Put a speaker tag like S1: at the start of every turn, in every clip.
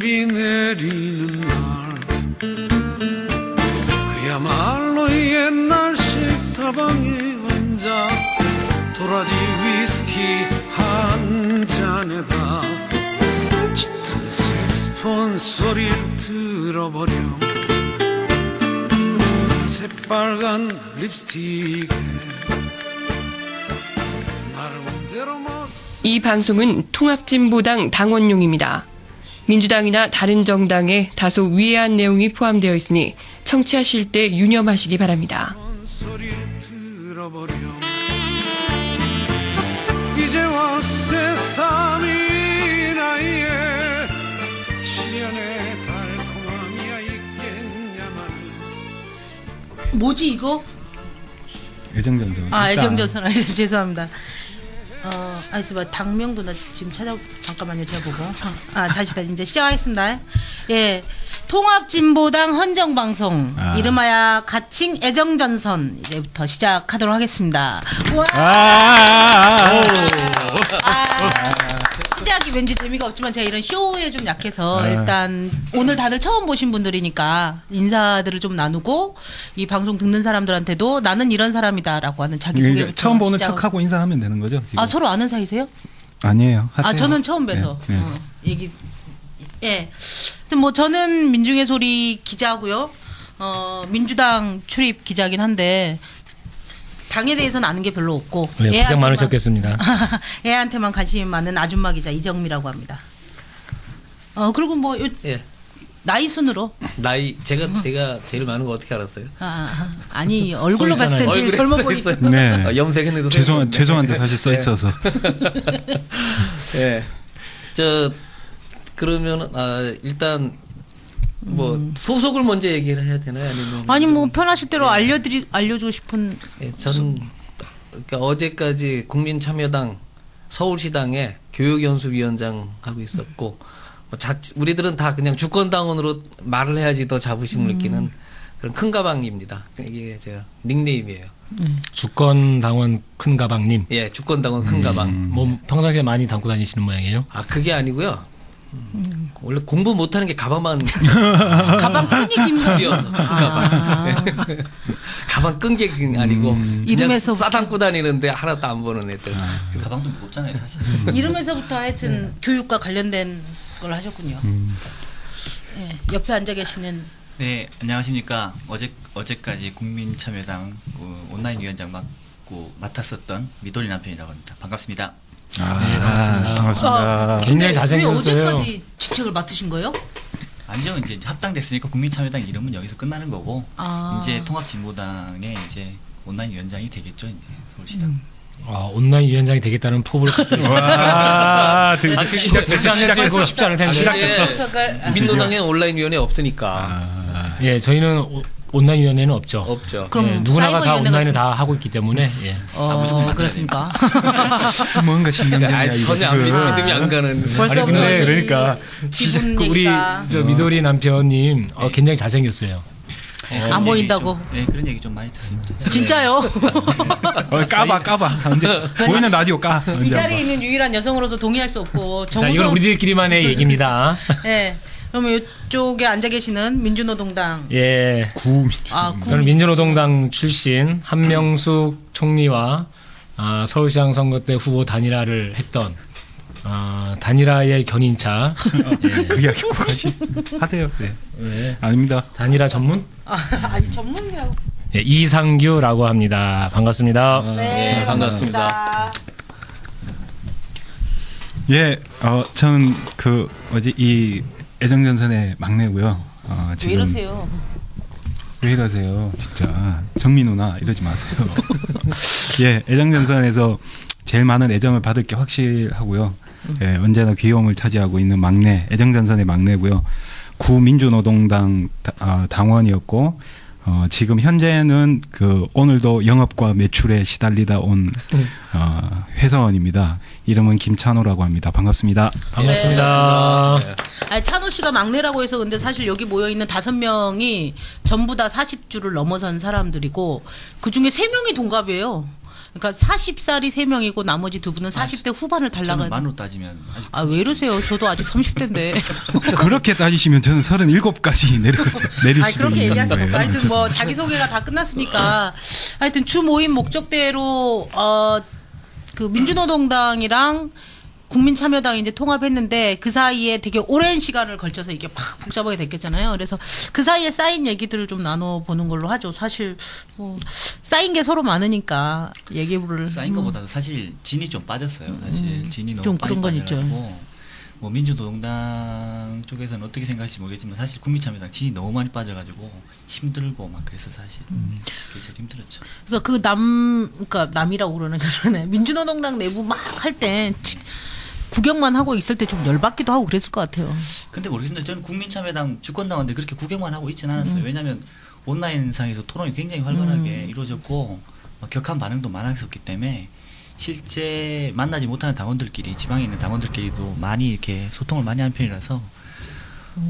S1: 빗물이 내리는 날 그야말로 옛날식 다방에 앉아 도라지 위스키 한 잔에다 짙은 색스폰 소리를 들어버려 새빨간 립스틱에 나름대로
S2: 이 방송은 통합진보당 당원용입니다. 민주당이나 다른 정당에 다소 위해한 내용이 포함되어 있으니 청취하실 때 유념하시기 바랍니다.
S1: 이제와 세상이 나이에 시련의 달콤함이야 있겠냐만.
S3: 뭐지 이거?
S4: 애정전선.
S3: 아, 애정전선. 죄송합니다. 알겠습니다. 당명도 나 지금 잠깐만요. 제가 보고. 다시 이제 시작하겠습니다. 예. 통합진보당 헌정방송. 이름하여 가칭 애정전선. 이제부터 시작하도록 하겠습니다. 와! 시작이 왠지 재미가 없지만 제가 이런 쇼에 좀 약해서 일단 오늘 다들 처음 보신 분들이니까 인사들을 좀 나누고 이 방송 듣는 사람들한테도 나는 이런 사람이다라고 하는 자기소개부터
S4: 처음 보는 척하고 인사하면 되는 거죠? 지금?
S3: 서로 아는 사이세요?
S4: 아니에요. 하세요.
S3: 저는 처음 뵈서 얘기. 예. 뭐 저는 민중의 소리 기자고요. 민주당 출입 기자긴 한데 당에 대해서는 아는 게 별로 없고.
S5: 네, 고생 많으셨겠습니다.
S3: 애한테만 관심이 많은 아줌마 기자 이정미라고 합니다. 그리고 뭐 나이 순으로.
S6: 제가 제일 많은 거 어떻게 알았어요?
S3: 아니 얼굴로 봤을 땐 제일 젊어 보이고.
S4: 네.
S6: 염색했는데도
S4: 죄송한데 사실 써 있어서.
S6: 예. 그러면 일단 뭐 소속을 먼저 얘기를 해야 되나요?
S3: 아니 뭐 편하실 대로 알려주고 싶은.
S6: 저는 그러니까 어제까지 국민참여당 서울시당의 교육연수위원장 하고 있었고 우리들은 다 그냥 주권당원으로 말을 해야지 더 자부심을 느끼는 그런 큰 가방입니다. 이게 제 닉네임이에요.
S5: 주권당원 큰 가방님.
S6: 예, 주권당원 큰 가방.
S5: 뭐 평상시에 많이 담고 다니시는 모양이에요?
S6: 그게 아니고요. 원래 공부 못하는 게 가방만
S3: 가방 끈이 긴
S6: 줄이어서 가방 끈 게 아니고
S3: 이름에서
S6: 싸담고 다니는데 하나도 안 보는 애들.
S7: 가방도 무겁잖아요 사실.
S3: 이름에서부터 하여튼 교육과 관련된 걸 하셨군요. 옆에 앉아 계시는.
S7: 네, 안녕하십니까. 어제까지 국민참여당 온라인 위원장 맡았었던 미돌리 남편이라고 합니다. 반갑습니다.
S5: 네, 반갑습니다.
S4: 반갑습니다.
S5: 굉장히 잘생겼어요.
S3: 왜 어제까지 직책을 맡으신 거예요?
S7: 아니요, 이제 합당됐으니까 국민참여당 이름은 여기서 끝나는 거고 이제 통합진보당의 이제 온라인 위원장이 되겠죠, 이제 서울시당.
S5: 온라인 위원장이 되겠다는 포부를
S4: 와,
S5: 시작했고 쉽지 않을 텐데.
S6: 민노당에 온라인 위원회 없으니까.
S5: 예, 저희는 온라인 위원회는 없죠.
S3: 그럼
S5: 누구나가 다 온라인을 다 하고 있기 때문에.
S3: 무조건 그렇습니까?
S4: 뭔가 신경전이야.
S6: 전혀 믿음이 안 가는.
S3: 벌써
S5: 근데
S4: 그러니까
S5: 우리 미도리 남편님 굉장히 잘생겼어요.
S3: 안 보인다고.
S7: 네, 그런 얘기 좀 많이 듣습니다.
S3: 진짜요?
S4: 까봐. 보이는 라디오 까.
S3: 이 자리에 있는 유일한 여성으로서 동의할 수 없고.
S5: 자, 이건 우리들끼리만의 얘기입니다.
S3: 네. 그러면 이쪽에 앉아 계시는 민주노동당.
S5: 예. 저는 민주노동당 출신 한명숙 총리와 서울시장 선거 때 후보 단일화를 했던 단일화의 견인차.
S4: 그 이야기 꼭 하세요. 네. 아닙니다.
S5: 단일화 전문?
S3: 아니 전문이라고.
S5: 예, 이상규라고 합니다. 반갑습니다.
S3: 네, 반갑습니다.
S4: 예, 저는 이 애정전선의 막내고요. 지금
S3: 왜 이러세요?
S4: 왜 이러세요? 진짜 정미 누나 이러지 마세요. 예, 애정전선에서 제일 많은 애정을 받을 게 확실하고요. 예, 언제나 귀여움을 차지하고 있는 막내, 애정전선의 막내고요. 구민주노동당 당원이었고 지금 현재는 오늘도 영업과 매출에 시달리다 온 회사원입니다. 이름은 김찬호라고 합니다. 반갑습니다.
S5: 반갑습니다.
S3: 아니, 찬호 씨가 막내라고 해서 근데 사실 여기 모여 있는 5명이 전부 다 40주를 넘어선 사람들이고 그 중에 3명이 동갑이에요. 그러니까 40살이 3명이고 나머지 2분은 40대 후반을
S7: 저는
S3: 달라가.
S7: 만으로 따지면 아직
S3: 아, 왜 이러세요? 저도 아직 30대인데.
S4: 그렇게 따지시면 저는 37까지 내릴
S3: 아니,
S4: 수도
S3: 그렇게
S4: 있는
S3: 얘기하시고
S4: 거예요.
S3: 하여튼 뭐 자기소개가 다 끝났으니까 하여튼 주 모임 목적대로 그 민주노동당이랑 국민참여당이 이제 통합했는데 그 사이에 되게 오랜 시간을 걸쳐서 이게 막 복잡하게 됐겠잖아요. 그래서 그 사이에 쌓인 얘기들을 좀 나눠보는 걸로 하죠. 사실 뭐 쌓인 게 서로 많으니까 얘기를
S7: 쌓인 것보다도 사실 진이 좀 빠졌어요. 사실 진이 너무
S3: 좀
S7: 빨리
S3: 그런 건 있죠.
S7: 빠져가지고 뭐 민주노동당 쪽에서는 어떻게 생각할지 모르겠지만 사실 국민참여당 진이 너무 많이 빠져가지고 힘들고 막 그래서 사실 그게 제일 힘들었죠.
S3: 그러니까 그러니까 남이라고 그러네. 민주노동당 내부 막 할 때 구경만 하고 있을 때 좀 열받기도 하고 그랬을 것 같아요.
S7: 근데 모르겠는데 저는 국민참여당 주권당원들 그렇게 구경만 하고 있지는 않았어요. 왜냐하면 온라인상에서 토론이 굉장히 활발하게 이루어졌고 격한 반응도 많았었기 때문에 실제 만나지 못하는 당원들끼리 지방에 있는 당원들끼리도 많이 이렇게 소통을 많이 한 편이라서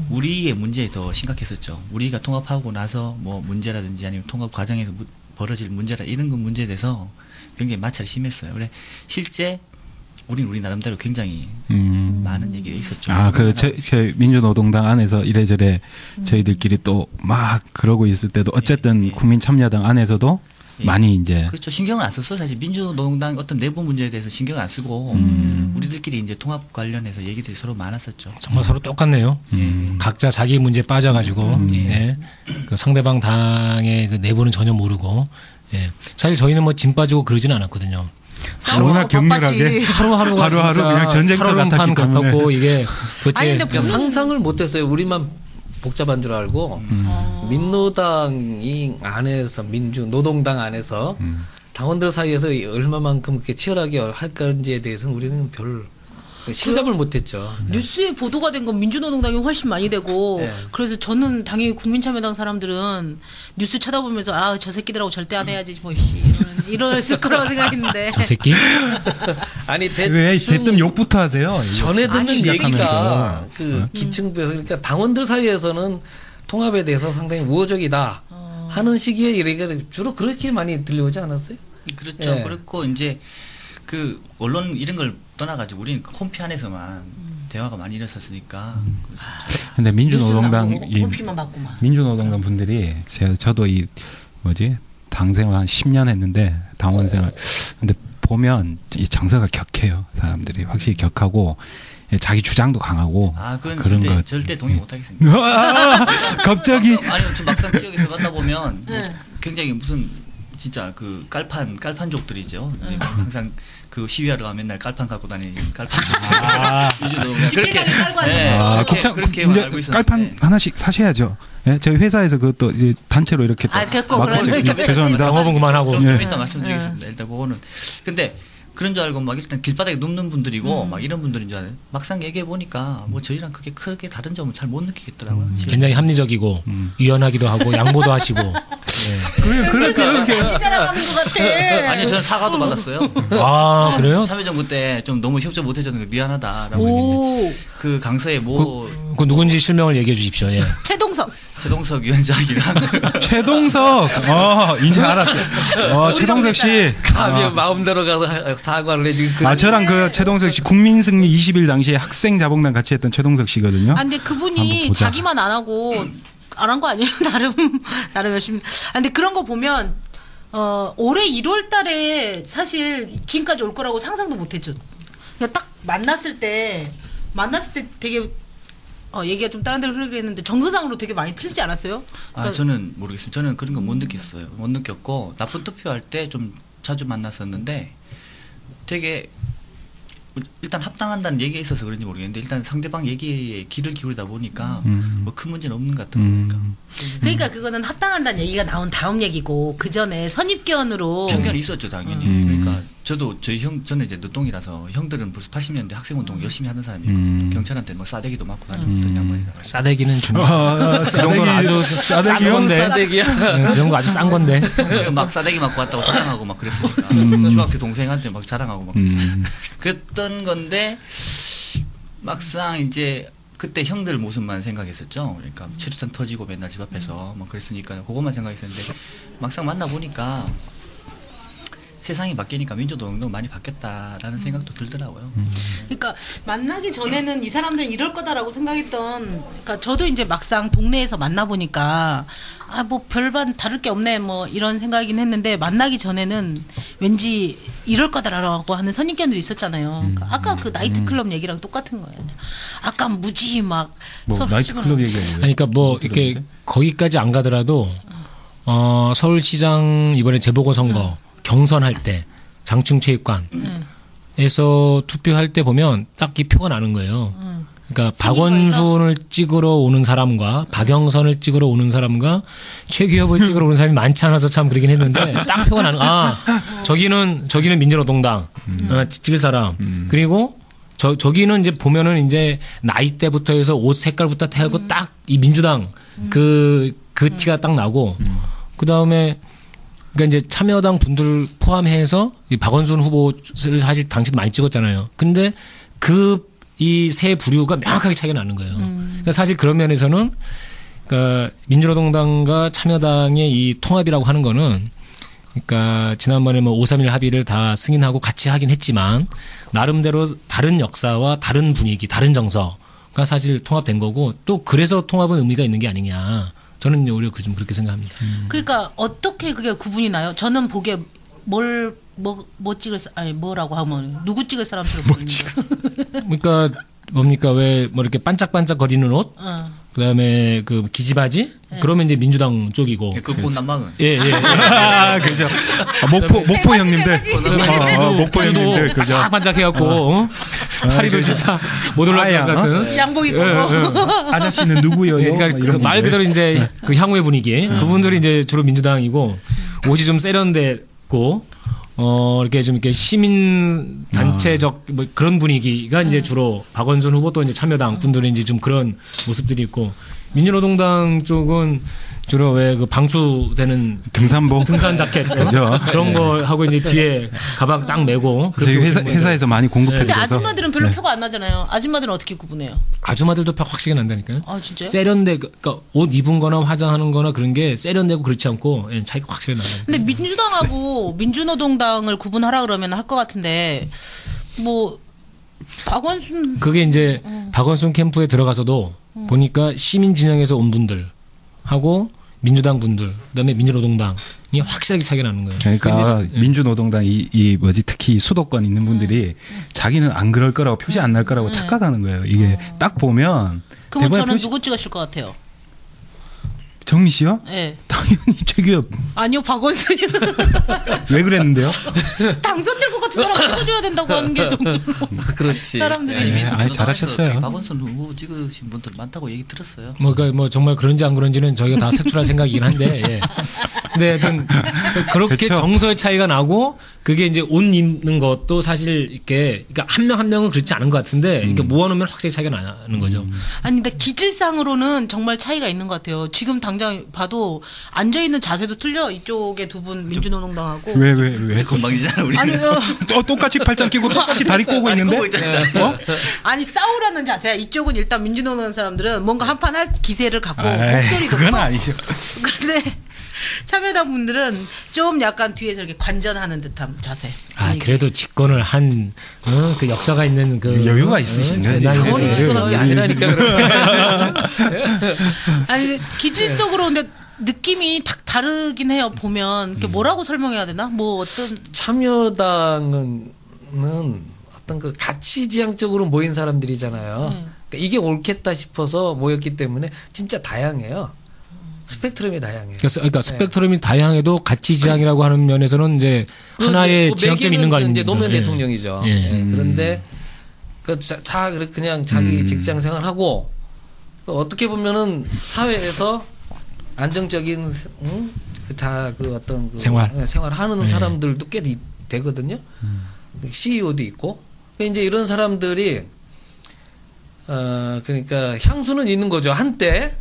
S7: 우리의 문제에 더 심각했었죠. 우리가 통합하고 나서 뭐 문제라든지 아니면 통합 과정에서 벌어질 문제라 이런 건 문제에 대해서 굉장히 마찰이 심했어요. 그래 실제 우리 나름대로 굉장히 많은 얘기가 있었죠.
S4: 그 민주노동당 안에서 이래저래 저희들끼리 또 막 그러고 있을 때도 어쨌든 국민참여당 안에서도 많이 이제
S7: 그렇죠. 신경을 안 썼어. 사실 민주노동당 어떤 내부 문제에 대해서 신경을 안 쓰고 우리들끼리 이제 통합 관련해서 얘기들이 서로 많았었죠.
S5: 정말 서로 똑같네요. 각자 자기 문제 빠져가지고 예. 그 상대방 당의 그 내부는 전혀 모르고 예. 사실 저희는 뭐 짐 빠지고 그러지는 않았거든요.
S4: 너무나 격렬하게
S5: 하루하루가
S4: 하루하루 그냥 전쟁터
S5: 살얼음판 같았고 이게 도대체
S3: 근데
S6: 상상을 못했어요. 우리만 복잡한 줄 알고 민노당이 안에서 민주노동당 안에서 당원들 사이에서 얼마만큼 이렇게 치열하게 할 건지에 대해서는 우리는 별 실감을 못했죠.
S3: 뉴스에 보도가 된 건 민주노동당이 훨씬 많이 되고
S6: 네.
S3: 그래서 저는 당연히 국민참여당 사람들은 뉴스 쳐다보면서 아 저 새끼들하고 절대 안 해야지 뭐 이랬을 거라고 생각했는데
S5: 저 새끼
S6: 아니
S4: 왜 대뜸 욕부터 하세요?
S6: 전에 듣는 얘기가
S4: 시작하면서.
S6: 그 기층부에서 그러니까 당원들 사이에서는 통합에 대해서 상당히 우호적이다 하는 시기에 얘기가 주로 그렇게 많이 들려오지 않았어요?
S7: 그렇죠.
S6: 예.
S7: 그렇고 이제 그 언론 이런 걸 떠나가지고 우리는 그 홈피 안에서만 대화가 많이 일었었으니까.
S4: 근데 민주노동당
S3: 홈피만 받고만.
S4: 민주노동당 분들이 저도 이 뭐지 당생활 한 10년 했는데 당원생활 근데 보면 이 정서가 격해요. 사람들이 확실히 격하고 자기 주장도 강하고
S7: 그건
S4: 그런
S7: 절대 동의 못하겠습니다.
S4: 갑자기
S7: 아니요, 좀 막상 지역에서 만나보면 굉장히 무슨 진짜 그 깔판족들이죠. 항상 그 시위하러 가면 맨날 깔판 갖고 다니는 깔판족.
S3: 집회장에 깔고 하는
S4: 곱창
S7: 그렇게
S4: 이제
S7: 알고 있었는데.
S4: 깔판 하나씩 사셔야죠. 예? 저희 회사에서 그것도 이제 단체로 이렇게
S3: 뵙고
S4: 죄송합니다.
S5: 영업은 그만하고
S7: 좀 이따 말씀드리겠습니다. 일단 그거는 근데 그런 줄 알고 막 일단 길바닥에 눕는 분들이고 막 이런 분들인 줄 알아요. 막상 얘기해 보니까 뭐 저희랑 그게 크게 다른 점은 잘 못 느끼겠더라고요.
S5: 굉장히 합리적이고 유연하기도 하고 양보도 하시고 예.
S4: 그렇게
S3: 자랑하는 것 같아.
S7: 아니 저는 사과도 받았어요.
S5: 아 그래요?
S7: 참여정부 때 좀 너무 협조 못해줘서 미안하다라고
S3: 오
S7: 했는데 그 강서에
S5: 그 누군지 실명을 얘기해 주십시오. 예.
S7: 최동석 위원장이랑
S4: 최동석 이제 알았어요. 최동석 씨
S6: 가면 마음대로 가서 사과를 해 지금.
S4: 저랑 그 최동석 씨 국민승리 20일 당시에 학생 자봉단 같이 했던 최동석 씨거든요.
S3: 근데 그분이
S4: 한번 보자.
S3: 자기만 안 하고 안 한 거 아니에요? 나름 열심히. 근데 그런 거 보면 올해 1월달에 사실 지금까지 올 거라고 상상도 못했죠. 그냥 딱 만났을 때 되게 얘기가 좀 다른 데로 흐르긴 했는데 정서상으로 되게 많이 틀리지 않았어요? 그러니까
S7: 저는 모르겠습니다. 저는 그런 거 못 느꼈어요. 못 느꼈고 나쁜 투표할 때 좀 자주 만났었는데 되게 일단 합당한다는 얘기가 있어서 그런지 모르겠는데 일단 상대방 얘기에 귀를 기울이다 보니까 뭐 큰 문제는 없는 것 같더라고요.
S3: 그러니까 그거는 합당한다는 얘기가 나온 다음 얘기고 그 전에 선입견으로
S7: 편견이 있었죠 당연히. 그러니까 저도 저는 이제 늦동이라서 형들은 벌써 80년대 학생운동 열심히 하던 사람이거든요. 경찰한테 뭐 싸대기도 맞고 다니던 양반이라.
S5: 싸대기는 좀 그 정도는 아주 싼 건데. 그 정도 아주 싼 건데.
S7: 막 싸대기 맞고 왔다고 자랑하고 막 그랬으니까 중학교 동생한테 막 자랑하고 막 그랬던 건데 막상 이제 그때 형들 모습만 생각했었죠. 그러니까 체류탄 터지고 맨날 집 앞에서 막 그랬으니까 그것만 생각했었는데 막상 만나 보니까 세상이 바뀌니까 민주노동도 많이 바뀌었다라는 생각도 들더라고요.
S3: 그러니까 만나기 전에는 이 사람들은 이럴 거다라고 생각했던, 그러니까 저도 이제 막상 동네에서 만나 보니까 아 뭐 별반 다를 게 없네 뭐 이런 생각이긴 했는데, 만나기 전에는 왠지 이럴 거다라고 하는 선입견들이 있었잖아요. 그러니까 아까 그 나이트클럽 얘기랑 똑같은 거예요. 아까 무지 막
S4: 뭐 나이트클럽 얘기하는
S5: 아니, 그러니까 뭐 이렇게 거기까지 안 가더라도 서울시장 이번에 재보궐선거 경선할 때 장충체육관에서 투표할 때 보면 딱 이 표가 나는 거예요. 그러니까 박원순을 찍으러 오는 사람과 박영선을 찍으러 오는 사람과 최규엽을 찍으러 오는 사람이 많지 않아서 참 그러긴 했는데 딱 표가 나는, 저기는 민주노동당 찍을 사람, 그리고 저기는 이제 보면은 이제 나이대부터 해서 옷 색깔부터 해고 딱 이 민주당 그 티가 딱 나고, 그 다음에 그러니까 이제 참여당 분들 포함해서 이 박원순 후보를 사실 당시도 많이 찍었잖아요. 근데 이 세 부류가 명확하게 차이가 나는 거예요. 그러니까 사실 그런 면에서는 그러니까 민주노동당과 참여당의 이 통합이라고 하는 거는, 그러니까 지난번에 뭐 5.3일 합의를 다 승인하고 같이 하긴 했지만 나름대로 다른 역사와 다른 분위기, 다른 정서가 사실 통합된 거고, 또 그래서 통합은 의미가 있는 게 아니냐. 저는 오히려 좀 그렇게 생각합니다.
S3: 그러니까 어떻게 그게 구분이 나요? 저는 보기에 뭐라고 하면 누구 찍을 사람처럼 보이는 거지.
S5: 그러니까 뭡니까, 왜 뭐 이렇게 반짝반짝거리는 옷, 그다음에 그 기지바지, 그러면 이제 민주당 쪽이고.
S7: 그 꽃난방은.
S5: 예.
S4: 그죠. 목포 형님들. 목포 형님들. 그죠.
S5: 싹 반짝해갖고 파리도 진짜 못 올라갈 것 같은.
S3: 양복 입고.
S4: 아저씨는 누구예요?
S5: 그러니까 말 그대로 이제 그 향후의 분위기. 그분들이 이제 주로 민주당이고, 옷이 좀 세련됐고, 이렇게 좀 이렇게 시민 단체적 뭐 그런 분위기가 이제 주로 박원순 후보 또 이제 참여당 분들은 이제 좀 그런 모습들이 있고, 민주노동당 쪽은 주로 왜 그 방수되는 등산 자켓
S4: 그죠.
S5: 그런 거 하고 이제 뒤에 가방 딱 메고.
S4: 저희 회사에서 많이 공급해
S3: 근데
S4: 드려서.
S3: 아줌마들은 별로 표가 안 나잖아요. 아줌마들은 어떻게 구분해요?
S5: 아줌마들도 표 확실히 난다니까요.
S3: 아 진짜요?
S5: 세련돼, 그러니까 옷 입은 거나 화장하는 거나 그런 게 세련되고 그렇지 않고 차이가 확실히 나요.
S3: 근데 민주당하고 민주노동당을 구분하라 그러면 할 것 같은데, 뭐 박원순
S5: 그게 이제 박원순 캠프에 들어가서도 보니까 시민 진영에서 온 분들하고 민주당 분들, 그다음에 민주노동당이 확실하게 차이가 나는 거예요.
S4: 그러니까 민주노동당 특히 수도권 있는 분들이 자기는 안 그럴 거라고, 표시 안 날 거라고 착각하는 거예요. 이게 딱 보면.
S3: 그럼 저는 누구 찍으실 것 같아요?
S4: 정미 씨요?
S3: 네.
S4: 당연히 최규엽.
S3: 아니요, 박원순이.
S4: 왜 그랬는데요?
S3: 당선될 것 같은 사람 찍어줘야 된다고 하는 게 정도로.
S6: 그렇지.
S3: 사람들이.
S4: 잘하셨어요.
S7: 박원순 후보 찍으신 분들 많다고 얘기 들었어요.
S5: 그러니까 뭐 정말 그런지 안 그런지는 저희가 다 색출할 생각이긴 한데, 예. 근데 하여튼 그렇게
S4: 그렇죠.
S5: 정서의 차이가 나고, 그게 이제 옷 입는 것도 사실 이렇게, 그러니까 한 명 한 명은 그렇지 않은 것 같은데, 이렇게 모아놓으면 확실히 차이가 나는 거죠.
S3: 아니 근데 기질상으로는 정말 차이가 있는 것 같아요. 지금 당장 봐도 앉아 있는 자세도 틀려. 이쪽에 두 분 민주노동당하고.
S4: 왜?
S7: 건방이잖아 우리.
S3: 아니요.
S4: 똑같이 팔짱 끼고 똑같이 다리 꼬고 있는데?
S3: 아니 싸우라는 자세야. 이쪽은 일단 민주노동 사람들은 뭔가 한판 할 기세를 갖고 목소리도
S4: 그건
S3: 커.
S4: 아니죠.
S3: 그런데 참여당 분들은 좀 약간 뒤에서 이렇게 관전하는 듯한 자세.
S5: 그래도 집권을 한, 그 역사가 있는 그.
S4: 여유가 있으시네.
S6: 당원이 집권한 게 아니라니까.
S3: 아니 기질적으로 근데 느낌이 딱 다르긴 해요. 보면 뭐라고 설명해야 되나? 뭐 어떤
S6: 참여당은 어떤 그 가치지향적으로 모인 사람들이잖아요. 그러니까 이게 옳겠다 싶어서 모였기 때문에 진짜 다양해요. 스펙트럼이 다양해요.
S5: 그러니까 스펙트럼이 다양해도 가치지향이라고 하는 면에서는 이제 하나의 지향점이 있는 거 아닙니까?
S6: 이제 노무현 대통령이죠. 그런데 그냥 자기 직장 생활하고, 어떻게 보면은 사회에서 안정적인 생활하는 사람들도 꽤 되거든요. CEO도 있고. 그러니까 이제 이런 사람들이 그러니까 향수는 있는 거죠. 한때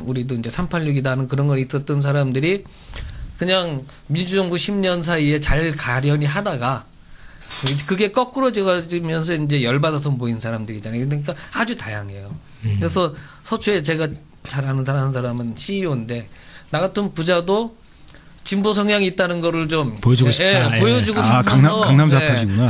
S6: 우리도 이제 386이다는 그런 걸 있었던 사람들이 그냥 민주정부 10년 사이에 잘 가려니 하다가 그게 거꾸로지면서 이제 열받아서 모인 사람들이잖아요. 그러니까 아주 다양해요. 그래서 서초에 제가 잘 아는 사람은 CEO인데, 나 같은 부자도 진보 성향이 있다는 거를 좀
S5: 보여주고 싶다. 예.
S6: 보여주고 싶어서
S4: 강남 작가시구나.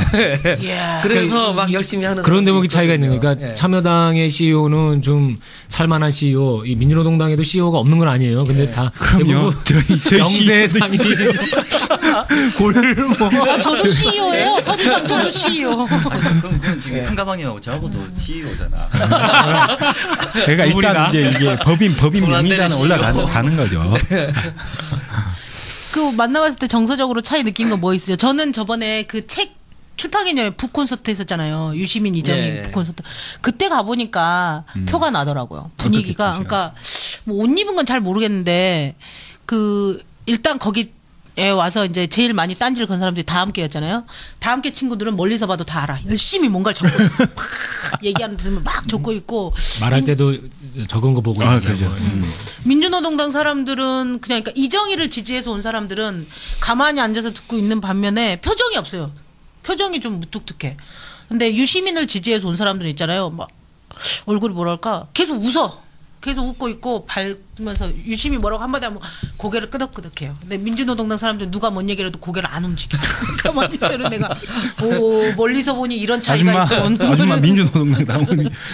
S6: 그래서 막 열심히 하는
S5: 그런 대목이 차이가 있는 거니까
S6: 예.
S5: 참여당의 CEO는 좀 살만한 CEO, 이 민주노동당에도 CEO가 없는 건 아니에요. 근데 다
S4: 그럼요. 저희
S5: 영세상이
S3: 저도 CEO예요. 서류상 저도 CEO.
S7: 그럼 지금 큰 가방님하고 저하고도 CEO잖아.
S4: 제가 일단 이제 이게 법인
S7: 돈안 되는
S4: 명의자는
S7: CEO.
S4: 올라가는 거죠.
S3: 그 만나봤을 때 정서적으로 차이 느낀 거 뭐 있어요? 저는 저번에 그 책 출판 기념회 북콘서트 했었잖아요. 유시민 이정희
S6: 예.
S3: 북콘서트. 그때 가보니까 표가 나더라고요. 분위기가.
S4: 어떻게
S3: 그러니까 뭐 옷 입은 건 잘 모르겠는데 그 일단 거기에 와서 이제 제일 많이 딴지를 건 사람들이 다함께였잖아요. 다함께 친구들은 멀리서 봐도 다 알아. 열심히 뭔가를 적고 있어. 막 얘기하는 듯 막 적고 있고.
S5: 말할 때도 적은 거 보고
S4: 아,
S5: 얘기하고.
S4: 그죠.
S3: 민주노동당 사람들은 그냥 그러니까 이정희를 지지해서 온 사람들은 가만히 앉아서 듣고 있는 반면에 표정이 없어요. 표정이 좀 무뚝뚝해. 근데 유시민을 지지해서 온 사람들 있잖아요. 막 얼굴이 뭐랄까 계속 웃어. 계속 웃고 있고 밟으면서 유심히 뭐라고 한마디 하면 고개를 끄덕끄덕해요. 근데 민주노동당 사람들 누가 뭔 얘기를 해도 고개를 안 움직여. 가만히 있어요. 내가 오 멀리서 보니 이런 차이가 있고.
S4: 아줌마 민주노동당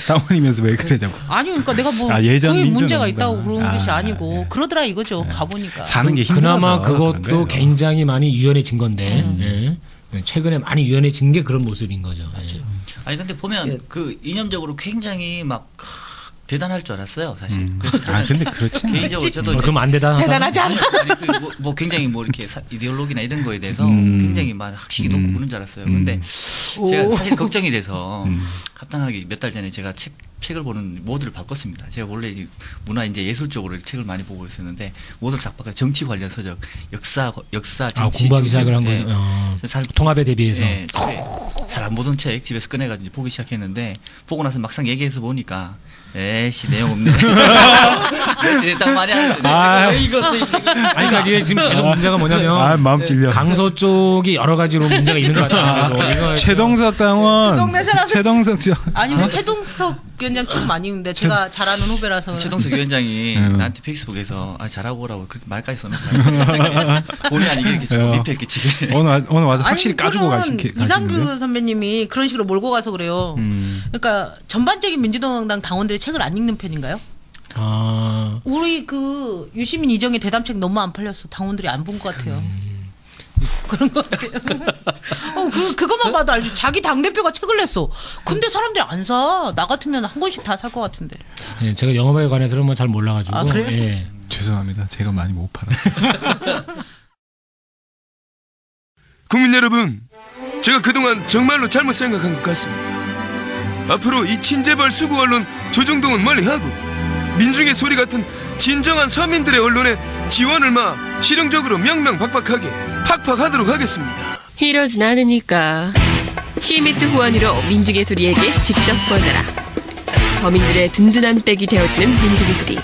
S4: 당원이면서 왜 그래 자꾸.
S3: 아니 그러니까 내가 뭐
S4: 예전
S3: 거의
S4: 민주노동당.
S3: 문제가 있다고 그런 것이 아니고
S4: 예.
S3: 그러더라 이거죠. 가보니까.
S4: 사는 게 힘들어서
S5: 그나마
S4: 그런
S5: 그것도
S4: 거예요.
S5: 굉장히 많이 유연해진 건데 예. 최근에 많이 유연해진 게 그런 모습인 거죠. 예.
S7: 아니 근데 보면 그 이념적으로 굉장히 막 대단할 줄 알았어요, 사실. 그래서
S4: 아 근데 그렇지.
S7: 개인적으로 저도 이제
S5: 그럼 안 대단하다.
S3: 대단하지 않아.
S7: 아니, 뭐 굉장히 뭐 이렇게 이데올로기나 이런 거에 대해서 굉장히 막 학식이 높고 그런 줄 알았어요. 근데 제가 사실 걱정이 돼서 합당하게 몇 달 전에 제가 책을 보는 모드를 바꿨습니다. 제가 원래 문화 이제 예술 쪽으로 책을 많이 보고 있었는데 모드를 딱 바꿔 정치 관련 서적, 역사 정치
S5: 공부하기 시작을 한
S7: 예.
S5: 거죠.
S7: 잘
S5: 통합에 대비해서.
S7: 예, 잘 안 보던 책 집에서 꺼내가지고 보기 시작했는데 보고 나서 막상 얘기해서 보니까 에이씨 내용 없네. 내가 딱 많이 하는데
S4: 아,
S6: 이거 지금
S5: 아니, 그러니까 이게 지금 계속 문제가 뭐냐면
S4: 아 마음 찔려.
S5: 강서 쪽이 여러 가지로 문제가 있는 것 같아요. 이거
S4: 최동석 당원.
S3: 그 동네 사람들
S4: 최동석
S3: 아니 뭐 최동석 위원장 책 많이 읽는데 제가 잘하는 후배라서.
S7: 최동석 위원장이 나한테 페이스북에서 잘하고 오라고 그렇게 말까지 써놓고 본의 아니게 이렇게 자꾸 민폐 끼치게.
S4: 오늘 와서 확실히
S3: 아니,
S4: 까주고
S3: 저는
S4: 가시는데.
S3: 이상규 선배님이 그런 식으로 몰고 가서 그래요. 그러니까 전반적인 민주노동당 당원들이 책을 안 읽는 편인가요?
S5: 아,
S3: 우리 그 유시민 이정희 대담책 너무 안 팔렸어. 당원들이 안 본 것 같아요. 그런 것 같아요. 그것만 봐도 알지. 자기 당대표가 책을 냈어. 근데 사람들이 안 사. 나 같으면 한 권씩 다 살 것 같은데.
S5: 예, 제가 영업에 관해서는 뭐 잘 몰라가지고.
S3: 아, 그래요?
S5: 예.
S4: 죄송합니다. 제가 많이 못 팔았어요.
S8: 국민 여러분, 제가 그동안 정말로 잘못 생각한 것 같습니다. 앞으로 이 친재벌 수구 언론 조정동은 멀리하고 민중의 소리 같은 진정한 서민들의 언론에 지원을 실용적으로 명명박박하게 팍팍하도록 하겠습니다.
S2: 이러진 않으니까 CMS 후원으로 민중의 소리에게 직접 권하라. 서민들의 든든한 백이 되어주는 민중의 소리.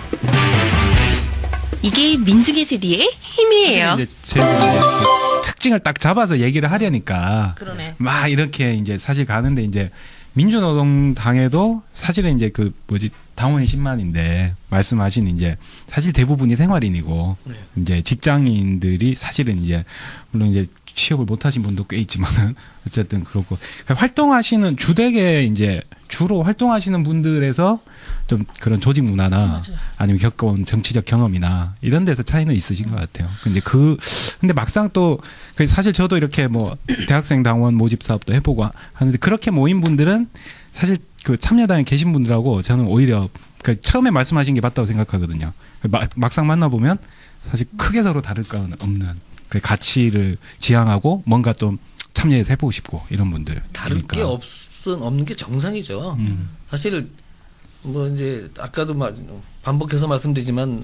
S2: 이게 민중의 소리의 힘이에요.
S4: 이제 제가 이제 그 특징을 딱 잡아서 얘기를 하려니까
S3: 그러네.
S4: 막 이렇게 이제 사실 가는데 이제 민주노동당에도 사실은 이제 그 당원이 10만인데 말씀하신 이제 사실 대부분이 생활인이고 이제 직장인들이 사실은 이제 물론 이제 취업을 못 하신 분도 꽤 있지만은 어쨌든 그렇고 활동하시는 주택에 이제 주로 활동하시는 분들에서 좀 그런 조직 문화나
S3: 맞아요.
S4: 아니면 겪어온 정치적 경험이나 이런 데서 차이는 있으신 것 같아요. 근데 막상 또 사실 저도 이렇게 뭐 대학생 당원 모집 사업도 해보고 하는데 그렇게 모인 분들은 사실 그 참여당에 계신 분들하고 저는 오히려 처음에 말씀하신 게 맞다고 생각하거든요. 막상 만나보면 사실 크게 서로 다를 건 없는 그 가치를 지향하고 뭔가 좀 참여해서 해보고 싶고 이런 분들.
S6: 다를 게 없는 게 정상이죠. 사실 뭐 이제 아까도 반복해서 말씀드리지만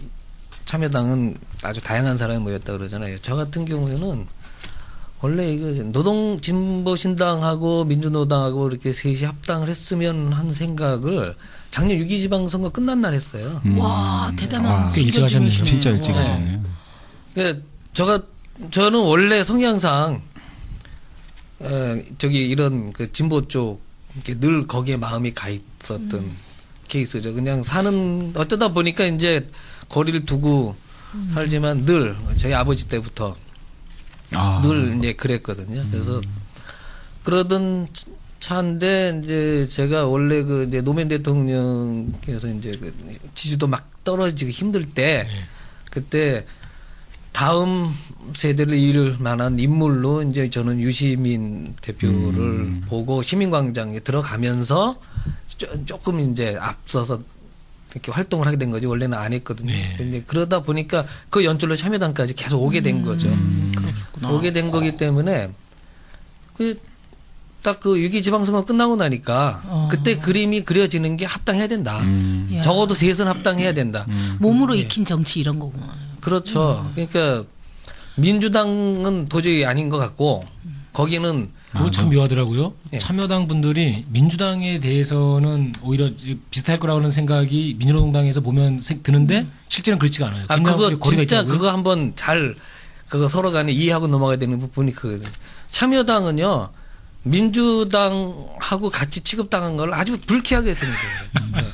S6: 참여당은 아주 다양한 사람이 모였다 그러잖아요. 저 같은 경우에는 원래 이거 진보신당하고 민주노당하고 이렇게 셋이 합당을 했으면 하는 생각을 작년 6.2 지방선거 끝난 날 했어요.
S3: 와 대단한.
S5: 꽤 일찍 하셨네요.
S4: 진짜 일찍 하셨네요.
S6: 그러니까 저는 원래 성향상 이런 그 진보 쪽 늘 거기에 마음이 가 있었던 케이스죠. 그냥 어쩌다 보니까 이제 거리를 두고 살지만 늘 저희 아버지 때부터
S4: 아.
S6: 늘 이제 그랬거든요. 그래서 그러던 차인데 이제 제가 원래 그 이제 노무현 대통령께서 이제 그 지지도 막 떨어지기 힘들 때 그때 다음 세대를 이을 만한 인물로 이제 저는 유시민 대표를 보고 시민광장에 들어가면서 조금 이제 앞서서 이렇게 활동을 하게 된 거지 원래는 안 했거든요. 근데 그러다 보니까 그 연줄로 참여당까지 계속 오게 된 거죠. 오게 된 거기 때문에 딱 그 6.2 지방선거 끝나고 나니까 그때 그림이 그려지는 게 합당해야 된다. 적어도 셋은 합당해야 된다.
S3: 몸으로 익힌 정치 이런 거구나.
S6: 그렇죠. 그러니까 민주당은 도저히 아닌 것 같고 거기는
S5: 그거 참 묘하더라고요.
S6: 예.
S5: 참여당 분들이 민주당에 대해서는 오히려 비슷할 거라는 생각이 민주노동당에서 보면 드는데 실제는 그렇지가 않아요.
S6: 그거
S5: 거리가
S6: 진짜
S5: 있더라고요.
S6: 그거 한번 잘 그거 서로 간에 이해하고 넘어가야 되는 부분이 그거거든요. 참여당은요 민주당하고 같이 취급당한 걸 아주 불쾌하게 생각해요. 네.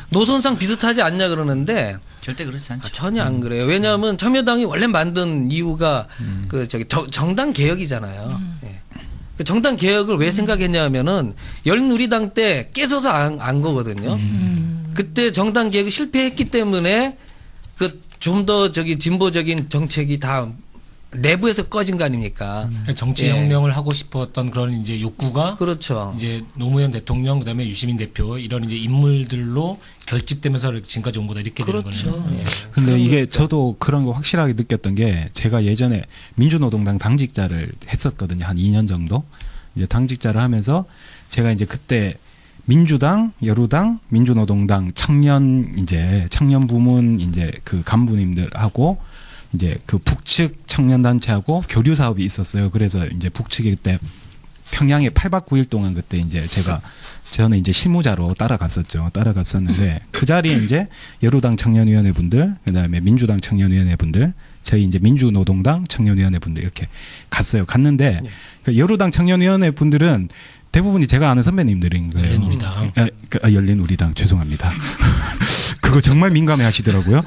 S6: 노선상 비슷하지 않냐 그러는데
S7: 절대 그렇지 않죠.
S6: 전혀 안 그래요. 왜냐하면 참여당이 원래 만든 이유가 그 저기 정당 개혁이잖아요. 예. 그 정당 개혁을 왜 생각했냐면은 열린우리당 때 깨서서 안 거거든요. 그때 정당 개혁이 실패했기 때문에 그 좀 더 저기 진보적인 정책이 다 내부에서 꺼진 거 아닙니까?
S5: 정치혁명을 하고 싶었던 그런 이제 욕구가
S6: 그렇죠.
S5: 이제 노무현 대통령 그다음에 유시민 대표 이런 이제 인물들로 결집되면서 지금까지 온 거다 이렇게 되는
S6: 그렇죠.
S5: 거네요.
S6: 예.
S4: 근데 이게 저도 그런 거 확실하게 느꼈던 게 제가 예전에 민주노동당 당직자를 했었거든요. 한 2년 정도. 이제 당직자를 하면서 제가 이제 그때 민주당, 여루당, 민주노동당 청년 부문 이제 그 간부님들하고 이제 그 북측 청년단체하고 교류 사업이 있었어요. 그래서 이제 북측이 그때 평양에 8박 9일 동안 그때 이제 저는 이제 실무자로 따라갔었는데 그 자리에 이제 여루당 청년위원회 분들, 그다음에 민주당 청년위원회 분들, 저희 이제 민주노동당 청년위원회 분들 이렇게 갔어요. 갔는데 그 여루당 청년위원회 분들은 대부분이 제가 아는 선배님들인 거예요.
S5: 열린우리당.
S4: 열린우리당 죄송합니다. 그거 정말 민감해 하시더라고요.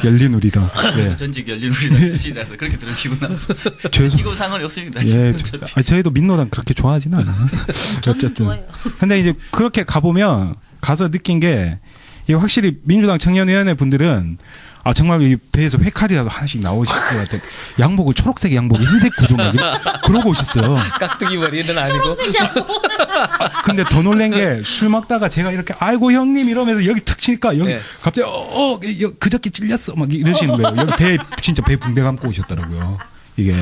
S4: 열린우리당. 네.
S7: 전직 열린우리당 출신이라서 그렇게 들으면 기분 나빠. 지금 상관이 없습니다.
S4: 예, 저희도 민노당 그렇게 좋아하지는 않아요. 어쨌든. 근데 이제 그렇게 가서 느낀 게 이게 확실히 민주당 청년위원회 분들은 정말 이 배에서 회칼이라도 하나씩 나오실 것 같아. 양복을 초록색 양복에 흰색 구두 막 그러고 오셨어요.
S6: 깍두기 머리는 아니고.
S4: 근데 더 놀란 게 술 먹다가 제가 이렇게 아이고 형님 이러면서 여기 툭 치니까 여기
S6: 네.
S4: 갑자기 그저께 찔렸어 막 이러시는 거예요. 여기 진짜 배 붕대 감고 오셨더라고요. 이게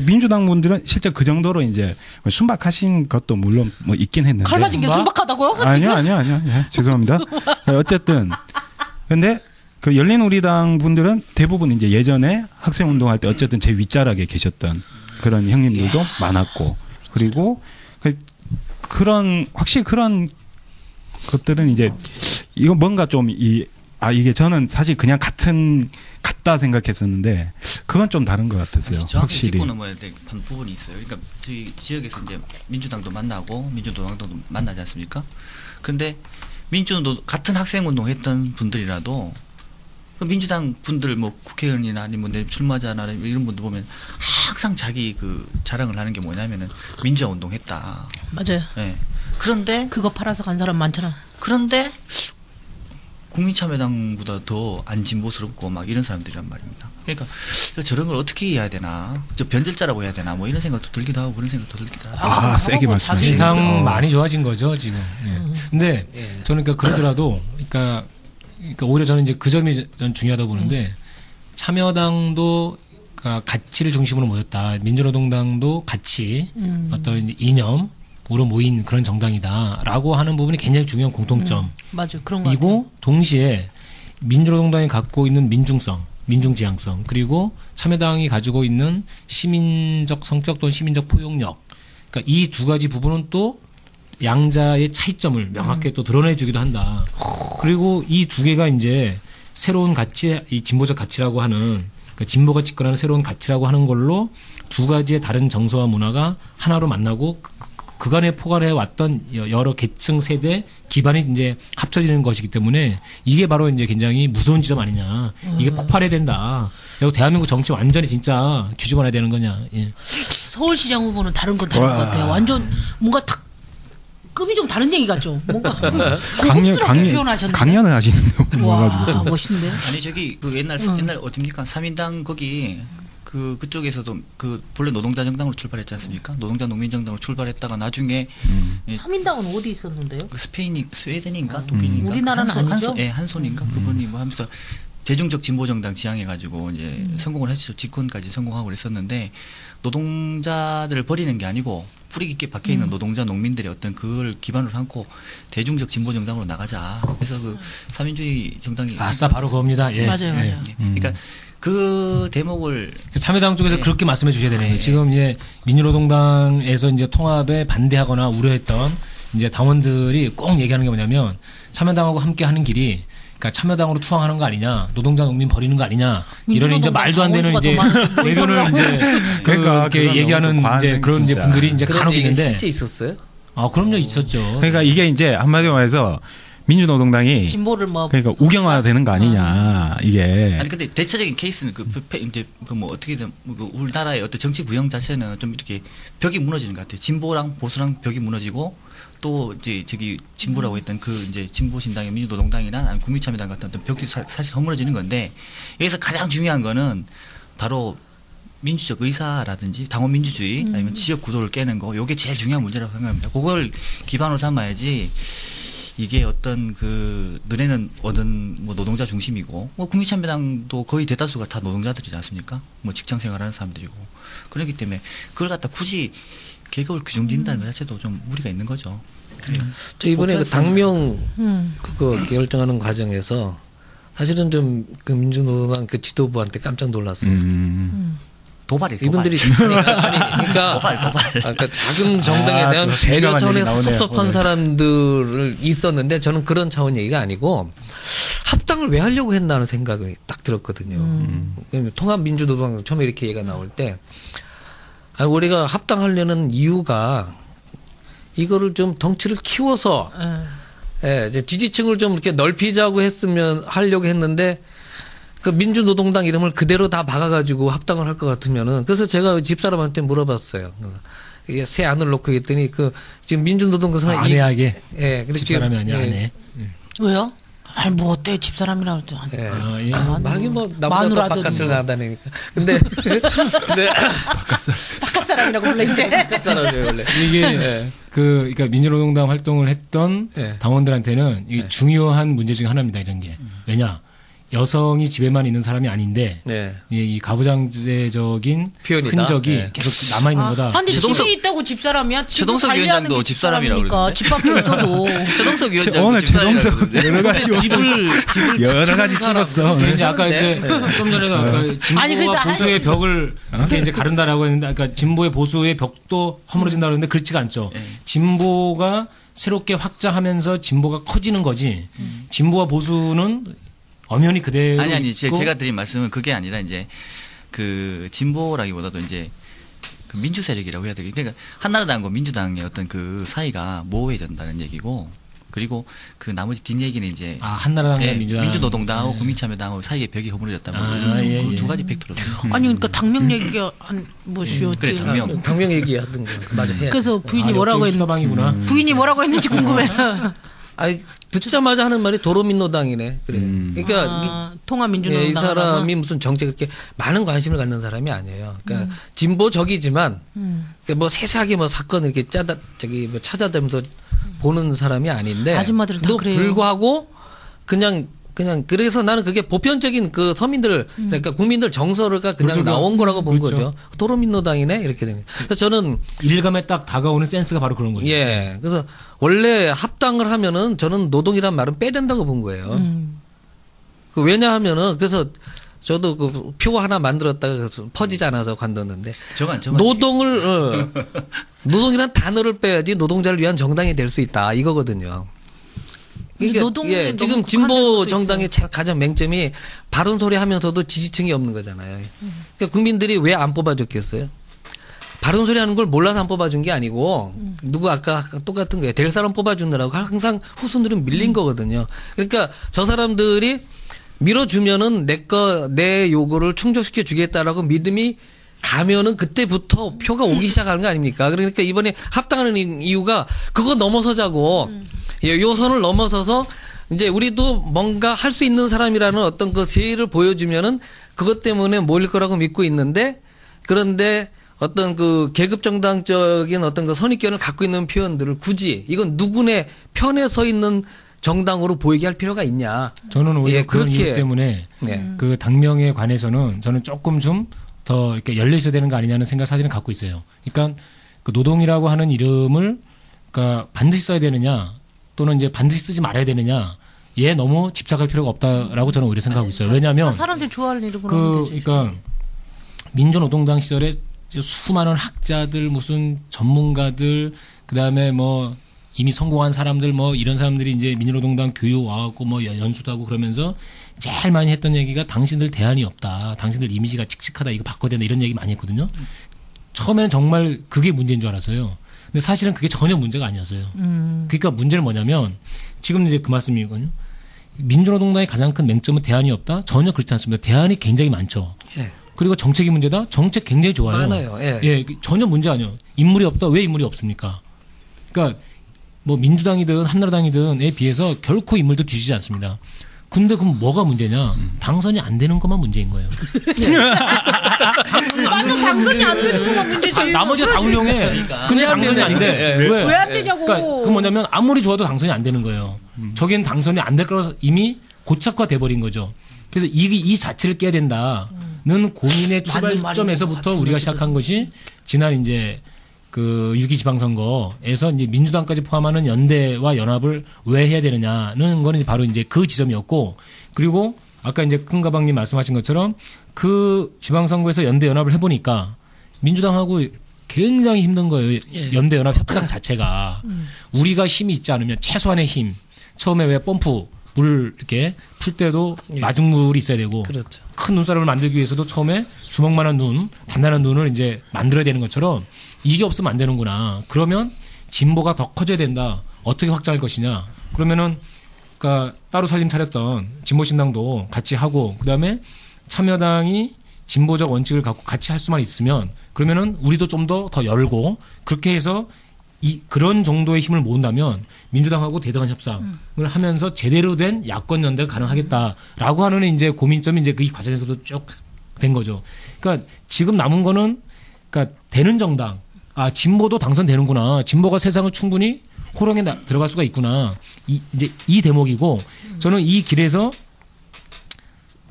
S4: 민주당 분들은 실제 그 정도로 이제 순박하신 것도 물론 뭐 있긴 했는데.
S3: 칼 맞은 게 순박하다고요?
S4: 아니요. 예, 죄송합니다. 어쨌든 근데 그 열린우리당 분들은 대부분 이제 예전에 학생 운동할 때 어쨌든 제 윗자락에 계셨던 그런 형님들도 많았고 그리고 확실히 그런 것들은 이제 이거 뭔가 좀 이게 저는 사실 그냥 같다 생각했었는데 그건 좀 다른 것 같았어요. 확실히
S7: 짚고 넘어야 될 부분이 있어요. 그러니까 저희 지역에서 이제 민주당도 만나고 민주노동도 만나지 않습니까? 근데 같은 학생 운동했던 분들이라도 그 민주당 분들 뭐 국회의원이나 아니면 내 출마자나 이런 분들 보면 항상 자기 그 자랑을 하는 게 뭐냐면은 민주화 운동했다.
S3: 맞아요.
S7: 네. 그런데
S3: 그거 팔아서 간 사람 많잖아.
S7: 그런데 국민참여당보다 더 안 진보스럽고 막 이런 사람들이란 말입니다. 그러니까 저런 걸 어떻게 해야 되나, 저 변절자라고 해야 되나, 뭐 이런 생각도 들기도 하고 그런 생각도 들기도 하고.
S4: 세게 말씀하시네요.
S5: 세상 많이 좋아진 거죠 지금. 근데 저는 그러니까 그러더라도, 그러니까 오히려 저는 이제 그 점이 전 중요하다고 보는데 참여당도 그러니까 가치를 중심으로 모였다. 민주노동당도 가치, 어떤 이념으로 모인 그런 정당이다라고 하는 부분이 굉장히 중요한 공통점.
S3: 맞아, 그런 거.
S5: 이고 동시에 민주노동당이 갖고 있는 민중성, 민중지향성, 그리고 참여당이 가지고 있는 시민적 성격 또는 시민적 포용력. 그러니까 이 두 가지 부분은 또 양자의 차이점을 명확하게 또 드러내주기도 한다. 그리고 이 두 개가 이제 새로운 가치, 이 진보적 가치라고 하는, 그러니까 진보가 집권하는 새로운 가치라고 하는 걸로 두 가지의 다른 정서와 문화가 하나로 만나고 그간에 포괄해 왔던 여러 계층 세대 기반이 이제 합쳐지는 것이기 때문에 이게 바로 이제 굉장히 무서운 지점 아니냐. 이게 폭발해야 된다. 그리고 대한민국 정치 완전히 진짜 뒤집어놔야 되는 거냐. 예.
S3: 서울시장 후보는 다른 건 다른 것 같아요. 완전 뭔가 탁 급이 좀 다른 얘기 같죠. 뭔가 고급스럽게 표현하셨는데.
S4: 강연을 하시는데
S3: 와,
S4: 와가지고.
S3: 멋있는데요.
S7: 아니 저기 그 옛날 어딥니까 3인당 거기 그쪽에서도 그 본래 노동자 정당으로 출발했지 않습니까? 노동자 농민정당으로 출발했다가 나중에
S3: 3인당은 어디 있었는데요?
S7: 그 스웨덴인가 독일인가
S3: 우리나라는 아니죠?
S7: 한손인가 그분이 뭐 하면서 대중적 진보정당 지향해가지고 이제 성공을 했죠. 집권까지 성공하고 그랬었는데 노동자들을 버리는 게 아니고 뿌리 깊게 박혀 있는 노동자 농민들의 어떤 그걸 기반으로 삼고 대중적 진보정당으로 나가자. 그래서 그 삼인주의 정당이
S5: 아싸 바로 그겁니다. 예.
S3: 맞아요, 맞아요.
S7: 그러니까 그 대목을
S5: 참여당 쪽에서
S7: 네.
S5: 그렇게 말씀해 주셔야 되네요.
S7: 네.
S5: 지금 이제 민주노동당에서 이제 통합에 반대하거나 우려했던 이제 당원들이 꼭 얘기하는 게 뭐냐면 참여당하고 함께 하는 길이 그러니까 참여당으로 투항하는 거 아니냐, 노동자 농민 버리는 거 아니냐 이런 이제 말도 안 되는 이제 외교를 이제
S4: 그러니까
S5: 그렇게 얘기하는 이제 그런 이제 분들이 이제
S6: 그런
S5: 간혹
S6: 얘기
S5: 있는데
S6: 실제 있었어요?
S5: 아 그럼요 있었죠.
S4: 그러니까 이게 이제 한마디로 말해서 민주노동당이
S3: 진보를 뭐
S4: 그러니까 우경화되는 거 아니냐 이게.
S7: 아니 근데 대체적인 케이스는 이제 그 뭐 어떻게든 그 우리나라의 어떤 정치 구형 자체는 좀 이렇게 벽이 무너지는 것 같아요. 진보랑 보수랑 벽이 무너지고 또 이제 저기 진보라고 했던 그 이제 진보 신당의 민주노동당이나 아니면 국민참여당 같은 어떤 벽이 사실 허물어지는 건데 여기서 가장 중요한 거는 바로 민주적 의사라든지 당원 민주주의 아니면 지역 구도를 깨는 거 요게 제일 중요한 문제라고 생각합니다. 그걸 기반으로 삼아야지 이게 어떤 그 눈에는 얻은 뭐 노동자 중심이고 뭐 국민참여당도 거의 대다수가 다 노동자들이지 않습니까? 뭐 직장 생활하는 사람들이고 그렇기 때문에 그걸 갖다 굳이 계급을 규정짓는다는 것 자체도 좀 무리가 있는 거죠.
S6: 저 이번에 그 당명 그거 결정하는 과정에서 사실은 좀 그 민주노동당 그 지도부한테 깜짝 놀랐어요.
S7: 도발이
S6: 이분들이 그러니까 그러니까 작은 정당에 대한 배려 차원에서 섭섭한 사람들을 있었는데 저는 그런 차원 얘기가 아니고 합당을 왜 하려고 했나는 생각이 딱 들었거든요. 통합민주노동 처음에 이렇게 얘기가 나올 때 우리가 합당하려는 이유가 이거를 좀 덩치를 키워서 예, 이제 지지층을 좀 이렇게 넓히자고 하려고 했는데 그 민주노동당 이름을 그대로 다 박아가지고 합당을 할 것 같으면은 그래서 제가 집사람한테 물어봤어요. 이게 새 안을 놓고 했더니 그 지금 민주노동
S5: 아내에게
S6: 예,
S5: 집사람이 아니라
S6: 예.
S5: 아내.
S3: 왜요? 아니 뭐 어때 집사람이라고 또
S6: 예.
S5: 예.
S6: 하긴 뭐 나보다 더 바깥을 나다니니까. 근데
S3: 바깥 사람이라고 불러 이제.
S6: 바깥 사람이에요 원래.
S5: 이게 그러니까 민주노동당 활동을 했던
S6: 예.
S5: 당원들한테는 이게 중요한 문제 중에 하나입니다. 이런 게 왜냐 여성이 집에만 있는 사람이 아닌데
S6: 네.
S5: 이 가부장제적인
S6: 표현이다.
S5: 흔적이
S6: 네.
S5: 계속 남아 있는 거다.
S3: 근데 집에 있다고 집사람이야?
S7: 최동석 위원장도 집사람이라고 그러던데.
S3: 집 밖에 있어도.
S7: 최동석 위원장
S4: 오늘 최동석 여러 가지
S6: 집을
S4: 여러 가지 찍었어.
S5: 이제 아까 이제 좀 전에도 아까 진보와
S3: 아니, 근데
S5: 보수의 벽을 이렇게 이제 가른다라고 했는데, 아까 진보의 보수의 벽도 허물어진다고 했는데 그렇지가 않죠. 진보가 새롭게 확장하면서 진보가 커지는 거지. 진보와 보수는 엄연히 그대로.
S7: 아니
S5: 있고
S7: 제가 드린 말씀은 그게 아니라 이제 그 진보라기보다도 이제 그 민주 세력이라고 해야 되겠. 그러니까 한나라당과 민주당의 어떤 그 사이가 모호해진다는 얘기고. 그리고 그 나머지 뒷얘기는 이제
S5: 한나라당과
S7: 네,
S5: 민주당
S7: 민주노동당하고 국민참여당하고 사이에 벽이 허물어졌다면 그 두 가지 팩트로.
S3: 아니 그러니까 당명 얘기가 한 뭐시였지.
S7: 그래
S6: 당명 얘기하던 거 맞아. 해야
S3: 그래서 부인이 뭐라고 했는지
S5: 수다방이구나.
S3: 부인이 뭐라고 했는지 궁금해.
S6: 아니 듣자마자 하는 말이 도로민노당이네. 그래. 그러니까 이
S3: 통합민주노동당.
S6: 이 사람이 무슨 정책에 그렇게 많은 관심을 갖는 사람이 아니에요. 그러니까 진보적이지만 그러니까 뭐 세세하게 뭐 사건을 이렇게 뭐 찾아다면서 보는 사람이 아닌데.
S3: 아줌마들은 다 그래요.
S6: 불구하고 그냥 그래서 나는 그게 보편적인 그 서민들 그러니까 국민들 정서가 그냥
S5: 그렇죠.
S6: 나온 거라고 본
S5: 그렇죠.
S6: 거죠. 도로민노당이네 이렇게 되는. 그래서 저는
S5: 일감에 딱 다가오는 센스가 바로 그런 거죠.
S6: 예. 그래서 원래 합당을 하면은 저는 노동이란 말은 빼야 된다고 본 거예요. 그 왜냐하면은 그래서 저도 그 표 하나 만들었다가 그래서 퍼지지 않아서 관뒀는데
S7: 저만
S6: 노동이란 단어를 빼야지 노동자를 위한 정당이 될 수 있다 이거거든요.
S3: 노동에
S6: 지금
S3: 너무
S6: 진보
S3: 국한된
S6: 정당의 가장 맹점이 바른 소리 하면서도 지지층이 없는 거잖아요. 그러니까 국민들이 왜 안 뽑아줬겠어요? 바른 소리 하는 걸 몰라서 안 뽑아준 게 아니고 누구 아까 똑같은 거예요. 될 사람 뽑아주느라고 항상 후순위로 밀린 거거든요. 그러니까 저 사람들이 밀어주면은 내 요구를 충족시켜 주겠다라고 믿음이 가면은 그때부터 표가 오기 시작하는 거 아닙니까? 그러니까 이번에 합당하는 이유가 그거 넘어서자고 요 선을 넘어서서 이제 우리도 뭔가 할 수 있는 사람이라는 어떤 그 세의를 보여주면은 그것 때문에 모일 거라고 믿고 있는데 그런데 어떤 그 계급 정당적인 어떤 그 선입견을 갖고 있는 표현들을 굳이 이건 누구네 편에 서 있는 정당으로 보이게 할 필요가 있냐?
S5: 저는 오히려 그런 이유 때문에 그 당명에 관해서는 저는 조금 좀 더 이렇게 열려 있어야 되는 거 아니냐는 생각 사실은 갖고 있어요. 그러니까 그 노동이라고 하는 이름을 그러니까 반드시 써야 되느냐 또는 이제 반드시 쓰지 말아야 되느냐 얘 너무 집착할 필요가 없다라고 저는 오히려 생각하고 있어요. 왜냐하면
S3: 사람들이 좋아하는 이름으로 하면 되지.
S5: 그러니까 민주노동당 시절에 수많은 학자들 무슨 전문가들 그다음에 뭐 이미 성공한 사람들 뭐 이런 사람들이 이제 민주노동당 교육 와갖고 뭐 연수도 하고 그러면서 제일 많이 했던 얘기가 당신들 대안이 없다. 당신들 이미지가 칙칙하다. 이거 바꿔야 된다. 이런 얘기 많이 했거든요. 처음에는 정말 그게 문제인 줄 알았어요. 근데 사실은 그게 전혀 문제가 아니었어요. 그러니까 문제는 뭐냐면 지금 이제 그 말씀이거든요. 민주노동당의 가장 큰 맹점은 대안이 없다? 전혀 그렇지 않습니다. 대안이 굉장히 많죠.
S6: 예.
S5: 그리고 정책이 문제다? 정책 굉장히 좋아요.
S6: 많아요. 예.
S5: 예, 전혀 문제 아니에요. 인물이 없다? 왜 인물이 없습니까? 그러니까 뭐 민주당이든 한나라당이든에 비해서 결코 인물도 뒤지지 않습니다. 근데 그럼 뭐가 문제냐? 당선이 안 되는 것만 문제인 거예요.
S3: 맞아, 당선이 안 되는 것만 문제지.
S5: 나머지가 다 훌륭해. 근데 당선이 안 돼.
S3: 왜 안 되냐고.
S5: 그러니까 그 뭐냐면 아무리 좋아도 당선이 안 되는 거예요. 저기는 당선이 안 될 거라서 이미 고착화돼 버린 거죠. 그래서 이 자체를 깨야 된다는 고민의 출발점에서부터 우리가 시작한 것이 지난 이제 그 6.2 지방선거에서 이제 민주당까지 포함하는 연대와 연합을 왜 해야 되느냐는 거는 바로 이제 그 지점이었고, 그리고 아까 이제 큰가방님 말씀하신 것처럼 그 지방선거에서 연대 연합을 해보니까 민주당하고 굉장히 힘든 거예요. 연대 연합 협상 자체가. 우리가 힘이 있지 않으면 최소한의 힘. 처음에 왜 펌프 물 이렇게 풀 때도 마중물이 있어야 되고,
S6: 그렇죠.
S5: 큰 눈사람을 만들기 위해서도 처음에 주먹만한 눈, 단단한 눈을 이제 만들어야 되는 것처럼 이게 없으면 안 되는구나. 그러면 진보가 더 커져야 된다. 어떻게 확장할 것이냐. 그러면은 그러니까 따로 살림 차렸던 진보신당도 같이 하고, 그다음에 참여당이 진보적 원칙을 갖고 같이 할 수만 있으면 그러면은 우리도 좀 더 열고, 그렇게 해서 그런 정도의 힘을 모은다면 민주당하고 대등한 협상을 하면서 제대로 된 야권 연대가 가능하겠다라고 하는 이제 고민점이 이제 그 과정에서도 쭉 된 거죠. 그러니까 지금 남은 거는 그러니까 되는 정당, 진보도 당선되는구나. 진보가 세상을 충분히 호령에 들어갈 수가 있구나. 이제 이 대목이고, 저는 이 길에서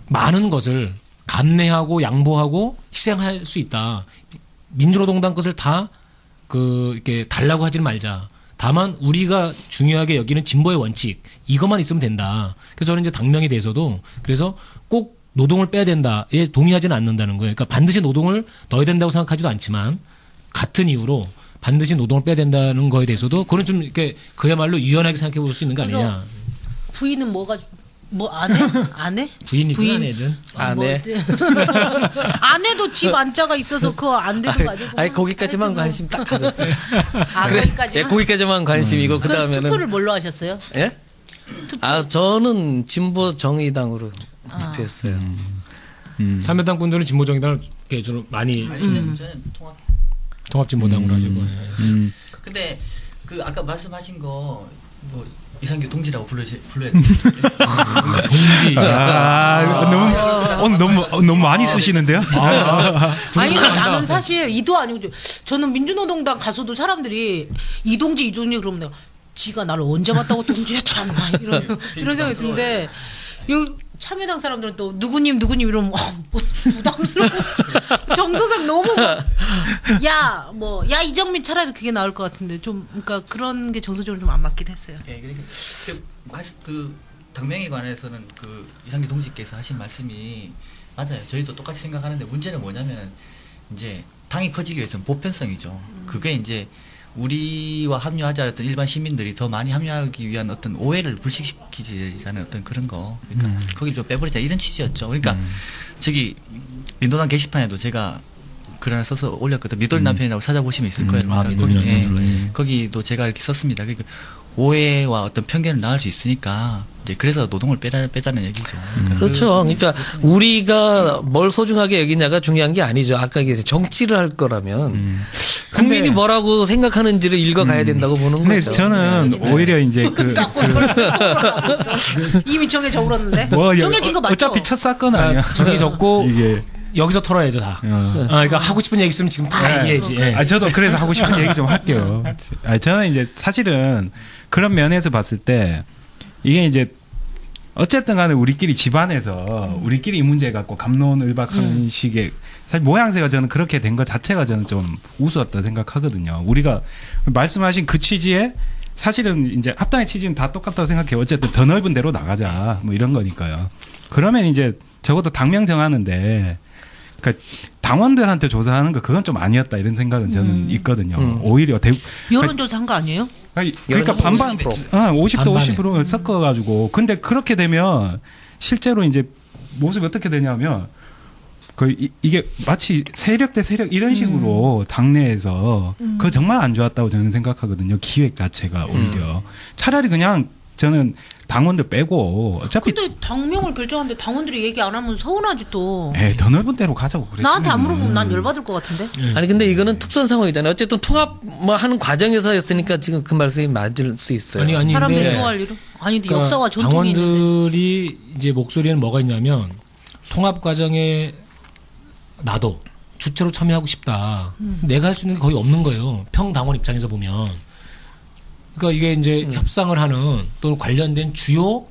S5: 많은 것을 감내하고 양보하고 희생할 수 있다. 민주노동당 것을 다 이렇게 달라고 하지는 말자. 다만 우리가 중요하게 여기는 진보의 원칙, 이것만 있으면 된다. 그래서 저는 이제 당명에 대해서도 그래서 꼭 노동을 빼야 된다에 동의하지는 않는다는 거예요. 그러니까 반드시 노동을 넣어야 된다고 생각하지도 않지만 같은 이유로 반드시 노동을 빼야 된다는 거에 대해서도 그건 좀 이렇게 그야말로 유연하게 생각해 볼 수 있는 거 아니냐.
S3: 부인은 아내?
S5: 부인이든 아내든.
S6: 아내.
S3: 아내도 집 안자가 있어서 그거 안 되는 거 아니고.
S6: 아니 거기까지만 관심 딱 가졌어요.
S3: 거기까지만.
S6: 예, 거기까지만 관심이고 그 다음에는
S3: 투표를 뭘로 하셨어요?
S6: 예? 저는 진보 정의당으로 투표했어요.
S5: 참여당 분들은 진보정의당을 주로 많이
S7: 저는
S5: 통합진보당으로 하시고.
S7: 근데 그 아까 말씀하신 거 뭐 이상규 동지라고 불러야 되는
S5: 동지.
S4: 너무 많이 쓰시는데요?
S3: 아니 나는 사실 이도 아니고 저는 민주노동당 가서도 사람들이 이동지 그러면 내가 지가 나를 언제 봤다고 동지였잖아 이런 생각이 드는데 여기 참여당 사람들은 또 누구님 이러면 부담스러워. 정서상 너무 야 이정민 차라리 그게 나을 것 같은데 좀 그러니까 그런 게 정서적으로 좀 안 맞긴 했어요.
S7: 네, 그러니까 그 당명에 관해서는 그 이상규 동지께서 하신 말씀이 맞아요. 저희도 똑같이 생각하는데 문제는 뭐냐면 이제 당이 커지기 위해서는 보편성이죠. 그게 이제 우리와 합류하자 했던 일반 시민들이 더 많이 합류하기 위한 어떤 오해를 불식시키자는 어떤 그런 거. 그러니까 거기를 좀 빼버리자 이런 취지였죠. 그러니까 저기 민노당 게시판에도 제가 글 하나 써서 올렸거든. 미돌 남편이라고 찾아보시면 있을 거예요.
S5: 아, 미돌
S7: 거기,
S5: 남편으로.
S7: 거기도 제가 이렇게 썼습니다. 그러니까 오해와 어떤 편견을 낳을 수 있으니까 이제 그래서 노동을 빼자는 얘기죠. 그러니까
S6: 그렇죠. 그러니까 우리가 뭘 소중하게 여기냐가 중요한 게 아니죠. 아까 얘기했어요. 정치를 할 거라면 국민이 뭐라고 생각하는지를 읽어가야 된다고 보는
S4: 근데
S6: 거죠.
S4: 저는 오히려 이제
S3: 이미 정해져 울었는데.
S4: 뭐
S3: 정해진 거 맞죠?
S4: 어차피 첫 사건 아니야.
S5: 정해졌고
S4: 이게
S5: 여기서 털어야죠 다. 그러니까 하고 싶은 얘기 있으면 지금 다 얘기해야지. 예.
S4: 아, 저도 그래서 하고 싶은 얘기 좀 할게요. 아, 저는 이제 사실은 그런 면에서 봤을 때 이게 이제 어쨌든 간에 우리끼리 집안에서 우리끼리 이 문제 갖고 갑론을박하는 식의 사실 모양새가 저는 그렇게 된 것 자체가 저는 좀 우스웠다 생각하거든요. 우리가 말씀하신 그 취지에 사실은 이제 합당의 취지는 다 똑같다고 생각해요. 어쨌든 더 넓은 데로 나가자 뭐 이런 거니까요. 그러면 이제 적어도 당명 정하는데 그러니까 당원들한테 조사하는 거 그건 좀 아니었다 이런 생각은 저는 있거든요. 오히려
S3: 여론조사 한 거 아니에요?
S4: 그러니까 반반 50대 50% 섞어가지고 근데 그렇게 되면 실제로 이제 모습이 어떻게 되냐면 이게 마치 세력 대 세력 이런 식으로 당내에서 그거 정말 안 좋았다고 저는 생각하거든요. 기획 자체가 오히려 차라리 그냥 저는 당원들 빼고 어차피
S3: 근데 당명을 결정하는데 당원들이 얘기 안 하면 서운하지 또.
S4: 더 넓은 데로 가자고 그랬어요.
S3: 나한테 안 물어보면 난 열받을 것 같은데.
S6: 아니 근데 이거는 특수한 상황이잖아요. 어쨌든 통합 뭐 하는 과정에서였으니까 지금 그 말씀이 맞을 수 있어요.
S5: 아니
S3: 사람들이
S5: 근데
S3: 좋아할 일은 아니 근데
S5: 그러니까
S3: 역사와 전통이 있는데.
S5: 당원들이 이제 목소리는 뭐가 있냐면 통합 과정에 나도 주체로 참여하고 싶다. 내가 할 수 있는 게 거의 없는 거예요. 평당원 입장에서 보면. 그러니까 이게 이제 협상을 하는 또 관련된 주요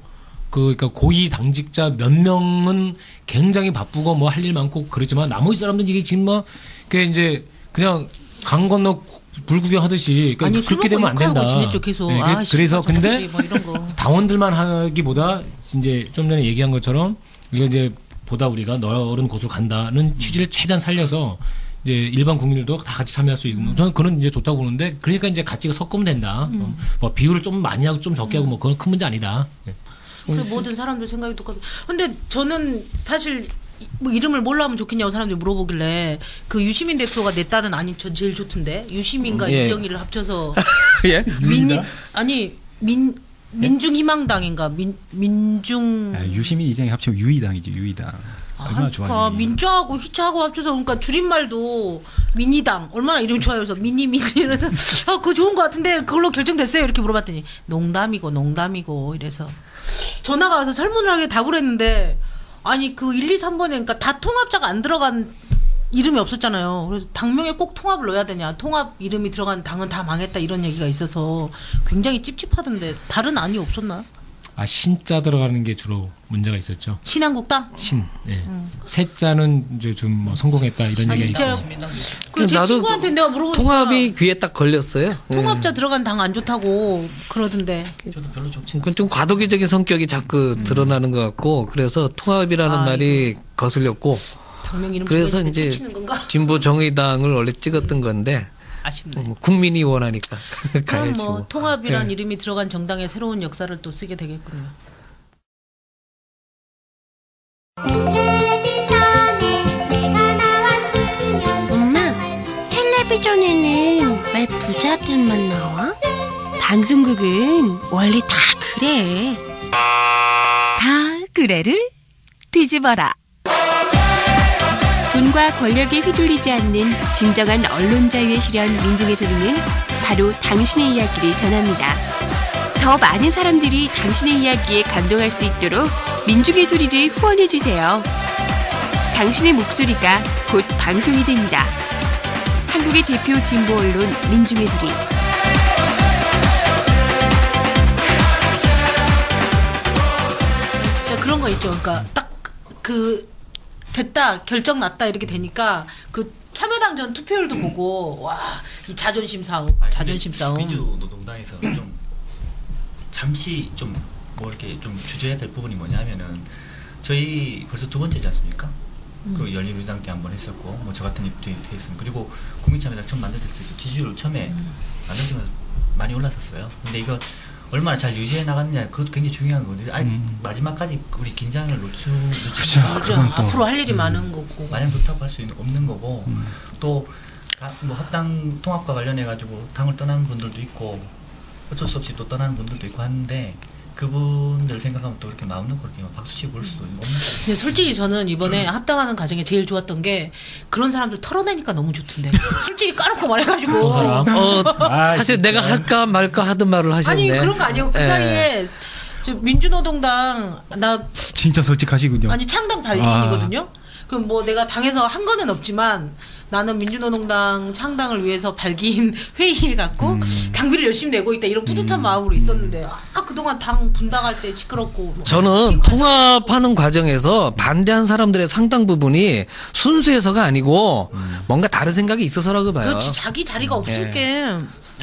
S5: 그러니까 고위 당직자 몇 명은 굉장히 바쁘고 뭐 할 일 많고 그렇지만 나머지 사람들은 이게 지금 뭐 그게 이제 그냥 강 건너 불구경 하듯이 그러니까
S3: 아니,
S5: 그렇게 되면 안 된다.
S3: 지냈죠, 계속.
S5: 네,
S3: 아,
S5: 그래서 근데
S3: 뭐 이런 거.
S5: 당원들만 하기보다 이제 좀 전에 얘기한 것처럼 이거 이제 보다 우리가 넓은 곳으로 간다는 취지를 최대한 살려서 이제 일반 국민들도 다 같이 참여할 수 있는 저는 그런 이제 좋다고 보는데 그러니까 이제 같이 섞으면 된다. 뭐 비율을 좀 많이 하고 좀 적게 하고 뭐 그건 큰 문제 아니다.
S3: 그 모든 사람들 생각이 똑같아. 근데 저는 사실 뭐 이름을 뭘로 하면 좋겠냐고 사람들이 물어보길래 그 유시민 대표가 냈다는 아니 전 제일 좋던데 유시민과 이정희를 합쳐서
S6: 예?
S3: 민중희망당인가 민중
S4: 유시민 이정희 합치면 유의당이지 유의당. 얼마나 좋아하니.
S3: 그러니까 민주하고 희차하고 합쳐서 그러니까 줄임말도 민희당 얼마나 이름이 좋아요. 그래서 미니 이러면서 그거 좋은 것 같은데 그걸로 결정됐어요. 이렇게 물어봤더니 농담이고 이래서 전화가 와서 설문을 하게 답을 했는데 아니 그 1, 2, 3번에 그러니까 다 통합자가 안 들어간 이름이 없었잖아요. 그래서 당명에 꼭 통합을 넣어야 되냐. 통합 이름이 들어간 당은 다 망했다 이런 얘기가 있어서 굉장히 찝찝하던데 다른 안이 없었나요?
S5: 아 신자 들어가는 게 주로 문제가 있었죠.
S3: 신한국당?
S5: 신. 예. 세자는 이제 좀 뭐 성공했다 이런 얘기가 있고.
S3: 그제
S6: 나도
S3: 친구한테 내가 물어보니까
S6: 통합이 귀에 딱 걸렸어요.
S3: 통합자 들어간 당 안 좋다고 그러던데.
S7: 저도 별로 좋지.
S6: 그건 좀 과도기적인 성격이 자꾸 드러나는 것 같고 그래서 통합이라는 말이 거슬렸고
S3: 당명 이름
S6: 그래서
S3: 적었는데
S6: 이제
S3: 훔치는 건가?
S6: 진보 정의당을 원래 찍었던 건데
S3: 아쉽네.
S6: 국민이 원하니까
S3: 그럼
S6: 가야지
S3: 뭐
S6: 뭐.
S3: 통합이란
S6: 예.
S3: 이름이 들어간 정당의 새로운 역사를 또 쓰게 되겠군요.
S9: 엄마, 텔레비전에는 왜 부자들만 나와?
S2: 방송국은 원래 다 그래. 다 그래를 뒤집어라. 돈과 권력에 휘둘리지 않는 진정한 언론 자유의 실현 민중의 소리는 바로 당신의 이야기를 전합니다. 더 많은 사람들이 당신의 이야기에 감동할 수 있도록 민중의 소리를 후원해 주세요. 당신의 목소리가 곧 방송이 됩니다. 한국의 대표 진보 언론 민중의 소리.
S3: 진짜 그런 거 있죠. 그러니까 딱 그 됐다 결정 났다 이렇게 되니까 그 참여당 전 투표율도 보고 와 이 자존심 싸움.
S7: 민주노동당에서 좀 잠시 좀 뭐 이렇게 좀 주저해야 될 부분이 뭐냐면은 저희 벌써 두 번째지 않습니까? 그 열린우리당 때 한 번 했었고 뭐 저 같은 입도 했습니다. 그리고 국민참여당 처음 만들었을 때 지지율 처음에 만들면서 많이 올랐었어요. 근데 이거 얼마나 잘 유지해 나갔느냐 그것도 굉장히 중요한 건데 아니 마지막까지 우리 긴장을 놓치고
S3: 그죠. 앞으로 할 일이 많은 거고
S7: 마냥 그렇다고 할 수 없는 거고 또 뭐 합당 통합과 관련해 가지고 당을 떠나는 분들도 있고 어쩔 수 없이 또 떠나는 분들도 있고 하는데 그분들 생각하면 또 이렇게 마음 놓고 이렇게 박수치고 볼 수도 없는 거죠.
S3: 근데 솔직히 저는 이번에 합당하는 과정에 제일 좋았던 게 그런 사람들 털어내니까 너무 좋던데. 솔직히 까놓고 말해가지고.
S6: 사실
S4: 진짜.
S6: 내가 할까 말까 하던 말을 하셨네.
S3: 아니 그런 거 아니고 그 사이에 저 민주노동당 나
S4: 진짜 솔직하시군요.
S3: 아니 창당 발기인이거든요. 그럼 뭐 내가 당에서 한 거는 없지만 나는 민주노동당 창당을 위해서 발기인 회의에 갖고 당비를 열심히 내고 있다 이런 뿌듯한 마음으로 있었는데 그동안 당 분당할 때 시끄럽고
S6: 저는 통합하는 과정에서 반대한 사람들의 상당 부분이 순수해서가 아니고 뭔가 다른 생각이 있어서라고 봐요.
S3: 그렇지 자기 자리가 없을 게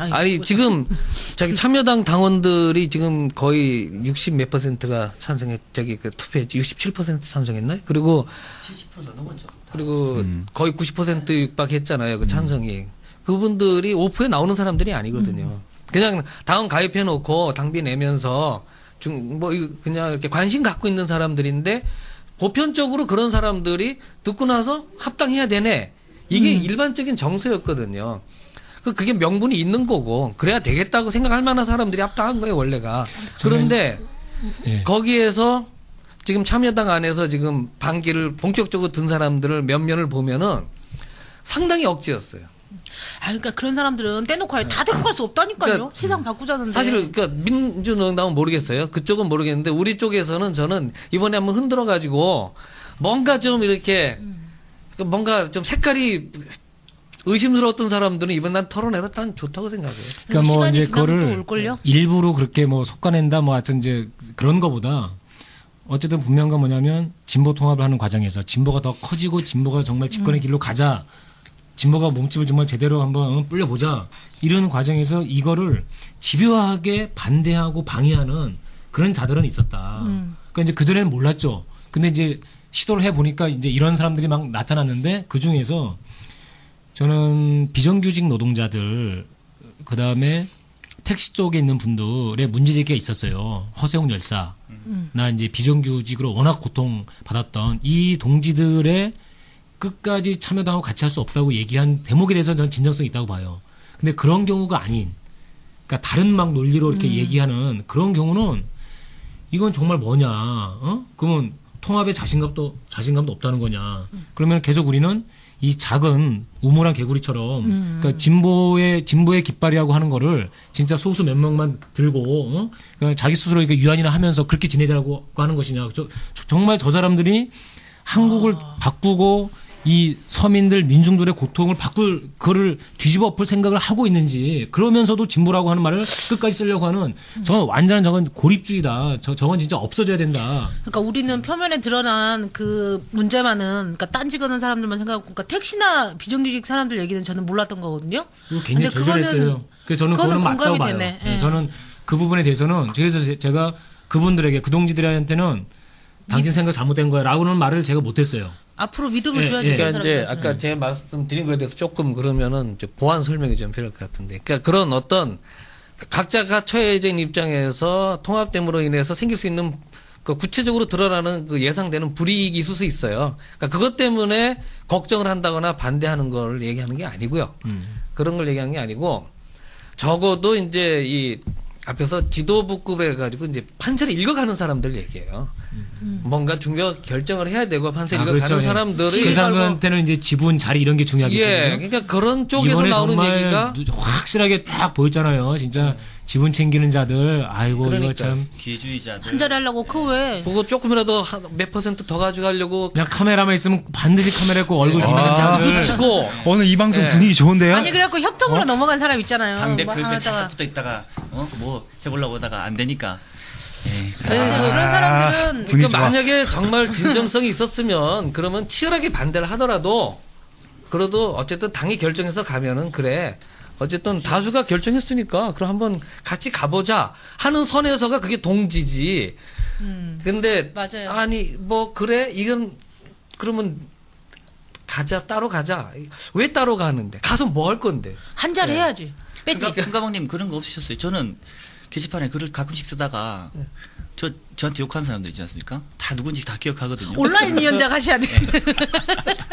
S6: 아니 지금 저기 참여당 당원들이 지금 거의 60 몇 %가 찬성했 저기 그 투표했지 67% 찬성했나요? 그리고
S7: 70% 넘었죠.
S6: 그리고 거의 90% 육박했잖아요. 그 찬성이. 그분들이 오프에 나오는 사람들이 아니거든요. 그냥 당원 가입해 놓고 당비 내면서 뭐 그냥 이렇게 관심 갖고 있는 사람들인데 보편적으로 그런 사람들이 듣고 나서 합당해야 되네. 이게 일반적인 정서였거든요. 그게 명분이 있는 거고 그래야 되겠다고 생각할 만한 사람들이 합당한 거예요 원래가. 그런데 거기에서 지금 참여당 안에서 지금 반기를 본격적으로 든 사람들을 몇 면을 보면은 상당히 억지였어요.
S3: 그러니까 그런 사람들은 떼놓고 다 데리고 갈 수 없다니까요.
S6: 그러니까
S3: 세상 바꾸자는데.
S6: 사실 그러니까 민주노동당은 모르겠어요. 그쪽은 모르겠는데 우리 쪽에서는 저는 이번에 한번 흔들어 가지고 뭔가 좀 이렇게 뭔가 좀 색깔이 의심스러웠던 사람들은 이번 난 털어내서 난 좋다고 생각해요.
S5: 그러니까 뭐 이제
S3: 또
S5: 그거를
S3: 올걸요?
S5: 일부러 그렇게 뭐 속아낸다 뭐 하여튼 이제 그런 거보다 어쨌든 분명한 건 뭐냐면 진보 통합을 하는 과정에서 진보가 더 커지고 진보가 정말 집권의 길로 가자. 진보가 몸집을 정말 제대로 한번 불려보자. 이런 과정에서 이거를 집요하게 반대하고 방해하는 그런 자들은 있었다. 그러니까 이제 그전에는 몰랐죠. 근데 이제 시도를 해보니까 이제 이런 사람들이 막 나타났는데 그 중에서 저는 비정규직 노동자들 그다음에 택시 쪽에 있는 분들의 문제제기가 있었어요. 허세웅 열사. 나 이제 비정규직으로 워낙 고통받았던 이 동지들의 끝까지 참여당하고 같이 할 수 없다고 얘기한 대목에 대해서 저는 진정성이 있다고 봐요. 근데 그런 경우가 아닌, 그러니까 다른 막 논리로 이렇게 얘기하는 그런 경우는 이건 정말 뭐냐, 그러면 통합에 자신감도 없다는 거냐. 그러면 계속 우리는 이 작은 우물한 개구리처럼, 그러니까 진보의 깃발이라고 하는 거를 진짜 소수 몇 명만 들고, 그러니까 자기 스스로 이렇게 유한이나 하면서 그렇게 지내자고 하는 것이냐. 정말 저 사람들이 한국을 바꾸고 이 서민들 민중들의 고통을 바꿀 그거를 뒤집어 엎을 생각을 하고 있는지 그러면서도 진보라고 하는 말을 끝까지 쓰려고 하는 저건 고립주의다. 저건 진짜 없어져야 된다.
S3: 그러니까 우리는 표면에 드러난 그 문제만은 그러니까 딴지 거는 사람들만 생각하고 그러니까 택시나 비정규직 사람들 얘기는 저는 몰랐던 거거든요.
S5: 이거 굉장히 절절했어요. 그래서 저는 그거는 맞다고 봐요.
S3: 되네.
S5: 저는 그 부분에 대해서는 그래서 제가 그분들에게 그 동지들한테는 당신 생각 잘못된 거야라고는 말을 제가 못했어요.
S3: 앞으로 믿음을 줘야지.
S6: 그러니까 이제 아까 제가 말씀드린 거에 대해서 조금 그러면은 이제 보완 설명이 좀 필요할 것 같은데, 그러니까 그런 어떤 각자가 처해진 입장에서 통합됨으로 인해서 생길 수 있는 그 구체적으로 드러나는 그 예상되는 불이익이 있을 수 있어요. 그러니까 그것 때문에 걱정을 한다거나 반대하는 걸 얘기하는 게 아니고요. 그런 걸 얘기하는 게 아니고 적어도 이제 이 앞에서 지도부급에 가지고 이제 판세를 읽어가는 사람들 얘기예요. 뭔가 중요 결정을 해야 되고 판세를 읽어가는
S5: 그렇죠.
S6: 사람들이
S5: 그 사람한테는 이제 지분 자리 이런 게 중요하겠죠.
S6: 그러니까 그런 쪽에서 나오는 얘기가
S5: 확실하게 딱 보였잖아요. 진짜 지분 챙기는 자들, 아이고
S6: 그러니까.
S5: 이거 참
S7: 기회주의자들.
S3: 한 자리 하려고 그 왜?
S6: 그거 조금이라도 몇 % 더 가져가려고
S5: 그냥 카메라만 있으면 반드시 카메라 있고 얼굴
S6: 자꾸 붙이고
S4: 오늘 이 방송 분위기 좋은데요?
S3: 아니 그래갖고 협통으로 넘어간 사람 있잖아요.
S7: 당대표
S3: 막
S7: 옆에 싹싹
S3: 하다가.
S7: 붙어 있다가 뭐 해보려고 하다가 안 되니까.
S3: 그런 사람들은
S6: 그러니까 만약에 정말 진정성이 있었으면 그러면 치열하게 반대를 하더라도 그래도 어쨌든 당이 결정해서 가면은 그래 어쨌든 다수가 결정했으니까 그럼 한번 같이 가보자 하는 선에서가 그게 동지지. 근데
S3: 맞아요.
S6: 아니 뭐 그래 이건 그러면 가자 따로 가자. 왜 따로 가는데 가서 뭐 할 건데?
S3: 한 자리 해야지. 뺐지.
S7: 금가방님 그런 거 없으셨어요? 저는 게시판에 글을 가끔씩 쓰다가 저한테 욕하는 사람들 있지 않습니까? 다 누군지 다 기억하거든요.
S3: 온라인 위원장 하셔야 돼.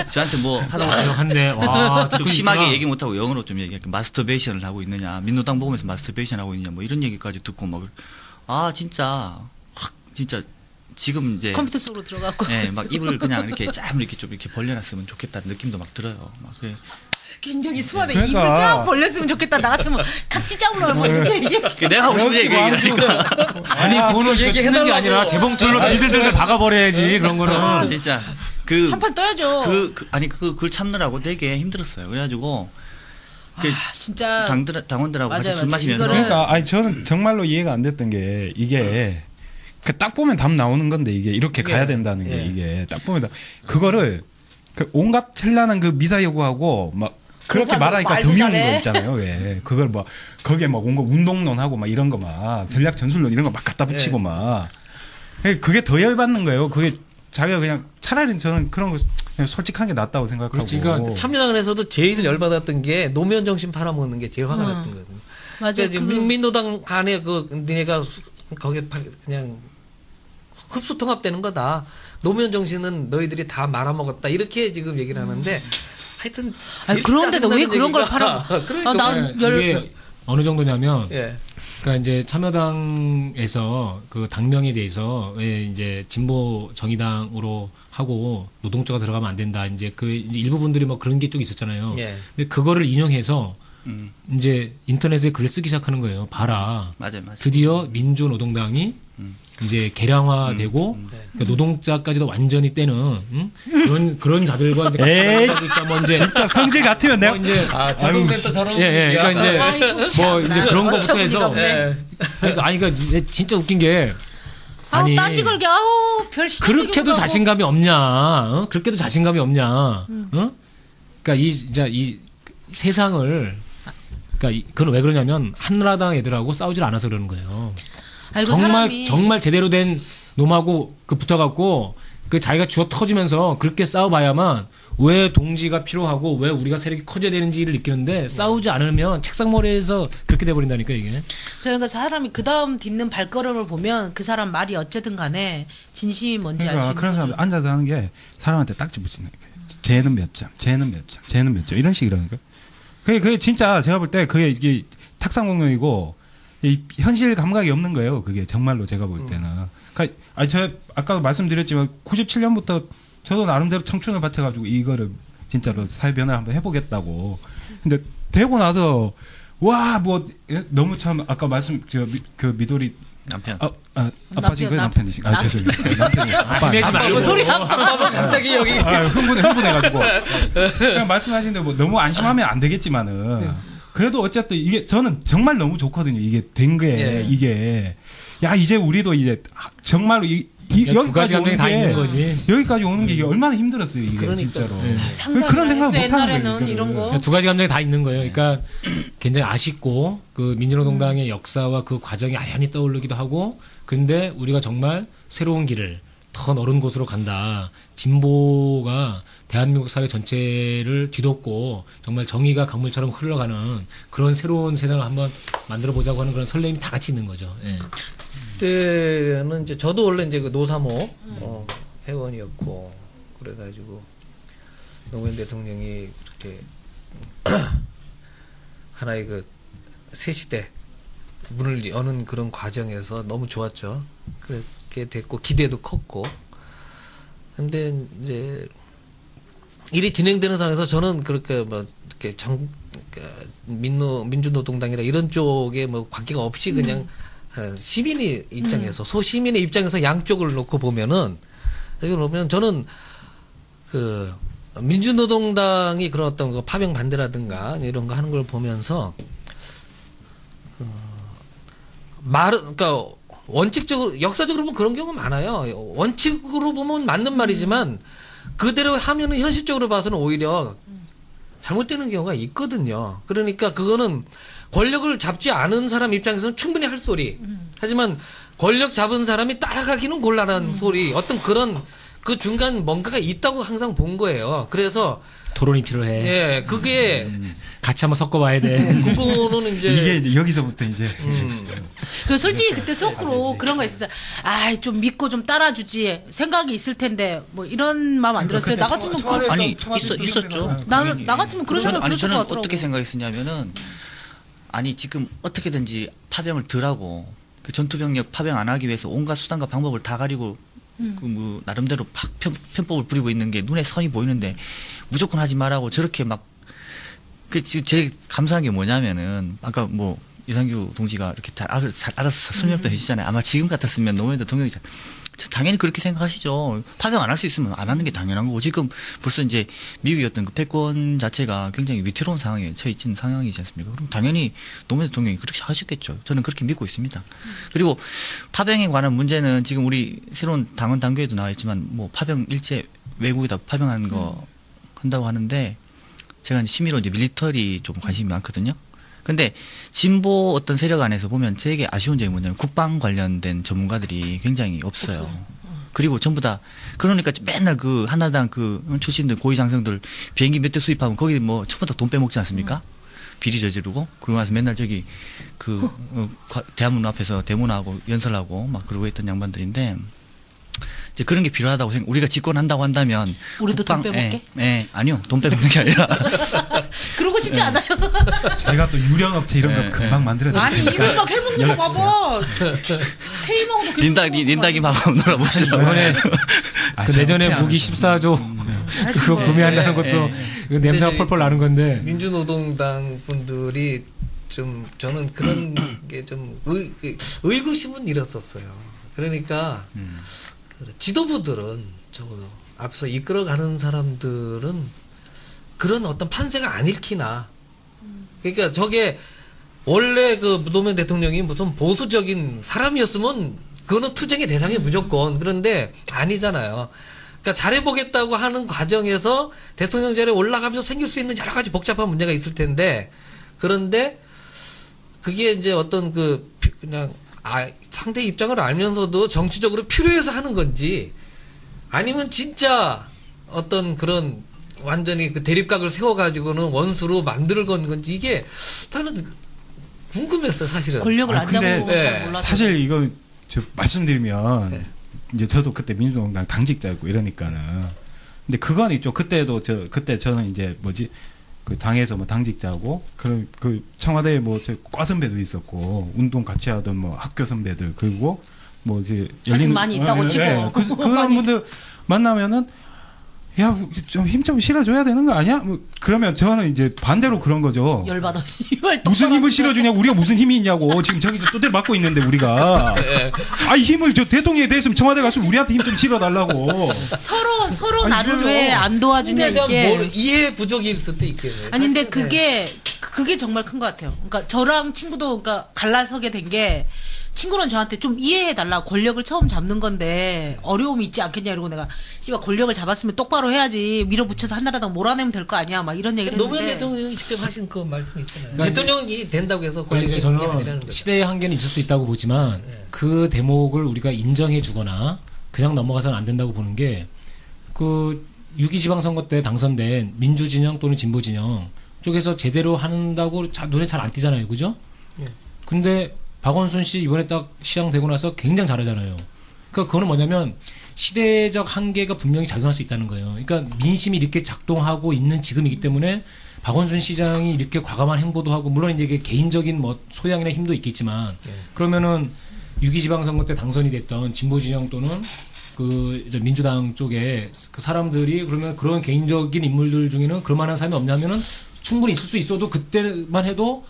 S7: 저한테 뭐
S5: 한데 와,
S7: 좀 심하게 얘기 못하고 영어로 좀 얘기할게. 마스터베이션을 하고 있느냐, 민노당 보면서 마스터베이션 하고 있느냐, 뭐 이런 얘기까지 듣고 막 진짜 확 진짜 지금 이제
S3: 컴퓨터 속으로 들어갔고.
S7: 네, 막 입을 그냥 이렇게 짬 이렇게 좀 이렇게 벌려놨으면 좋겠다는 느낌도 막 들어요. 막 그래.
S3: 굉장히 수화돼.
S4: 그러니까.
S3: 입을 쫙 벌렸으면 좋겠다. 나 같으면 각지 짝으로 뭐 이렇게 얘기했어.
S7: 내가 하고 싶은 얘기니까.
S5: 아니 그거는 저 찍는 게 아니라 재봉틀로 들들들 박아버려야지 그런 거는.
S7: 진짜
S3: 한판 떠야죠.
S7: 글 참느라고 되게 힘들었어요. 그래가지고
S3: 진짜
S7: 당원들하고 같이
S3: 맞아요,
S7: 술 마시면서
S4: 그러니까 저는 정말로 이해가 안 됐던 게 이게 딱 보면 답 나오는 건데 이게 이렇게 가야 된다는 게 이게 딱 보면 그거를 온갖 찬란한 그 미사 여구하고 막 그렇게 말하니까 더 미운 거 있잖아요. 왜 그걸 막 거기에 막 온갖 운동론하고 막 이런 거 막 전략 전술론 이런 거 막 갖다 붙이고 막 그게 더 열받는 거예요. 그게 자기가 그냥 차라리 저는 그런 거 그냥 솔직하게 낫다고 생각하고.
S6: 그러니까 참여당에서도 제일 열받았던 게 노무현 정신 팔아먹는 게 제일 화가 났던 거거든요.
S3: 맞아요.
S6: 그러니까 민노당 안에 니네가 거기에 그냥 흡수 통합되는 거다. 노무현 정신은 너희들이 다 말아먹었다. 이렇게 지금 얘기를 하는데 하여튼
S3: 그런데도 왜 그런 걸 팔아?
S6: 그러니까
S5: 이게 어느 정도냐면 그러니까 이제 참여당에서 그 당명에 대해서 왜 이제 진보 정의당으로 하고 노동조가 들어가면 안 된다. 이제 이제 일부분들이 뭐 그런 게 좀 있었잖아요. 근데 그거를 인용해서 이제 인터넷에 글을 쓰기 시작하는 거예요. 봐라.
S7: 맞아요.
S5: 드디어 민주노동당이 이제 개량화되고 그러니까 노동자까지도 완전히 떼는 그런 자들과 이제
S4: 그러니까 뭐 이제 진짜 성질 같으면 내가
S5: 이제
S6: 제동된 또 저런
S5: 그러니까 이제 뭐 이제 그런 거부터 해서 그러니까 진짜 웃긴 게
S3: 딴지 걸게 별
S5: 그렇게도 자신감이 없냐? 그렇게도 자신감이 없냐? 그러니까 이 세상을 그러니까 그건 왜 그러냐면 한나라당 애들하고 싸우질 않아서 그러는 거예요. 정말 제대로 된 놈하고 붙어갖고 자기가 주워 터지면서 그렇게 싸워봐야만 왜 동지가 필요하고 왜 우리가 세력이 커져야 되는지를 느끼는데 싸우지 않으면 책상머리에서 그렇게 돼버린다니까 이게.
S3: 그러니까 사람이 그 다음 딛는 발걸음을 보면 그 사람 말이 어쨌든 간에 진심이 뭔지 알 수 있는
S4: 그런 사람 앉아서 하는 게 사람한테 딱지 붙이는 거예요. 쟤는 몇 점, 쟤는 몇 점, 쟤는 몇 점 이런 식이라니까. 그게 진짜 제가 볼 때 그게 이게 탁상 공론이고 이 현실 감각이 없는 거예요. 그게 정말로 제가 볼 때는. 그러니까 제가 아까도 말씀드렸지만 97년부터 저도 나름대로 청춘을 바쳐가지고 이거를 진짜로 사회 변화를 한번 해보겠다고. 근데 되고 나서 와 뭐 너무 참 아까 그 미도리
S7: 남편.
S4: 아빠신 거예요? 남편이신가요? 죄송해요. 남편이
S6: 아빠 갑자기 여기
S4: 흥분해가지고 그냥 말씀하시는데 뭐 너무 안심하면 안 되겠지만은 그래도 어쨌든 이게 저는 정말 너무 좋거든요. 이게 된 게 이게 이제 우리도 이제 정말로 여기까지 오는 게 여기까지 오는 게 이게 얼마나 힘들었어요. 이게
S6: 그러니까.
S4: 진짜로.
S3: 그런 생각 못 하는 거예요. 이런 거.
S5: 두 가지 감정이 다 있는 거예요. 그러니까 굉장히 아쉽고 그 민주노동당의 역사와 그 과정이 아련히 떠오르기도 하고 근데 우리가 정말 새로운 길을 더 넓은 곳으로 간다. 진보가 대한민국 사회 전체를 뒤덮고 정말 정의가 강물처럼 흘러가는 그런 새로운 세상을 한번 만들어 보자고 하는 그런 설렘이 다 같이 있는 거죠.
S6: 그때는 이제 저도 원래 이제 그 노사모 회원이었고 그래가지고 노무현 대통령이 그렇게 하나의 그 새 시대 문을 여는 그런 과정에서 너무 좋았죠. 그렇게 됐고 기대도 컸고 근데 이제 일이 진행되는 상황에서 저는 그렇게 뭐 이렇게 민주노동당이나 이런 쪽에 뭐 관계가 없이 그냥 시민의 입장에서 소시민의 입장에서 양쪽을 놓고 보면은 저는 그 민주노동당이 그런 어떤 그 파병 반대라든가 이런 거 하는 걸 보면서 그러니까 원칙적으로 역사적으로 보면 그런 경우가 많아요. 원칙으로 보면 맞는 말이지만 그대로 하면은 현실적으로 봐서는 오히려 잘못되는 경우가 있거든요. 그러니까 그거는 권력을 잡지 않은 사람 입장에서는 충분히 할 소리. 하지만 권력 잡은 사람이 따라가기는 곤란한 소리. 어떤 그런 그 중간 뭔가가 있다고 항상 본 거예요. 그래서
S5: 토론이 필요해.
S6: 예, 그게
S5: 같이 한번 섞어봐야 돼.
S6: 그거는
S4: 이게 이제 여기서부터 이제
S3: 그 솔직히 그때 속으로 그런 거 있었어요. 아, 좀 믿고 좀 따라주지. 생각이 있을 텐데 뭐 이런 마음 안 들었어요. 나 같으면
S7: 아니 있었죠.
S3: 나 같으면 그런 생각
S7: 아니
S3: 들었을
S7: 저는
S3: 것 같더라고.
S7: 어떻게 생각했었냐면은 아니 지금 어떻게든지 파병을 덜하고 그 전투병력 파병 안 하기 위해서 온갖 수단과 방법을 다 가리고 그 뭐 나름대로 막 편법을 부리고 있는 게 눈에 선이 보이는데 무조건 하지 말라고 저렇게 막 그 지금 제일 감사한 게 뭐냐면은 아까 뭐 이상규 동지가 이렇게 잘 알아서 설명도 해주잖아요. 아마 지금 같았으면 노무현 대통령이 당연히 그렇게 생각하시죠. 파병 안 할 수 있으면 안 하는 게 당연한 거고 지금 벌써 이제 미국의 어떤 그 패권 자체가 굉장히 위태로운 상황에 처해 있는 상황이지 않습니까? 그럼 당연히 노무현 대통령이 그렇게 하셨겠죠. 저는 그렇게 믿고 있습니다. 그리고 파병에 관한 문제는 지금 우리 새로운 당원 당규에도 나와 있지만 뭐 파병 일제 외국에다 파병하는 거 한다고 하는데 제가 심의로 이제 밀리터리 좀 관심이 많거든요. 근데 진보 어떤 세력 안에서 보면 되게 아쉬운 점이 뭐냐면 국방 관련된 전문가들이 굉장히 없어요. 그리고 전부 다 그러니까 맨날 그 한나라당 그 출신들 고위장성들 비행기 몇 대 수입하면 거기 뭐 전부 다 돈 빼먹지 않습니까? 비리 저지르고 그러고 나서 맨날 저기 그 대한문 앞에서 대문하고 연설하고 막 그러고 있던 양반들인데 이제 그런 게 필요하다고 생각. 우리가 집권한다고 한다면
S3: 우리도 돈 빼먹게?
S7: 네, 아니요, 돈 빼먹는 게 아니라.
S3: 그러고 싶지 않아요.
S4: 제가 또 유령업체 이런 거 금방 만들어드릴
S3: 아니
S4: 테니까.
S3: 이거 막 해먹는 거 봐봐. 테이머도
S7: 린다기하고 놀아보시려고.
S5: 이번에 그
S4: 제가
S5: 내년에
S4: 업체
S5: 무기
S4: 안에서.
S5: 14조 그거 구매한다는 것도 그 냄새가
S6: 근데
S5: 펄펄 나는 건데.
S6: 민주노동당 분들이 좀 저는 그런 게 좀 의구심은 잃었었어요. 그러니까 지도부들은 적어도 앞서 이끌어가는 사람들은 그런 어떤 판세가 안 읽히나. 그러니까 저게 원래 그 노무현 대통령이 무슨 보수적인 사람이었으면 그거는 투쟁의 대상이 무조건. 그런데 아니잖아요. 그러니까 잘해보겠다고 하는 과정에서 대통령 자리에 올라가면서 생길 수 있는 여러 가지 복잡한 문제가 있을 텐데 그런데 그게 이제 어떤 그 그냥 상대 입장을 알면서도 정치적으로 필요해서 하는 건지 아니면 진짜 어떤 그런 완전히 그 대립각을 세워가지고는 원수로 만들 건지 이게 나는 궁금했어요 사실은.
S3: 권력을 안
S4: 근데
S3: 잡고 몰라서.
S4: 사실 이거 저 말씀드리면
S6: 네.
S4: 이제 저도 그때 민주노동당 당직자였고 이러니까는 근데 그건 있죠. 그때도 그때 저는 이제 뭐지 그 당에서 뭐 당직자고 그 청와대에 뭐 저 과선배도 있었고 운동 같이 하던 뭐 학교 선배들 그리고 뭐 이제
S3: 하여튼 많이 있다고 치고.
S4: 그런 분들 만나면은 야 좀 힘 좀 실어줘야 되는 거 아니야? 뭐 그러면 저는 이제 반대로 그런 거죠.
S3: 열받아.
S4: 무슨 힘을 실어주냐? 우리가 무슨 힘이 있냐고. 지금 저기서 또대 맞고 있는데 우리가. 아이 힘을 저 대통령에 대했으면 청와대 갔으면 우리한테 힘 좀 실어달라고.
S3: 서로
S4: 아니,
S3: 나를
S4: 그래요.
S3: 왜 안 도와주냐 이게.
S6: 이해 부족이 있을 수도 있겠네.
S3: 아니 근데
S6: 사실은,
S3: 그게 정말 큰 것 같아요. 그러니까 저랑 친구도 그러니까 갈라서게 된 게 친구는 저한테 좀 이해해달라. 권력을 처음 잡는 건데 어려움이 있지 않겠냐 이러고 내가 씨발 권력을 잡았으면 똑바로 해야지 밀어붙여서 한나라당 몰아내면 될 거 아니야. 막 이런 얘기를
S6: 노무현
S3: 했는데
S6: 대통령이 직접 하신 그 말씀 있잖아요.
S5: 그러니까
S6: 대통령이 된다고 해서
S5: 그러니까
S6: 권력이
S5: 저는
S6: 아니라는 거죠.
S5: 시대의 한계는 있을 수 있다고 보지만 그 대목을 우리가 인정해주거나 그냥 넘어가서는 안 된다고 보는 게 그 6.2 지방선거 때 당선된 민주진영 또는 진보진영 쪽에서 제대로 한다고 눈에 잘 안 띄잖아요. 그죠?
S6: 예.
S5: 근데 박원순 씨 이번에 딱 시장되고 나서 굉장히 잘하잖아요. 그러니까 그거는 뭐냐면 시대적 한계가 분명히 작용할 수 있다는 거예요. 그러니까 민심이 이렇게 작동하고 있는 지금이기 때문에 박원순 시장이 이렇게 과감한 행보도 하고 물론 이제 이게 개인적인 뭐 소양이나 힘도 있겠지만 그러면은 6.2 지방선거 때 당선이 됐던 진보진영 또는 그 이제 민주당 쪽에 그 사람들이 그러면 그런 개인적인 인물들 중에는 그럴만한 사람이 없냐면은 충분히 있을 수 있어도 그때만 해도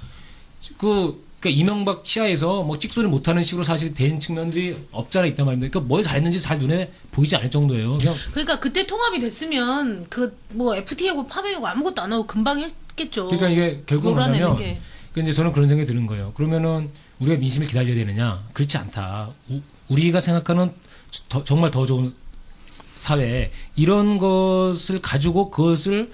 S5: 그러니까 이명박 치하에서 뭐 찍소리 못하는 식으로 사실 된 측면들이 없잖아 있단 말입니다. 그러니까 뭘 잘했는지 잘 눈에 보이지 않을 정도예요. 그냥
S3: 그러니까 그때 통합이 됐으면 그 뭐 FTA고 파병이고 아무것도 안 하고 금방 했겠죠.
S5: 그러니까 이게 결국은
S3: 몰아내는
S5: 뭐냐면
S3: 게.
S5: 그러니까 이제 저는 그런 생각이 드는 거예요. 그러면은 우리가 민심을 기다려야 되느냐? 그렇지 않다. 우리가 생각하는 정말 더 좋은 사회 이런 것을 가지고 그것을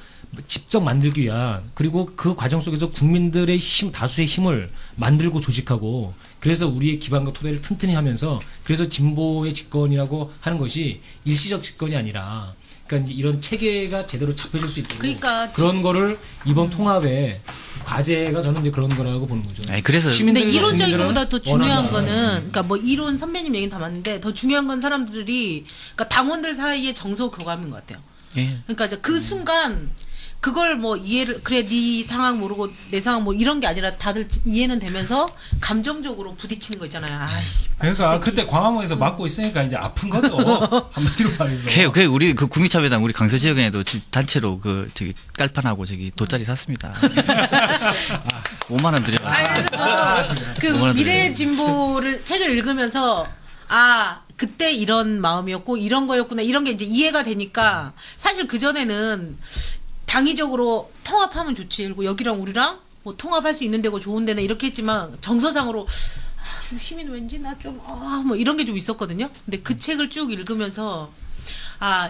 S5: 직접 만들기 위한 그리고 그 과정 속에서 국민들의 힘 다수의 힘을 만들고 조직하고 그래서 우리의 기반과 토대를 튼튼히 하면서 그래서 진보의 집권이라고 하는 것이 일시적 집권이 아니라 그러니까 이제 이런 체계가 제대로 잡혀질 수 있도록
S3: 그러니까
S5: 그런 거를 이번 통합에 과제가 저는 이제 그런 거라고 보는 거죠.
S10: 아니, 그래서
S3: 근데 이론적인
S5: 국민들은
S3: 것보다 더 중요한
S5: 원하는
S3: 거는, 그러니까 뭐 이론 선배님 얘기는 다 맞는데 더 중요한 건 사람들이, 그러니까 당원들 사이의 정서 교감인 것 같아요.
S10: 예.
S3: 그러니까 이제 그 순간 그걸 뭐 이해를, 그래 네 상황 모르고 내 상황 뭐 이런 게 아니라 다들 이해는 되면서 감정적으로 부딪히는 거 있잖아요. 아이씨.
S4: 그러니까 그때 광화문에서 맞고 있으니까 이제 아픈 거죠. 한마디로 말해서.
S10: 그 우리 그 국민참여당 우리 강서 지역에도 단체로 그 저기 깔판하고 저기 돗자리 샀습니다. 5만 원 드려.
S3: 그 미래의 진보를 책을 읽으면서 그때 이런 마음이었고 이런 거였구나 이런 게 이제 이해가 되니까 사실 그 전에는 당위적으로 통합하면 좋지. 그리고 여기랑 우리랑 뭐 통합할 수 있는 데고 좋은 데는 이렇게 했지만 정서상으로 유시민 왠지 나 좀 뭐 이런 게 좀 있었거든요. 근데 그 책을 쭉 읽으면서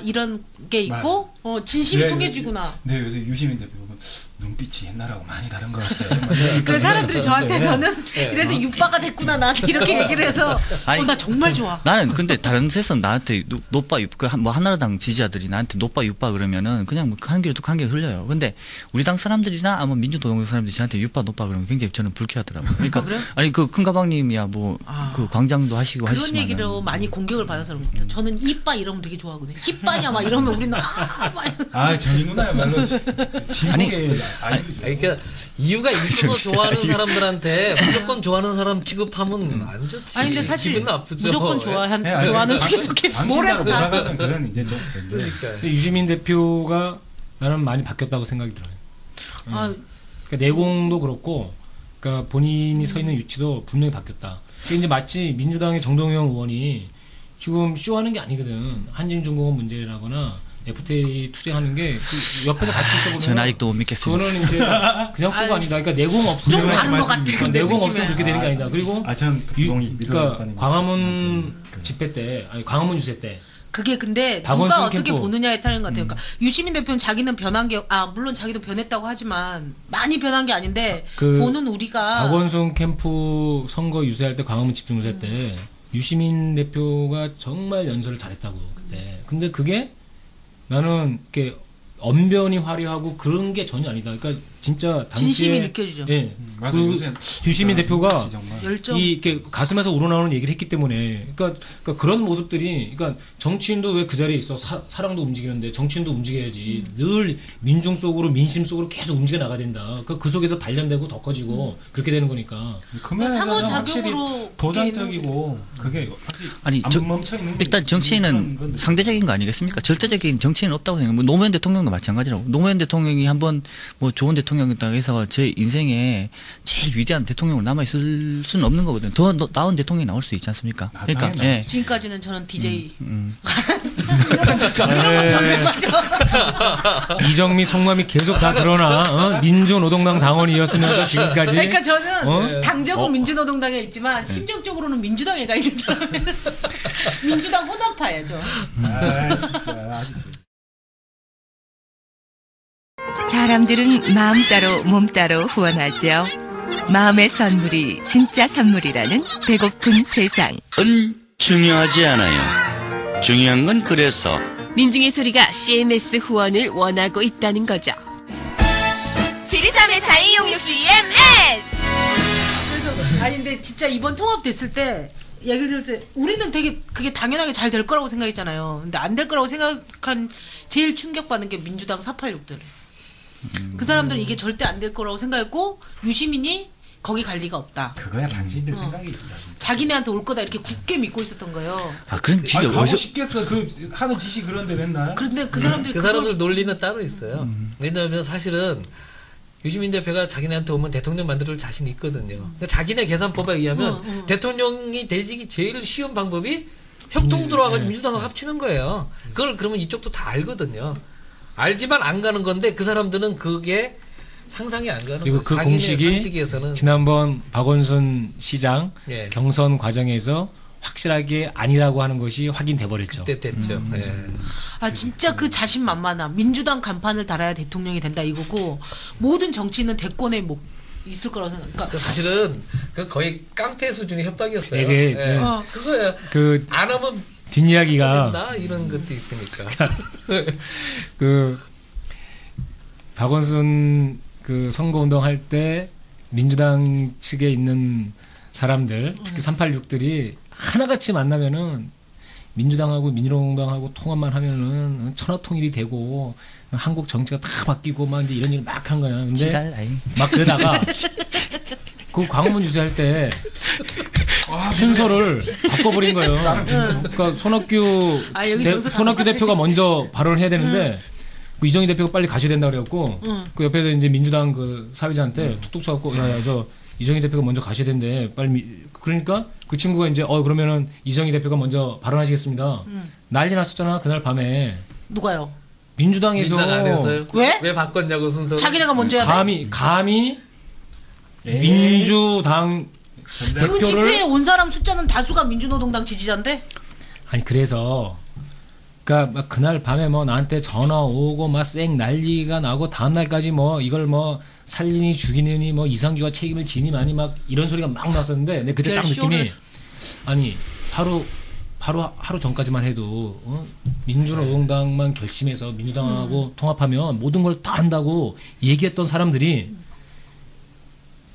S3: 이런 게 있고 진심이 통해지구나.
S4: 네, 요새 유시민 대표 눈빛이 옛날하고 많이 다른 것 같아요.
S3: 그래서 사람들이 저한테서는 그래서 육바가 됐구나 나한테 이렇게 얘기를 해서 나 정말 좋아.
S10: 나는 근데 다른 데서 나한테 노빠 육바 뭐 한나라당 지지자들이 나한테 노빠 육바 그러면은 그냥 뭐 한 귀로 뚝 한 귀로 흘려요. 근데 우리 당 사람들이나 아마 민주노동 사람들이 저한테 육바 노빠 그러면 굉장히 저는 불쾌하더라고요. 그러니까
S3: 그래요?
S10: 아니 그 큰 가방님이야 뭐 그 광장도 하시고
S3: 그런
S10: 하시지만
S3: 얘기로 많이 공격을 받아서 그런 겁니다. 저는 이빠 이러면 되게 좋아하거든요. 힙바냐 막 이러면 우리는
S4: 정희 누나야말로
S6: 그러니까 이유가 있어서 좋아하는 사람들한테 무조건 좋아하는 사람 취급하면 안 좋지.
S3: 아니 근데 사실
S6: 기분 나쁘죠.
S3: 무조건 좋아하는 계속해 뭐래도 다.
S4: 그런 이제 좀
S5: 근데 유시민 대표가 나는 많이 바뀌었다고 생각이 들어요. 그러니까 내공도 그렇고, 그러니까 본인이 서 있는 위치도 분명히 바뀌었다. 근데 이제 마치 민주당의 정동영 의원이 지금 쇼하는 게 아니거든. 한진중공업 문제라거나 FTA 투쟁하는 게 그 옆에서 같이 있어보면
S10: 전 아직도 못 믿겠습니다.
S5: 그거는 이제 그냥 쇼가 아니다. 그러니까 내공 없으면
S3: 좀 다른 것 같아.
S5: 내공 없으면 그렇게 되는 게 아니다. 그리고 그러니까 광화문 집회 때, 아니 광화문 유세 때.
S3: 그게 근데 누가 어떻게 보느냐에 따른 것 같아요. 그러니까 유시민 대표는 자기는 변한 게 물론 자기도 변했다고 하지만 많이 변한 게 아닌데 보는 우리가
S5: 박원순 캠프 선거 유세할 때 광화문 집중 유세 때 유시민 대표가 정말 연설을 잘했다고 그때. 근데 그게 나는 이렇게 언변이 화려하고 그런 게 전혀 아니다. 그러니까 진짜 당시에
S3: 진심이 느껴지죠.
S5: 예. 그 유시민 대표가
S3: 열정.
S5: 이렇게 가슴에서 우러나오는 얘기를 했기 때문에 그러니까 그런 모습들이 그러니까 정치인도 왜 그 자리에 있어 사랑도 움직이는데 정치인도 움직여야지 늘 민중 속으로 민심 속으로 계속 움직여 나가야 된다. 그러니까 그 속에서 단련되고 더 커지고 그렇게 되는 거니까.
S3: 상호작용으로
S4: 도전적이고 그게
S10: 아니
S4: 안 멈춰 있는
S10: 일단 정치인은 상대적인 거 아니겠습니까? 절대적인 정치인은 없다고 생각해요. 뭐 노무현 대통령도 마찬가지라고. 노무현 대통령이 한번 뭐 좋은 대통령이다 해서 제 인생에 제일 위대한 대통령으로 남아 있을 수는 없는 거거든요. 더 나은 대통령이 나올 수 있지 않습니까? 그러니까 예.
S3: 지금까지는 저는 DJ
S5: 이정미 속마음이 계속 다 드러나. 민주노동당 당원이었으면서 지금까지.
S3: 그러니까 저는 당적으로 민주노동당에 있지만 심정적으로는 민주당에 가 있는 사람이에요. 민주당 혼합파예요.
S2: 사람들은 마음 따로 몸 따로 후원하죠. 마음의 선물이 진짜 선물이라는 배고픈 세상.
S11: 은 중요하지 않아요. 중요한 건 그래서
S2: 민중의 소리가 CMS 후원을 원하고 있다는 거죠.
S9: 7234-2662-MS.
S3: 그래서 아니 근데 진짜 이번 통합됐을 때 얘기를 들을 때 우리는 되게 그게 당연하게 잘 될 거라고 생각했잖아요. 근데 안 될 거라고 생각한 제일 충격받는 게 민주당 486들. 그 사람들은 이게 절대 안 될 거라고 생각했고 유시민이 거기 갈 리가 없다.
S4: 그거야 당신들 생각이.
S3: 자기네한테 올 거다 이렇게 굳게 믿고 있었던 거예요.
S10: 그런
S4: 진짜 가고 싶겠어. 그 하는 짓이 그런데 맨날.
S3: 그런데 그 사람들
S6: 그 사람들 논리는 따로 있어요. 왜냐하면 사실은 유시민 대표가 자기네한테 오면 대통령 만들 자신 있거든요. 그러니까 자기네 계산법에 의하면 대통령이 되기 제일 쉬운 방법이 협동 들어와가지고 민주당과 합치는 거예요. 그걸 그러면 이쪽도 다 알거든요. 알지만 안 가는 건데 그 사람들은 그게 상상이 안 가는
S5: 그리고
S6: 거예요.
S5: 그 공식이
S6: 상식에서는
S5: 지난번 박원순 시장
S6: 예.
S5: 경선 과정에서 확실하게 아니라고 하는 것이 확인돼 버렸죠.
S6: 그때 됐죠. 예.
S3: 진짜 그 자신만만함. 민주당 간판을 달아야 대통령이 된다 이거고 모든 정치인은 대권에 뭐 있을 거라고 생각. 그러니까
S6: 사실은 그 거의 깡패 수준의 협박이었어요.
S5: 되게
S6: 그거예요.
S5: 그
S6: 안 하면
S5: 뒷이야기가
S6: 된다 이런 것도 있으니까.
S5: 그 박원순 그 선거운동 할 때 민주당 측에 있는 사람들, 특히 386들이 하나같이 만나면은 민주당하고 민주노동당하고 통합만 하면은 천하통일이 되고 한국 정치가 다 바뀌고 막 이제 이런 일을 막 한 거야. 근데 막 그러다가 그 광화문 유세할 때 순서를 바꿔버린 거예요. 그러니까 손학규 대표가 먼저 발언을 해야 되는데 그 이정희 대표가 빨리 가셔야 된다 그래갖고 그 옆에서 이제 민주당 그 사회자한테 툭툭 쳐갖고 야야 저 이정희 대표가 먼저 가셔야 된대 빨리 그러니까 그 친구가 이제 그러면은 이정희 대표가 먼저 발언하시겠습니다. 난리 났었잖아 그날 밤에.
S3: 누가요?
S5: 민주당에서
S6: 왜 바꿨냐고 순서.
S3: 자기네가 먼저 해야 돼.
S5: 감히 민주당
S3: 그 집회에 온 사람 숫자는 다수가 민주노동당 지지자인데?
S5: 아니 그래서 그러니까 막 그날 밤에 뭐 나한테 전화 오고 막 쌩 난리가 나고 다음 날까지 뭐 이걸 뭐 살리니 죽이느니 뭐 이상규가 책임을 지니 많이 막 이런 소리가 막 나왔었는데 근데 그때 딱 느낌이 아니 바로 하루 전까지만 해도 민주노동당만 결심해서 민주당하고 통합하면 모든 걸 다 한다고 얘기했던 사람들이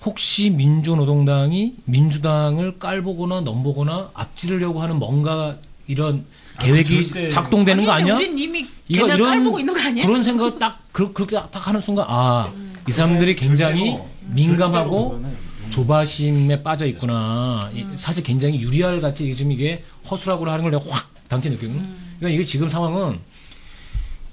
S5: 혹시 민주노동당이 민주당을 깔보거나 넘보거나 앞지르려고 하는 뭔가 이런 계획이 작동되는 거 아니야?
S3: 우린 이미 걔네를 깔보고 있는 거 아니야?
S5: 그런 생각 그렇게 딱 하는 순간 이 사람들이 굉장히 민감하고 조바심에 빠져 있구나. 사실 굉장히 유리알 같이 지금 이게 허술하고 하는 걸 내가 확 당시 느끼는. 그러니까 이게 지금 상황은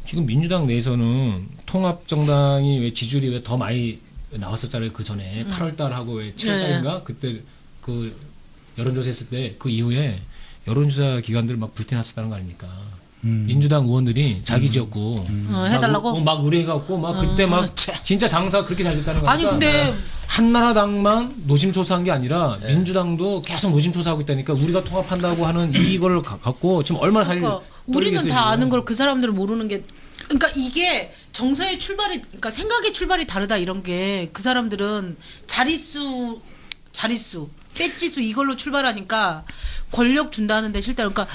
S5: 지금 민주당 내에서는 통합정당이 왜 지지율이 왜 더 많이 나왔었잖아요. 그 전에 8월달하고 왜 7월달인가 그때 그 여론조사 했을 때 그 이후에 여론조사 기관들 막 불태났었다는 거 아닙니까? 민주당 의원들이 자기 지역구
S3: 해달라고
S5: 막 의뢰해갖고 막 그때 막 진짜 장사가 그렇게 잘 됐다는 거
S3: 아니 근데
S5: 한나라당만 노심초사한 게 아니라 민주당도 계속 노심초사하고 있다니까 우리가 통합한다고 하는 이거를 갖고 지금 얼마나
S3: 우리는 다 아는 걸 그 사람들은 모르는 게 그러니까 이게 정서의 출발이 그러니까 생각의 출발이 다르다 이런 게 그 사람들은 자릿수 배지수 이걸로 출발하니까 권력 준다는데 실제 그러니까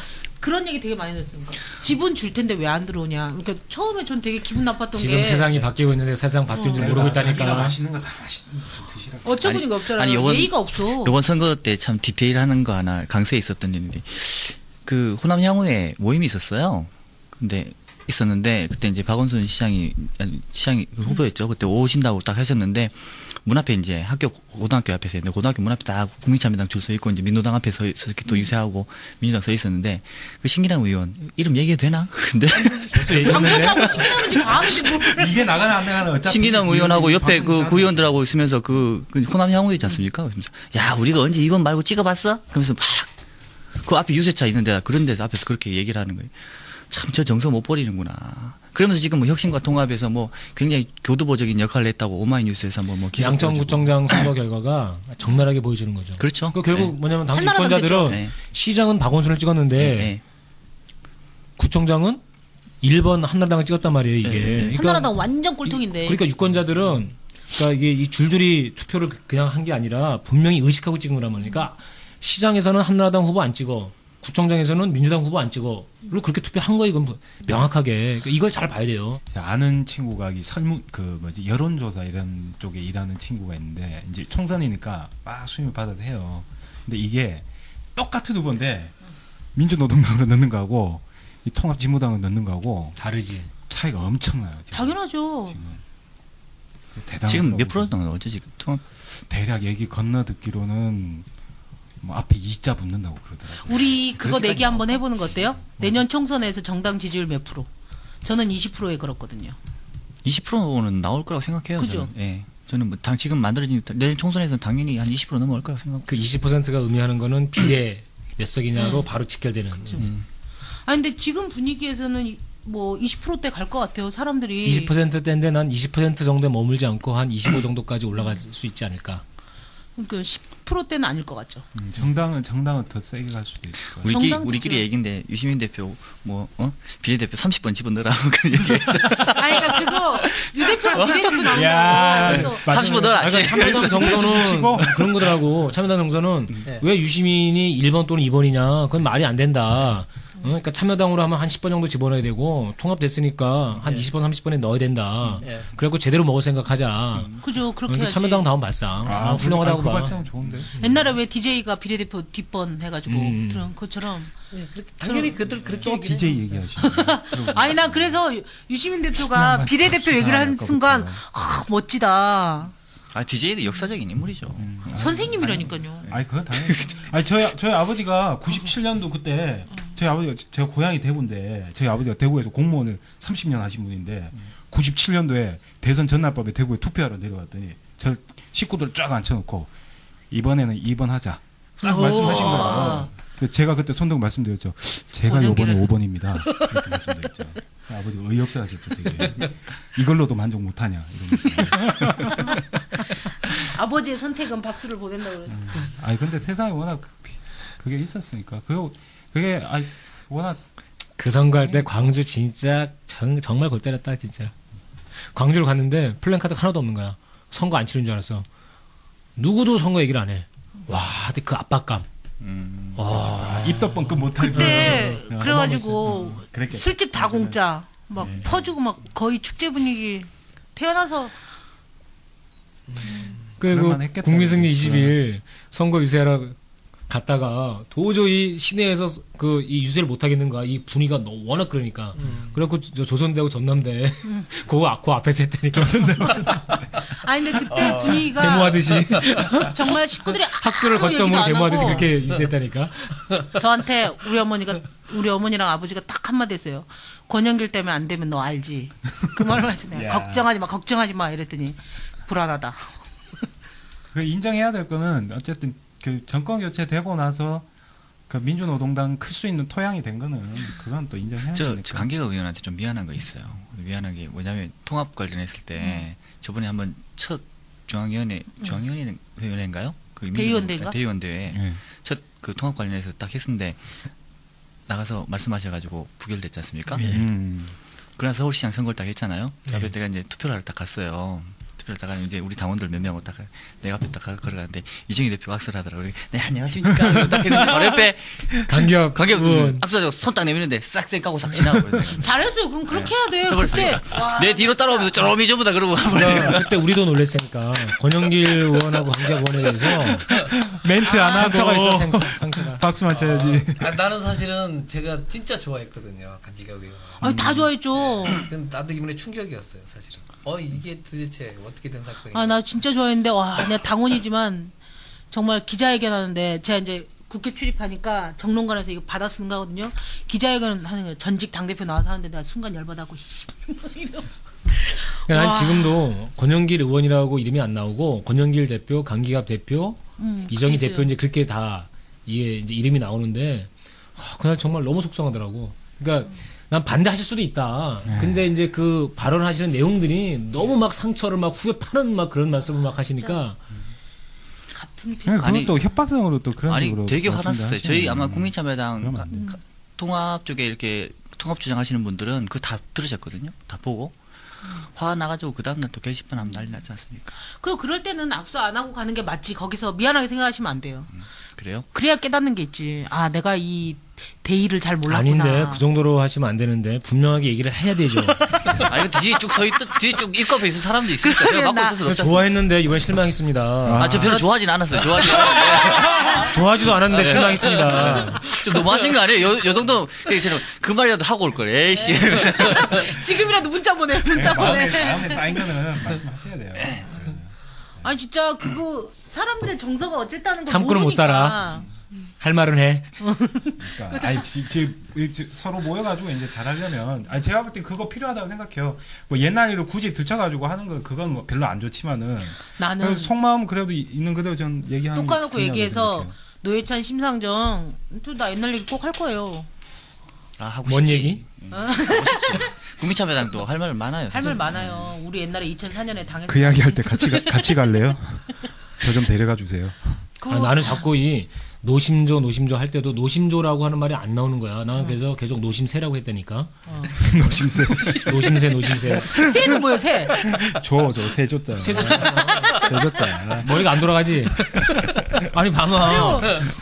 S3: 그런 얘기 되게 많이 들었습니다. 지분 줄 텐데 왜 안 들어오냐. 그러니까 처음에 전 되게 기분 나빴던
S5: 지금
S3: 게
S5: 세상이 바뀌고 있는데 세상 바뀐 줄 모르고 있다니까.
S4: 맛있는 거 다 드시라고.
S3: 어처구니가 없잖아요. 예의가 없어.
S10: 이번 선거 때 참 디테일하는 거 하나 강서에 있었던 일인데 그 호남 향후에 모임이 있었어요. 근데 있었는데 그때 이제 박원순 시장이 그 후보였죠. 그때 오신다고 딱 하셨는데 문 앞에 이제 고등학교 앞에서 있는데 고등학교 문 앞에 딱 국민참여당 줄 서 있고 이제 민노당 앞에 서 이렇게 또 유세하고 민주당 서 있었는데 그 신기남 의원 이름 얘기해도 되나? 근데
S5: 벌써 얘기했는데
S4: 이게 나가나 안 나가나 어차피
S10: 신기남 의원하고 옆에 그 구의원들하고 있으면서 그 호남 향후 있지 않습니까? 그러면서 야 우리가 언제 이번 말고 찍어봤어? 그러면서 막 그 앞에 유세차 있는데 그런 데서 앞에서 그렇게 얘기를 하는 거예요. 참 저 정서 못 버리는구나. 그러면서 지금 뭐 혁신과 통합에서 뭐 굉장히 교두보적인 역할을 했다고 오마이뉴스에서 뭐 기사
S5: 양천구청장 선거 결과가 적나라하게 보여주는 거죠.
S10: 그렇죠.
S5: 그 결국 뭐냐면 당시 유권자들은 시장은 박원순을 찍었는데 구청장은 1번 한나라당을 찍었단 말이에요. 이게.
S3: 그러니까 한나라당 완전 꼴통인데.
S5: 그러니까 유권자들은 그러니까 이게 이 줄줄이 투표를 그냥 한 게 아니라 분명히 의식하고 찍은 거란 말이니까 그러니까 시장에서는 한나라당 후보 안 찍어. 구청장에서는 민주당 후보 안 찍어. 그리고 그렇게 투표한 거 이건 명확하게. 그러니까 이걸 잘 봐야 돼요.
S4: 아는 친구가 이 여론조사 이런 쪽에 일하는 친구가 있는데 이제 총선이니까 막 수임을 받아도 해요. 근데 이게 똑같은 후보인데 민주노동당으로 넣는 거하고 이 통합진보당을 넣는 거하고
S5: 다르지.
S4: 차이가 엄청나요. 지금.
S3: 당연하죠.
S10: 지금 몇 프로 나오죠 지금 통합?
S4: 대략 얘기 건너 듣기로는. 뭐 앞에 2자 붙는다고 그러더라고요.
S3: 우리 그거 내기 한번 해보는 거 어때요? 내년 총선에서 정당 지지율 몇 프로? 저는 20%에 걸었거든요.
S10: 20%는 나올 거라고 생각해요.
S3: 그죠?
S10: 저는. 예. 저는 뭐 지금 만들어진 내년 총선에서는 당연히 한 20% 넘어갈 거라고 생각합니다.
S5: 그 20%가 의미하는 거는 비례 몇 석이냐로 바로 직결되는.
S3: 아 근데 지금 분위기에서는 뭐 20%대 갈 것 같아요. 사람들이
S5: 20%대인데 난 20% 정도에 머물지 않고 한 25 정도까지 올라갈 수 있지 않을까.
S3: 그러니까 10%대는 아닐 것 같죠.
S4: 정당은 더 세게 갈 수도 있을 거예요.
S10: 우리끼리 얘기인데 유시민 대표 비례대표 30번 집어넣으라고 그런 얘기했어.
S3: 그러니까 그거 유 대표가 비례대표 나온다고.
S5: 야,
S10: 30번 넣어라.
S5: 참여당 정서는 그런 거더라고. 참여당 정서는 왜 유시민이 1번 또는 2번이냐. 그건 말이 안 된다. 그러니까 참여당으로 하면 한 10번 정도 집어넣어야 되고 통합됐으니까 한 20번 30번에 넣어야 된다. 그래갖고 제대로 먹을 생각하자.
S3: 그죠. 그렇게
S5: 그러니까
S3: 해야지.
S5: 참여당 다운 발상. 훌륭하다고
S4: 그
S5: 봐.
S4: 발상 좋은데.
S3: 옛날에 왜 DJ가 비례대표 뒷번 해가지고 그런 것처럼.
S6: 당연히 그들 그렇게
S4: 또 DJ 얘기하시네.
S3: 아니 나 그래서 유시민 대표가 비례대표 얘기를 한 순간 멋지다.
S10: 아 DJ도 역사적인 인물이죠.
S3: 선생님이라니까요.
S4: 아니 그건 당연히. 아니 저희 아버지가 97년도 그때 저희 아버지가 제가 고향이 대구인데 저희 아버지가 대구에서 공무원을 30년 하신 분인데 97년도에 대선 전날밤에 대구에 투표하러 내려갔더니 저 식구들 쫙 앉혀놓고 이번에는 2번 하자 딱 말씀하신 거예요. 제가 그때 손들고 말씀드렸죠. 제가 요번에 5번입니다. 이렇게 말씀드렸죠. 아버지가 의없어 하셨죠. 되게. 이걸로도 만족 못하냐 이러면서.
S3: 아버지의 선택은 박수를 보낸다고 그랬죠.
S4: 아니 근데 세상에 워낙 그게 있었으니까 그게 워낙
S5: 그 선거할 때 광주 진짜 정말 골 때렸다 진짜. 광주를 갔는데 플랜카드 하나도 없는 거야. 선거 안 치른 줄 알았어. 누구도 선거 얘기를 안 해. 와, 근데 그 압박감.
S4: 와, 입덕번 그 못할
S3: 그때 그래가지고 술집 다 공짜 막
S4: 네.
S3: 퍼주고 막 거의 축제 분위기 태어나서
S5: 그리고 국민승리 20일 선거 유세하러 갔다가 도저히 시내에서 그 이 유세를 못 하겠는가 이 분위기가 워낙 그러니까 그래갖고 조선대하고 전남대 그 앞에서 했다니까
S3: 아니 근데 그때 분위기가
S5: 데모하듯이
S3: 정말 식구들이
S5: 학교를 거점으로 데모하듯이 그렇게 유세했다니까
S3: 저한테 우리 어머니랑 아버지가 딱 한마디 했어요. 권영길 때문에 안 되면 너 알지. 그 말을 하시네요. 걱정하지 마 이랬더니 불안하다.
S4: 그 인정해야 될 거는 어쨌든 그 정권 교체되고 나서 그 민주노동당 클 수 있는 토양이 된 거는 그건 또 인정해야 되니까.
S10: 저 강기갑 의원한테 좀 미안한 거 있어요. 미안한 게 뭐냐면 통합 관련했을 때 저번에 한번 첫 중앙위원회인가요? 그
S3: 대의원대인가?
S10: 대의원대회 첫 그 통합 관련해서 딱 했는데 나가서 말씀하셔가지고 부결됐지 않습니까? 그러나 서울시장 선거를 딱 했잖아요. 그래서 제가 이제 투표를 하러 딱 갔어요. 그러다가 이제 우리 당원들 몇 명하고 딱 내가 앞에 딱 걸어가는데 이정희 대표가 악수를 하더라고요. 네 안녕하십니까. 딱 했는데 바로 옆에 강기갑 악수하고 손 딱 내미는데 싹 까고 싹 지나가고.
S3: 잘했어요. 그럼 그렇게 해야 돼요. 그때
S10: 내 뒤로 따라오면서 쪼로미 전부 다 그러고.
S5: 그때 우리도 놀랬으니까 권영길 의원하고 강기갑 의원에 대해서
S4: 멘트 안 하고
S5: 상처가 있어 상처가.
S4: 박수만 쳐야지.
S6: 나는 사실은 제가 진짜 좋아했거든요. 강기갑 의원.
S3: 아니 다 좋아했죠.
S6: 나도 이번에 충격이었어요. 사실은. 이게 도대체 어떻게 된 사건이야?
S3: 아, 나 진짜 좋아했는데, 와, 내가 당원이지만, 정말 기자회견 하는데, 제가 이제 국회 출입하니까 정론관에서 이거 받아 쓰는 거거든요. 기자회견 하는 거예요. 전직 당대표 나와서 하는데, 내가 순간 열받아갖고,
S5: 난 지금도 권영길 의원이라고 이름이 안 나오고, 권영길 대표, 강기갑 대표, 이정희 대표, 이제 그렇게 다, 이게 이제 이름이 나오는데, 그날 정말 너무 속상하더라고. 그러니까, 난 반대하실 수도 있다. 근데 이제 그 발언하시는 내용들이 너무 막 상처를 막 후벼 파는 막 그런 말씀을 막 하시니까.
S3: 같은
S4: 그건 또 협박성으로 또 그런 식으로.
S10: 되게 화났어요. 저희 아마 국민참여당 통합 쪽에 이렇게 통합 주장하시는 분들은 그거 다 들으셨거든요. 다 보고. 화 나가지고 그 다음날 또 게시판 하면 난리 났지 않습니까?
S3: 그럴 때는 악수 안 하고 가는 게 맞지. 거기서 미안하게 생각하시면 안 돼요.
S10: 그래요?
S3: 그래야 깨닫는 게 있지. 아, 내가 이 대의를 잘 몰랐구나.
S5: 아닌데 그 정도로 하시면 안 되는데 분명하게 얘기를 해야 되죠.
S10: 아니 뒤에 쭉 뒤에 쭉 입고 있을 사람도 있으니까 제가 막고 있어서
S5: 좋아했는데 이번에 실망했습니다.
S10: 저 별로 좋아하진 않았어요.
S5: 좋아하지도 않았는데 실망했습니다.
S10: 좀 너무하신 거 아니에요? 요 정도 그 말이라도 하고 올 걸. 에이씨.
S3: 지금이라도 문자 보내.
S4: 다음에 쌓인 거는 말씀하셔야 돼요.
S3: 아니 진짜 그거 사람들의 정서가 어쨌다는 걸
S5: 참고는 못 살아. 할 말은 해.
S4: 그러니까 아니 서로 모여가지고 이제 잘하려면 제가 볼 땐 그거 필요하다고 생각해요. 뭐 옛날 일을 굳이 들춰가지고 하는 거 그건 뭐 별로 안 좋지만은
S3: 나는
S4: 속마음 그래도 있는 그대로 전 얘기하는.
S3: 똑 까놓고 얘기해서 노회찬 심상정 또 나 옛날 얘기 꼭 할 거예요.
S10: 하고
S5: 뭔
S10: 싶지.
S5: 얘기?
S10: 국민참여당도 할 말 많아요.
S3: 할 말 많아요. 우리 옛날에 2004년에 당했던
S4: 그 이야기 할 때 같이 갈래요? 저 좀 데려가 주세요.
S5: 나는 자꾸 이 노심조 할 때도 노심조라고 하는 말이 안 나오는 거야. 나는 그래서 계속 노심새라고 했다니까.
S4: 노심새.
S5: 노심새.
S3: 새는 뭐예요, 새?
S4: 저 새줬잖아.
S5: 새줬잖아.
S4: 젖었다.
S5: 머리가 안 돌아가지. 아니 봐봐.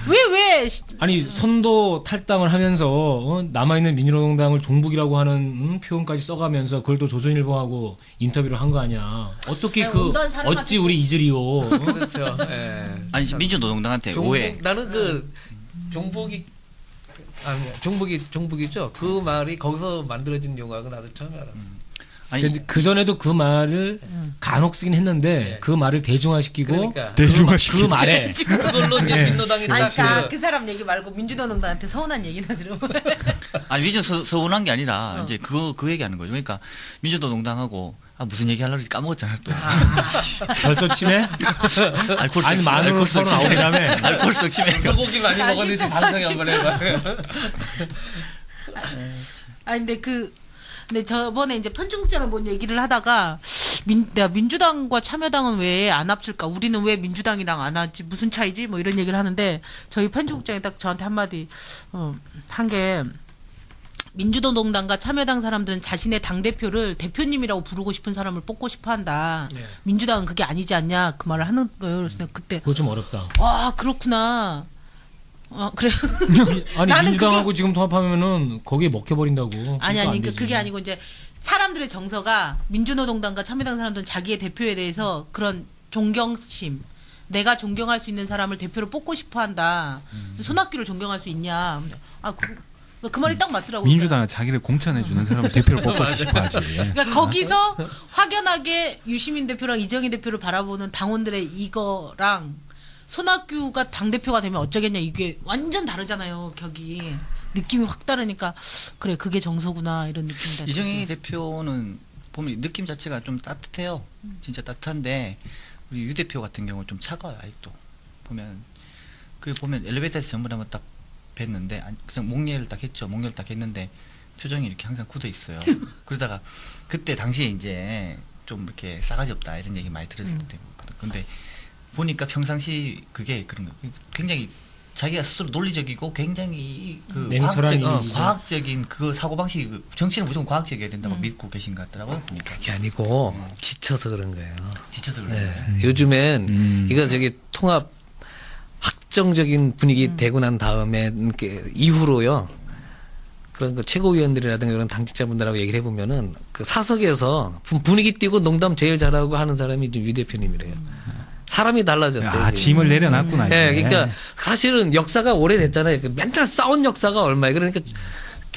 S3: 왜
S5: 아니 선도 탈당을 하면서 남아있는 민주노동당을 종북이라고 하는 표현까지 써가면서 그걸 또 조선일보하고 인터뷰를 한 거 아니야. 어떻게
S3: 아니,
S5: 그
S3: 온다는 사람한테
S5: 어찌 우리 이즈리요.
S6: 그렇죠. 예.
S10: 아니 민주노동당한테 오해.
S6: 나는 그 종북이죠. 그 말이 거기서 만들어진 용어가 나도 처음에 알았어.
S10: 아니
S5: 그 전에도 그 말을 간혹 쓰긴 했는데 그 말을 대중화시키고
S6: 그러니까.
S5: 그 말에
S6: 그걸로 이제 민노당이 딱
S3: 그러니까 그 사람 얘기 말고 민주노동당한테 서운한 얘기나 들어보면
S10: 아니 민주 서운한 게 아니라 이제 그 얘기하는 거죠. 그러니까 민주노동당하고 무슨 얘기 하려고 까먹었잖아 또.
S5: 벌써 치매?
S10: 알코올성
S5: 아니
S10: 치매.
S5: 만으로 서로 나오기라며.
S10: 알코올성 치매.
S6: 소고기 많이 먹었는지 방송에 한번 해봐.
S3: 근데 저번에 이제 편집국장을 뭔 얘기를 하다가 내가 민주당과 참여당은 왜 안 합칠까? 우리는 왜 민주당이랑 안 하지? 무슨 차이지? 뭐 이런 얘기를 하는데 저희 편집국장이 딱 저한테 한마디 한 게 민주노동당과 참여당 사람들은 자신의 당대표를 대표님이라고 부르고 싶은 사람을 뽑고 싶어 한다.
S6: 네.
S3: 민주당은 그게 아니지 않냐? 그 말을 하는 거예요. 그래서 내가 그때
S5: 그거 좀 어렵다.
S3: 아 그렇구나. 그래.
S5: 아니
S3: 나는
S5: 민주당하고 지금 통합하면은 거기에 먹혀버린다고.
S3: 아니
S5: 안
S3: 그러니까
S5: 되지.
S3: 그게 아니고 이제 사람들의 정서가 민주노동당과 참여당 사람들은 자기의 대표에 대해서 그런 존경심, 내가 존경할 수 있는 사람을 대표로 뽑고 싶어한다. 손학규를 존경할 수 있냐? 그 말이 딱 맞더라고요.
S4: 민주당은 자기를 공천해주는 사람을 대표로 뽑고 싶어하지.
S3: 그러니까 거기서 확연하게 유시민 대표랑 이정희 대표를 바라보는 당원들의 이거랑 손학규가 당대표가 되면 어쩌겠냐 이게 완전 다르잖아요. 격이. 느낌이 확 다르니까 그래 그게 정서구나 이런 느낌이
S10: 이정희 대표는 보면 느낌 자체가 좀 따뜻해요. 진짜 따뜻한데 우리 유 대표 같은 경우는 좀 차가워요. 아직도 보면 엘리베이터에서 전부 한번 딱 뵀는데 그냥 목례를 딱 했죠. 목례를 딱 했는데 표정이 이렇게 항상 굳어 있어요. 그러다가 그때 당시에 이제 좀 이렇게 싸가지 없다 이런 얘기 많이 들었을 때 근데 보니까 평상시 그게 그런 거 굉장히 자기가 스스로 논리적이고 굉장히 그 과학적인 그 사고방식이 정치는 무조건 과학적이어야 된다고 믿고 계신 것 같더라고요. 보니까.
S6: 그게 아니고 지쳐서 그런 거예요.
S10: 지쳐서 그런 거예요.
S6: 요즘엔 이거 통합 확정적인 분위기 되고 난 다음에 이후로요. 그런 그 최고위원들이라든가 그런 당직자분들하고 얘기를 해보면은 그 사석에서 분위기 띄고 농담 제일 잘하고 하는 사람이 유 대표님이래요. 사람이 달라졌대.
S4: 짐을 내려놨구나.
S6: 네, 그러니까 사실은 역사가 오래됐잖아요. 맨날 싸운 역사가 얼마예요. 그러니까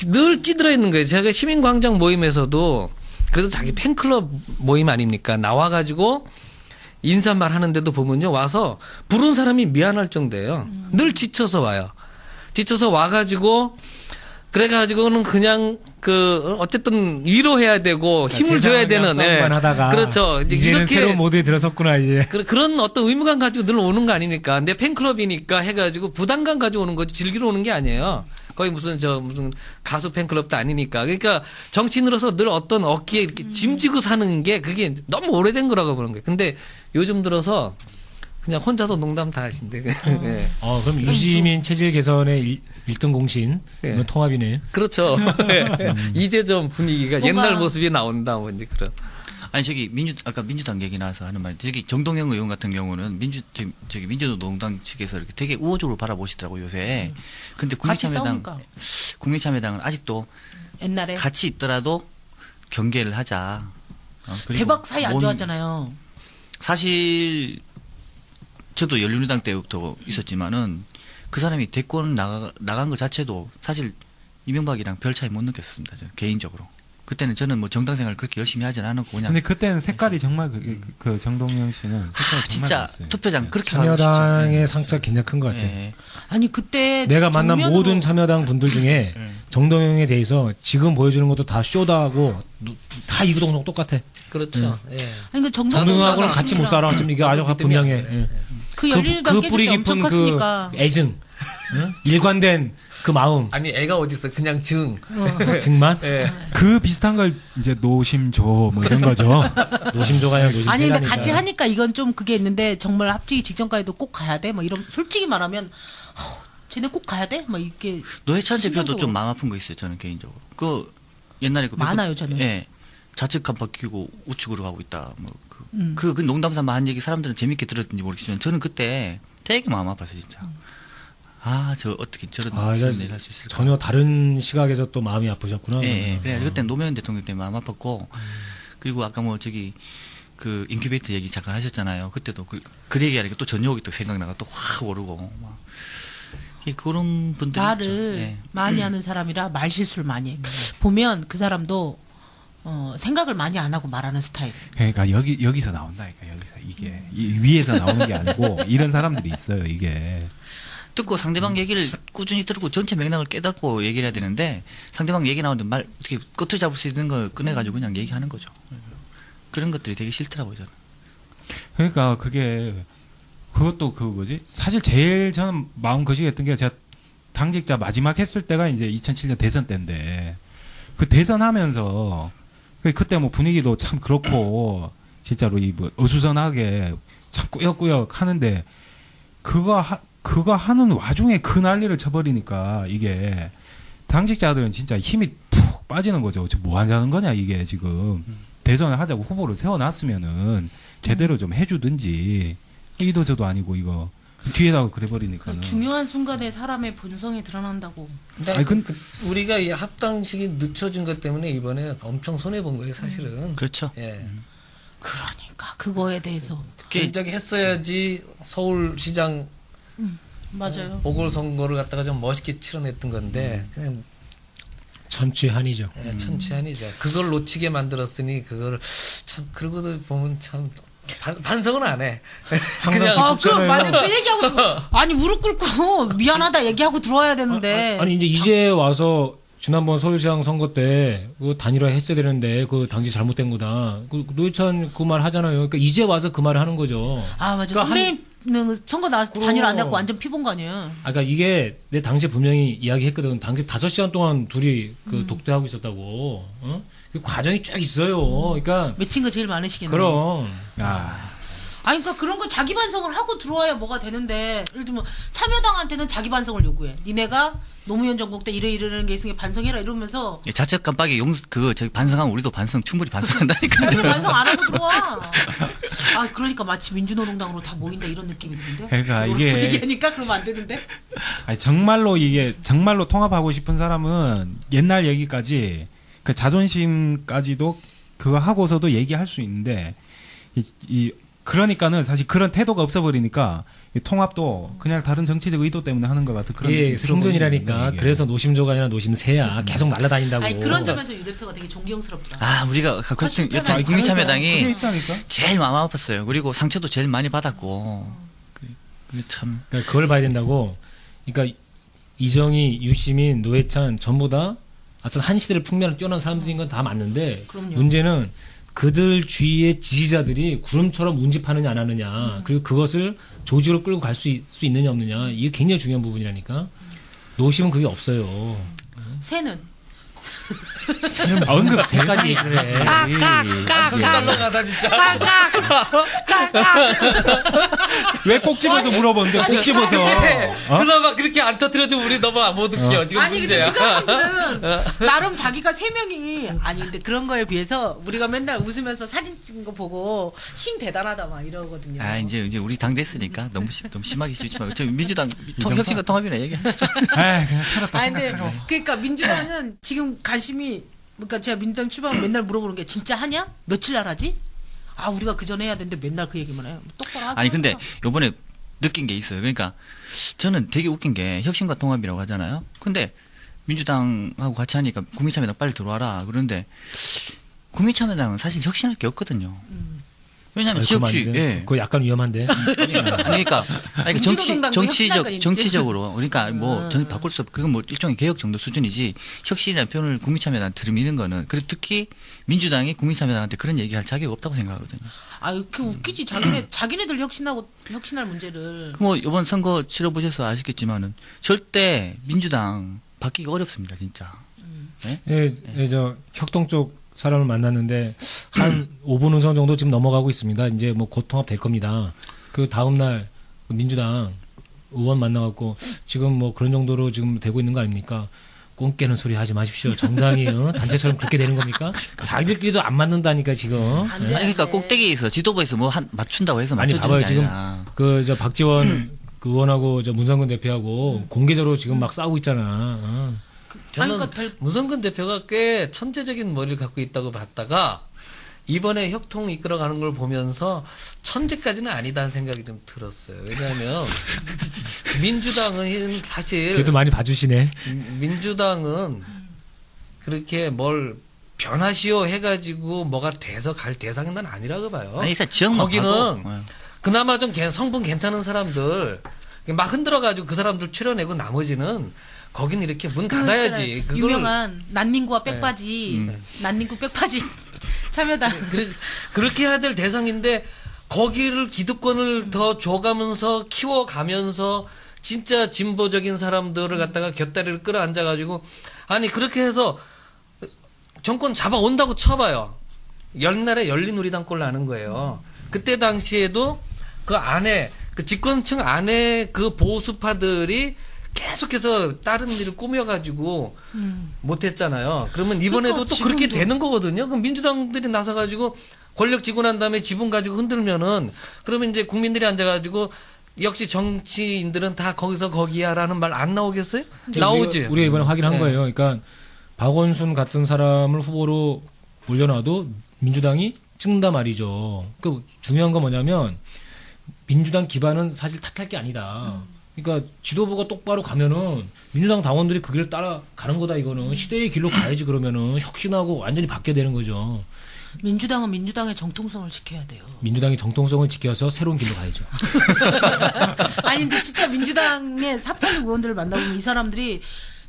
S6: 늘 찌들어 있는 거예요. 제가 시민광장 모임에서도 그래도 자기 팬클럽 모임 아닙니까? 나와가지고 인사말 하는데도 보면요. 와서 부른 사람이 미안할 정도예요. 늘 지쳐서 와요. 지쳐서 와가지고 그래가지고는 그냥 어쨌든 위로해야 되고 힘을 줘야 되는.
S5: 하다가
S6: 그렇죠.
S5: 이제는
S6: 이렇게
S5: 새로운 모드에 들어섰구나 이제.
S6: 그런 어떤 의무감 가지고 늘 오는 거 아닙니까? 내 팬클럽이니까 해가지고 부담감 가지고 오는 거지 즐기러 오는 게 아니에요. 거의 무슨 가수 팬클럽도 아니니까. 그러니까 정치인으로서 늘 어떤 어깨에 이렇게 짐지고 사는 게 그게 너무 오래된 거라고 보는 거예요. 근데 요즘 들어서 그냥 혼자서 농담 다 하신대. 네.
S5: 그럼 유시민 체질 개선의 1등 공신
S6: 네.
S5: 통합이네.
S6: 그렇죠. 이제 좀 분위기가 옛날 모습이 나온다 뭐 이제 그런.
S10: 아니 아까 민주당 얘기 나와서 하는 말 정동영 의원 같은 경우는 민주노동당 측에서 이렇게 되게 우호적으로 바라보시더라고요 요새. 근데 국민참여당은 아직도
S3: 옛날에
S10: 같이 있더라도 경계를 하자.
S3: 대박 사이 안 좋았잖아요.
S10: 사실 저도 열린우리당 때부터 있었지만은 그 사람이 대권 나간 것 자체도 사실 이명박이랑 별 차이 못 느꼈습니다. 저는 개인적으로. 그때는 저는 정당 생활을 그렇게 열심히 하진 않았고 그냥.
S4: 근데 그때는 색깔이 정말 그 정동영 씨는 색깔이
S10: 진짜
S4: 좋았어요.
S10: 투표장 그렇게
S5: 참여당의 상처 굉장히 큰 것 같아.
S10: 네.
S3: 아니 그때
S5: 내가 만난 모든 참여당 분들 중에 정동영에 대해서 지금 보여주는 것도 다 쇼다하고 다 이구동성 똑같아.
S6: 그렇죠.
S3: 아니 그
S5: 정동영하고는 같이 못 살아. 좀 이게 아주 분명해.
S3: 그 열린우리당 깨질 때 엄청 컸으니까.
S5: 애증, 일관된 그 마음.
S6: 아니 애가 어디 있어? 그냥
S5: 증만?
S6: 네.
S4: 그 비슷한 걸 이제 노심조 뭐 이런 거죠.
S5: 노심조가 아니라 노심세라니까.
S3: 아니 근데 같이 하니까 이건 좀 그게 있는데 정말 합치기 직전까지도 꼭 가야 돼? 뭐 이런 솔직히 말하면 쟤네 꼭 가야 돼? 막 이렇게.
S10: 노회찬 대표도 좀 마음 아픈 거 있어요. 저는 개인적으로. 옛날에
S3: 많아요 저는.
S10: 예. 좌측 바뀌고 우측으로 가고 있다. 뭐 그 농담삼아 한 얘기 사람들은 재밌게 들었는지 모르겠지만 저는 그때 되게 마음 아팠어요 진짜. 저 어떻게 저런 일을 할 수 있을까?
S5: 전혀 다른 시각에서 또 마음이 아프셨구나.
S10: 예. 그래 그때 노무현 대통령 때문에 마음 아팠고 그리고 아까 뭐 저기 그 인큐베이터 얘기 잠깐 하셨잖아요. 그때도 그 얘기하니까 또 전용이 또 생각나가 또 확 오르고 막 그런 분들이
S3: 말을
S10: 있죠.
S3: 많이 하는 사람이라 말 실수를 많이 해. 보면 그 사람도 생각을 많이 안 하고 말하는 스타일.
S4: 그러니까 여기서 나온다니까 여기서 이게 위에서 나오는 게 아니고 이런 사람들이 있어요 이게.
S10: 듣고 상대방 얘기를 꾸준히 들고 전체 맥락을 깨닫고 얘기를 해야 되는데 상대방 얘기 나오는데 말 어떻게 끝을 잡을 수 있는 걸 꺼내가지고 그냥 얘기하는 거죠. 그런 것들이 되게 싫더라고요 저는.
S4: 그러니까 그것도 뭐지? 사실 제일 저는 마음 거시기했던 게 제가 당직자 마지막 했을 때가 이제 2007년 대선 때인데 그 대선 하면서 그때 뭐 분위기도 참 그렇고 진짜로 뭐 어수선하게 참 꾸역꾸역 하는데 그거 하는 와중에 그 난리를 쳐버리니까 이게 당직자들은 진짜 힘이 푹 빠지는 거죠. 뭐 하자는 거냐 이게 지금 대선을 하자고 후보를 세워놨으면은 제대로 좀 해주든지 이도저도 아니고 이거 뒤에다가 그래버리니까는
S3: 중요한 순간에 사람의 본성이 드러난다고.
S6: 우리가 이 합당식이 늦춰진 것 때문에 이번에 엄청 손해 본 거예요 사실은.
S10: 그렇죠.
S6: 예.
S3: 그러니까 그거에 대해서
S6: 진작에 했어야지 서울시장
S3: 맞아요.
S6: 보궐선거를 갖다가 좀 멋있게 치러냈던 건데 그냥
S5: 천추한이죠.
S6: 예, 천추한이죠. 그걸 놓치게 만들었으니 그걸 참 그러고도 보면 참 반성은 안 해.
S5: 항상
S3: 맞아 그 얘기하고 아니 무릎 꿇고 미안하다 얘기하고 들어와야 되는데.
S5: 아니 이제 와서 지난번 서울시장 선거 때 그 단일화 했어야 되는데 그 당시 잘못된 거다. 노회찬 그 말 하잖아요. 그러니까 이제 와서 그 말을 하는 거죠.
S3: 아 맞아.
S5: 그러니까
S3: 선배님은 선거 단일화 안 되고 완전 피본 거 아니에요.
S5: 그러니까 이게 내 당시에 분명히 이야기했거든. 당시 5시간 동안 둘이 그 독대하고 있었다고. 그 과정이 쭉 있어요. 그러니까
S3: 맺힌 거 제일 많으시겠네.
S5: 그럼.
S3: 아니 그러니까 그런 거 자기 반성을 하고 들어와야 뭐가 되는데 예를 들면 참여당한테는 자기 반성을 요구해. 니네가 노무현 정국 때 이러는 게 있으니까 반성해라 이러면서
S10: 자책 깜빡이 저기 반성하면 우리도 충분히 반성한다니까.
S3: 반성 안 하고 들어와. 그러니까 마치 민주노동당으로 다 모인다 이런 느낌이 드는데.
S4: 그러니까 이게
S3: 얘기하니까 그러면 안 되는데.
S4: 아니 정말로 통합하고 싶은 사람은 옛날 얘기까지 그 자존심까지도 그거 하고서도 얘기할 수 있는데 그러니까는 사실 그런 태도가 없어버리니까 통합도 그냥 다른 정치적 의도 때문에 하는 것 같은 그런.
S5: 예, 생존이라니까. 그래서 노심조가 아니라 노심새야. 계속 날아다닌다고.
S3: 아니 그런 점에서 유 대표가 되게 존경스럽더라.
S10: 우리가 여튼 국민참여당이 제일 마음 아팠어요. 그리고 상처도 제일 많이 받았고. 참.
S5: 그러니까 그걸 봐야 된다고. 그러니까 이정희, 유시민, 노회찬 전부 다 어떤 한 시대를 풍미하는 뛰어난 사람들인 건 다 맞는데
S3: 그럼요.
S5: 문제는 그들 주위의 지지자들이 구름처럼 운집하느냐 안 하느냐 그리고 그것을 조직으로 끌고 갈 수 있느냐 없느냐 이게 굉장히 중요한 부분이라니까. 노심은 그게 없어요.
S3: 새는
S5: 은근 새까지 얘기를 해.
S6: 깜깜깜깜깜하다 진짜.
S4: 왜 꼭 집어서 물어보는데 꼭 집어서.
S6: 그나마 그렇게 안 터뜨려주면 우리 너무 못 웃겨. 지금
S3: 아니
S6: 문제야.
S3: 근데 그 사람들은 나름 자기가 3명이 아니 근데 그런 거에 비해서 우리가 맨날 웃으면서 사진 찍은 거 보고 심 대단하다 막 이러거든요.
S10: 이제 우리 당 됐으니까 너무 심하게 쓰지 말고 저 민주당 혁신과 통합이나 얘기하시죠.
S4: 그냥 살았다.
S3: 아니 근데 그러니까 민주당은 지금 관심이 그러니까 제가 민주당 출마하면 맨날 물어보는 게 진짜 하냐? 며칠 날 하지? 우리가 그 전에 해야 되는데 맨날 그 얘기만 해요. 똑바로 하자.
S10: 아니 근데 요번에 느낀 게 있어요. 그러니까 저는 되게 웃긴 게 혁신과 통합이라고 하잖아요. 근데 민주당하고 같이 하니까 국민참여당 빨리 들어와라. 그런데 국민참여당은 사실 혁신할 게 없거든요. 왜냐하면 지역주의,
S5: 그거 약간 위험한데.
S10: 그러니까 정치적으로 그러니까 뭐 전 바꿀 수 없고 그건 뭐 일종의 개혁 정도 수준이지 혁신이라는 표현을 국민참여당 들이미는 거는 그리고 특히 민주당이 국민참여당한테 그런 얘기할 자격이 없다고 생각하거든요.
S3: 그 웃기지. 자기네들 혁신할 문제를.
S10: 뭐 이번 선거 치러보셔서 아시겠지만은 절대 민주당 바뀌기 어렵습니다, 진짜.
S5: 저 혁동 쪽 사람을 만났는데 한 5분 운전 정도 지금 넘어가고 있습니다. 이제 뭐 곧 통합 될 겁니다. 그 다음 날 민주당 의원 만나갖고 지금 뭐 그런 정도로 지금 되고 있는 거 아닙니까? 꿈 깨는 소리 하지 마십시오. 정당이 단체처럼 그렇게 되는 겁니까? 자기들끼리도 안 맞는다니까 지금.
S10: 아니 그러니까 꼭대기에서 지도부에서 뭐 한 맞춘다고 해서
S5: 아니
S10: 맞춰주는
S5: 봐봐요.
S10: 게
S5: 지금
S10: 아니라.
S5: 그 저 박지원 그 의원하고 저 문성근 대표하고 공개적으로 지금 막 싸우고 있잖아.
S6: 저는
S3: 그러니까
S6: 문성근 대표가 꽤 천재적인 머리를 갖고 있다고 봤다가 이번에 협통 이끌어가는 걸 보면서 천재까지는 아니다는 생각이 좀 들었어요. 왜냐하면 민주당은 사실
S5: 그래도 많이 봐주시네.
S6: 민주당은 그렇게 뭘 변하시오 해가지고 뭐가 돼서 갈 대상은 난 아니라고 봐요.
S10: 아니 일단 지역만
S6: 거기는
S10: 봐도,
S6: 그나마 좀 성분 괜찮은 사람들 막 흔들어가지고 그 사람들 출연내고 나머지는 거기는 이렇게 문 닫아야지.
S3: 그거를 유명한 난닝구와 백바지, 난닝구 백바지 참여당.
S6: 그렇게 해야 될 대상인데 거기를 기득권을 더 줘가면서 키워가면서 진짜 진보적인 사람들을 갖다가 곁다리를 끌어앉아가지고 아니 그렇게 해서 정권 잡아온다고 쳐봐요. 옛날에 열린우리당 꼴 나는 거예요. 그때 당시에도 그 안에 그 집권층 안에 그 보수파들이 계속해서 다른 일을 꾸며가지고 못했잖아요. 그러면 이번에도
S3: 그러니까
S6: 또 그렇게
S3: 지금도.
S6: 되는 거거든요. 그럼 민주당들이 나서가지고 권력 쥐고 난 다음에 지분 가지고 흔들면은 그러면 이제 국민들이 앉아가지고 역시 정치인들은 다 거기서 거기야라는 말 안 나오겠어요? 나오지.
S5: 우리가 이번에 확인한
S6: 네.
S5: 거예요. 그러니까 박원순 같은 사람을 후보로 올려놔도 민주당이 찍는다 말이죠. 그 중요한 건 뭐냐면 민주당 기반은 사실 탓할 게 아니다. 그러니까 지도부가 똑바로 가면은 민주당 당원들이 그 길을 따라가는 거다. 이거는 시대의 길로 가야지. 그러면은 혁신하고 완전히 바뀌어야 되는 거죠.
S3: 민주당은 민주당의 정통성을 지켜야 돼요.
S5: 민주당이 정통성을 지켜서 새로운 길로 가야죠.
S3: 아니 근데 진짜 민주당의 486 의원들을 만나보면 이 사람들이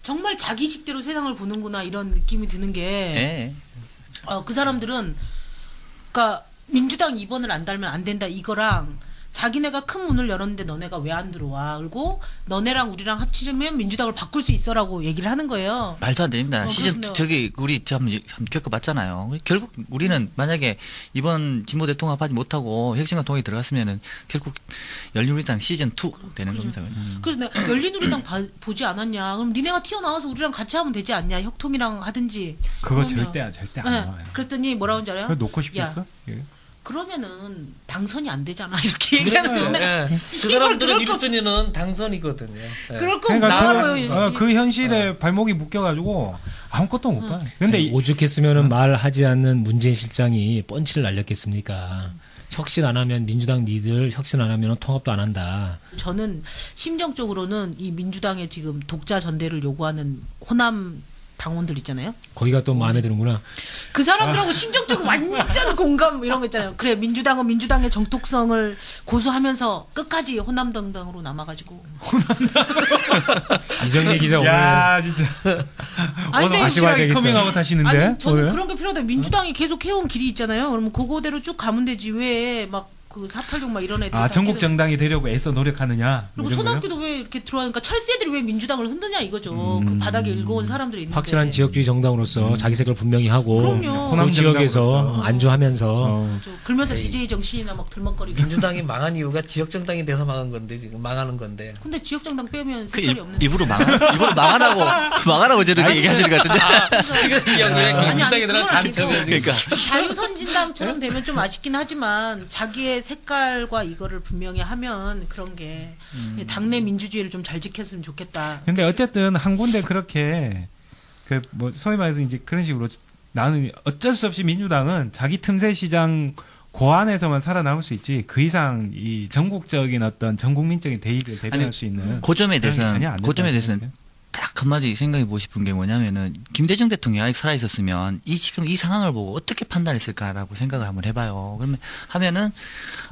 S3: 정말 자기식대로 세상을 보는구나 이런 느낌이 드는 게 그 사람들은 그러니까 민주당 2번을 안 달면 안 된다 이거랑 자기네가 큰 문을 열었는데 너네가 왜 안 들어와? 그리고 너네랑 우리랑 합치려면 민주당을 바꿀 수 있어라고 얘기를 하는 거예요.
S10: 말도 안 됩니다. 시즌
S3: 그렇군요.
S10: 저기 우리 한번 겪어봤잖아요. 결국 우리는 만약에 이번 진보 대통합하지 못하고 혁신과 통합이 들어갔으면은 결국 열린우리당 시즌 2 되는 겁니다.
S3: 그래서 내가 열린우리당 보지 않았냐? 그럼 니네가 튀어나와서 우리랑 같이 하면 되지 않냐? 혁통이랑 하든지.
S4: 그거
S3: 그러면.
S4: 절대 안 나와요.
S3: 그랬더니 뭐라고 하는지 알아요?
S4: 그거 놓고 싶겠어?
S3: 야,
S4: 예.
S3: 그러면은 당선이 안 되잖아 이렇게 얘기하는
S6: 예. 그 사람들은 1순위는 당선이거든요. 예.
S3: 그럴 거
S4: 그러니까
S3: 나와요.
S4: 그 현실에 발목이 묶여가지고 아무것도 못 봐. 근데
S5: 오죽했으면은 말하지 않는 문재인 실장이 펀치를 날렸겠습니까? 혁신 안 하면 민주당 니들 혁신 안 하면 통합도 안 한다.
S3: 저는 심정적으로는 이 민주당의 지금 독자 전대를 요구하는 호남 당원들 있잖아요.
S5: 거기가 또 마음에 드는구나.
S3: 그 사람들하고 심정적으로 완전 공감 이런 거 있잖아요. 그래 민주당은 민주당의 정통성을 고수하면서 끝까지 호남당당으로 남아가지고.
S5: 이정미 기자 오늘
S4: 야 진짜
S3: 아니,
S4: 오늘
S3: 근데
S4: 확실하게 커밍아웃 하시는데
S3: 아니 저는
S4: 오늘?
S3: 그런 게 필요하다. 민주당이 계속 해온 길이 있잖아요. 그러면 그거대로 쭉 가면 되지. 왜 막 그 486 막 이런 애들
S4: 전국 정당이 되려고 애써 노력하느냐.
S3: 그리고
S4: 이런 거요?
S3: 손학규도 왜 이렇게 들어가니까 철새들이 왜 민주당을 흔드냐 이거죠. 그 바닥에 일궈온 사람들이 있는데.
S5: 확실한 지역주의 정당으로서 자기 색을 분명히 하고
S3: 그럼요.
S5: 그
S4: 호남
S5: 지역에서
S4: 정당으로서.
S5: 안주하면서
S3: 그러면서 DJ 정신이나 막 들먹거리고.
S6: 민주당이 망한 이유가 지역정당이 돼서 망한 건데 지금 망하는 건데.
S3: 근데 지역정당 빼면
S10: 그
S3: 색깔이 없는데.
S10: 일부러 망하라고 저렇게 얘기하시는 것 같은데.
S6: 지금 이야기에 민주당이들은 간첩이야 지금.
S10: 그러니까
S3: 자유선진당처럼 되면 좀 아쉽긴 하지만 자기의 색깔과 이거를 분명히 하면 그런 게 당내 민주주의를 좀 잘 지켰으면 좋겠다.
S4: 근데 어쨌든 한 군데 그렇게 그 뭐 소위 말해서 이제 그런 식으로 나는 어쩔 수 없이 민주당은 자기 틈새 시장 고안에서만 살아남을 수 있지 그 이상 이 전국적인 어떤 전국민적인 대의를 대변할 수 있는
S10: 고점에
S4: 그런 게 전혀 안
S10: 대해서는
S4: 된다고
S10: 고점에 대해서는
S4: 생각해요.
S10: 딱 한마디 생각해 보고 싶은 게 뭐냐면은 김대중 대통령이 아직 살아 있었으면 지금 이 상황을 보고 어떻게 판단했을까라고 생각을 한번 해봐요. 그러면 하면은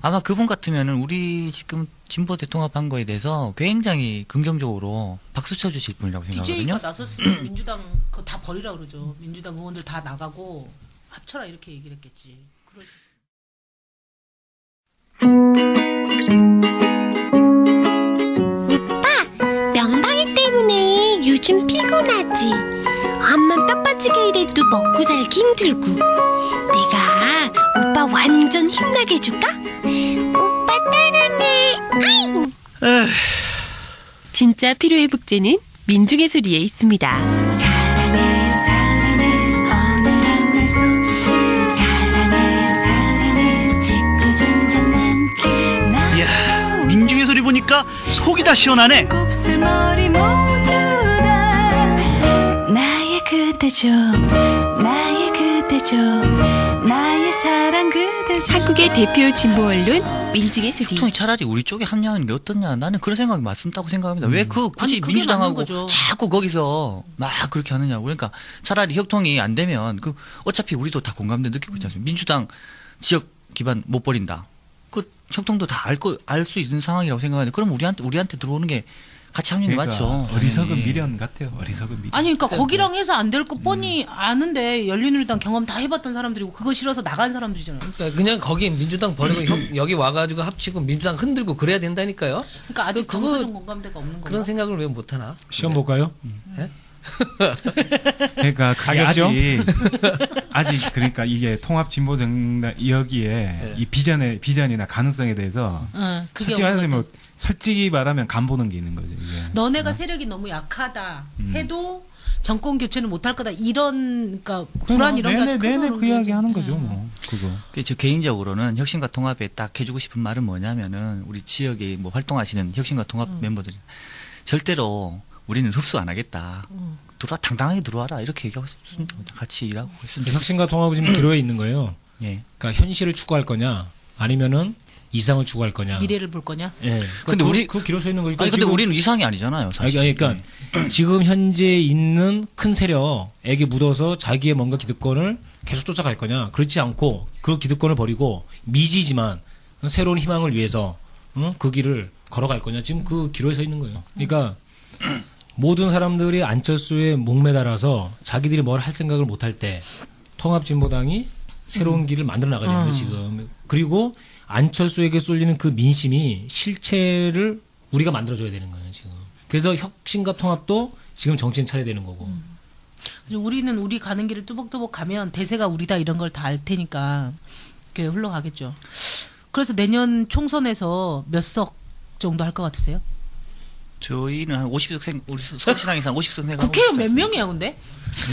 S10: 아마 그분 같으면은 우리 지금 진보 대통합한 거에 대해서 굉장히 긍정적으로 박수 쳐주실 분이라고 생각하거든요.
S3: DJ가 나섰으면 민주당 그거 다 버리라 그러죠. 민주당 의원들 다 나가고 합쳐라 이렇게 얘기를 했겠지.
S12: 명방이 때문에 요즘 피곤하지. 엄만 뼈 빠지게 일해도 먹고 살기 힘들고. 내가 오빠 완전 힘나게 해줄까? 오빠 따라해. 아이.
S2: 진짜 피로회복제는 민중의 소리에 있습니다.
S13: 속이 다 시원하네.
S14: 곱슬머리 모두 다 나의 그대죠. 나의 그대죠. 나의 사랑 그대죠.
S2: 한국의 대표 진보 언론 민중의 소리.
S10: 혁통이 차라리 우리 쪽에 합류하는 게 어떻냐. 나는 그런 생각이 맞습다고 생각합니다. 왜 굳이 민주당하고 자꾸 거기서 막 그렇게 하느냐고. 그러니까 차라리 혁통이 안 되면 어차피 우리도 다 공감대 느끼고 있지 않습니까? 민주당 지역 기반 못 버린다. 혁통도 다 알 수 있는 상황이라고 생각하는데 그럼 우리한테 들어오는 게 같이 합류는 게 맞죠.
S4: 어리석은 미련 같아요. 어리석은 미련.
S3: 아니 그러니까 거기랑 해서 안 될 거 뻔히 아는데 열린우리당 경험 다 해봤던 사람들이고 그거 싫어서 나간 사람들이잖아요.
S6: 그러니까 그냥 거기 민주당 버리고 여기 와가지고 합치고 민주당 흔들고 그래야 된다니까요.
S3: 그러니까 아직 정서적 공감대가 없는 거예요.
S6: 그런 생각을 왜 못하나?
S5: 시험 볼까요?
S6: 네?
S4: 그러니까 그게 아직 그러니까 이게 통합 진보 정당 여기에 이 비전이나 가능성에 대해서 솔직히 말하면 간 보는 게 있는 거죠. 이게.
S3: 너네가 세력이 너무 약하다 해도 정권 교체는 못할 거다 이런 그러니까 불안 이런 게
S4: 내내 그 이야기 하는 거죠. 뭐 그거.
S10: 저 개인적으로는 혁신과 통합에 딱 해주고 싶은 말은 뭐냐면은 우리 지역에 뭐 활동하시는 혁신과 통합 멤버들이 절대로 우리는 흡수 안 하겠다. 당당하게 들어와라 이렇게 얘기하고 있습니다. 같이 일하고 있습니다.
S5: 혁신과 통합은 지금 기로에 있는 거예요.
S10: 예.
S5: 그러니까 현실을 추구할 거냐 아니면은 이상을 추구할 거냐.
S3: 미래를 볼 거냐.
S5: 예.
S10: 근데 우리
S5: 그 기로 서 있는 거니까.
S10: 아니 근데 우리는 이상이 아니잖아요. 사실.
S5: 그러니까 지금 현재 있는 큰 세력에게 묻어서 자기의 뭔가 기득권을 계속 쫓아갈 거냐. 그렇지 않고 그 기득권을 버리고 미지지만 새로운 희망을 위해서 그 길을 걸어갈 거냐. 지금 그 기로에 서 있는 거예요. 그러니까 모든 사람들이 안철수에 목매달아서 자기들이 뭘 할 생각을 못 할 때 통합진보당이 새로운 길을 만들어 나가야 되는 거예요, 지금. 그리고 안철수에게 쏠리는 그 민심이 실체를 우리가 만들어줘야 되는 거예요, 지금. 그래서 혁신과 통합도 지금 정신 차려야 되는 거고.
S3: 우리는 우리 가는 길을 뚜벅뚜벅 가면 대세가 우리다 이런 걸 다 알 테니까 그게 흘러가겠죠. 그래서 내년 총선에서 몇 석 정도 할 것 같으세요?
S10: 저희는 한 50석 우리 서울시당에서 한 50석
S3: 국회의원 몇 명이야 근데?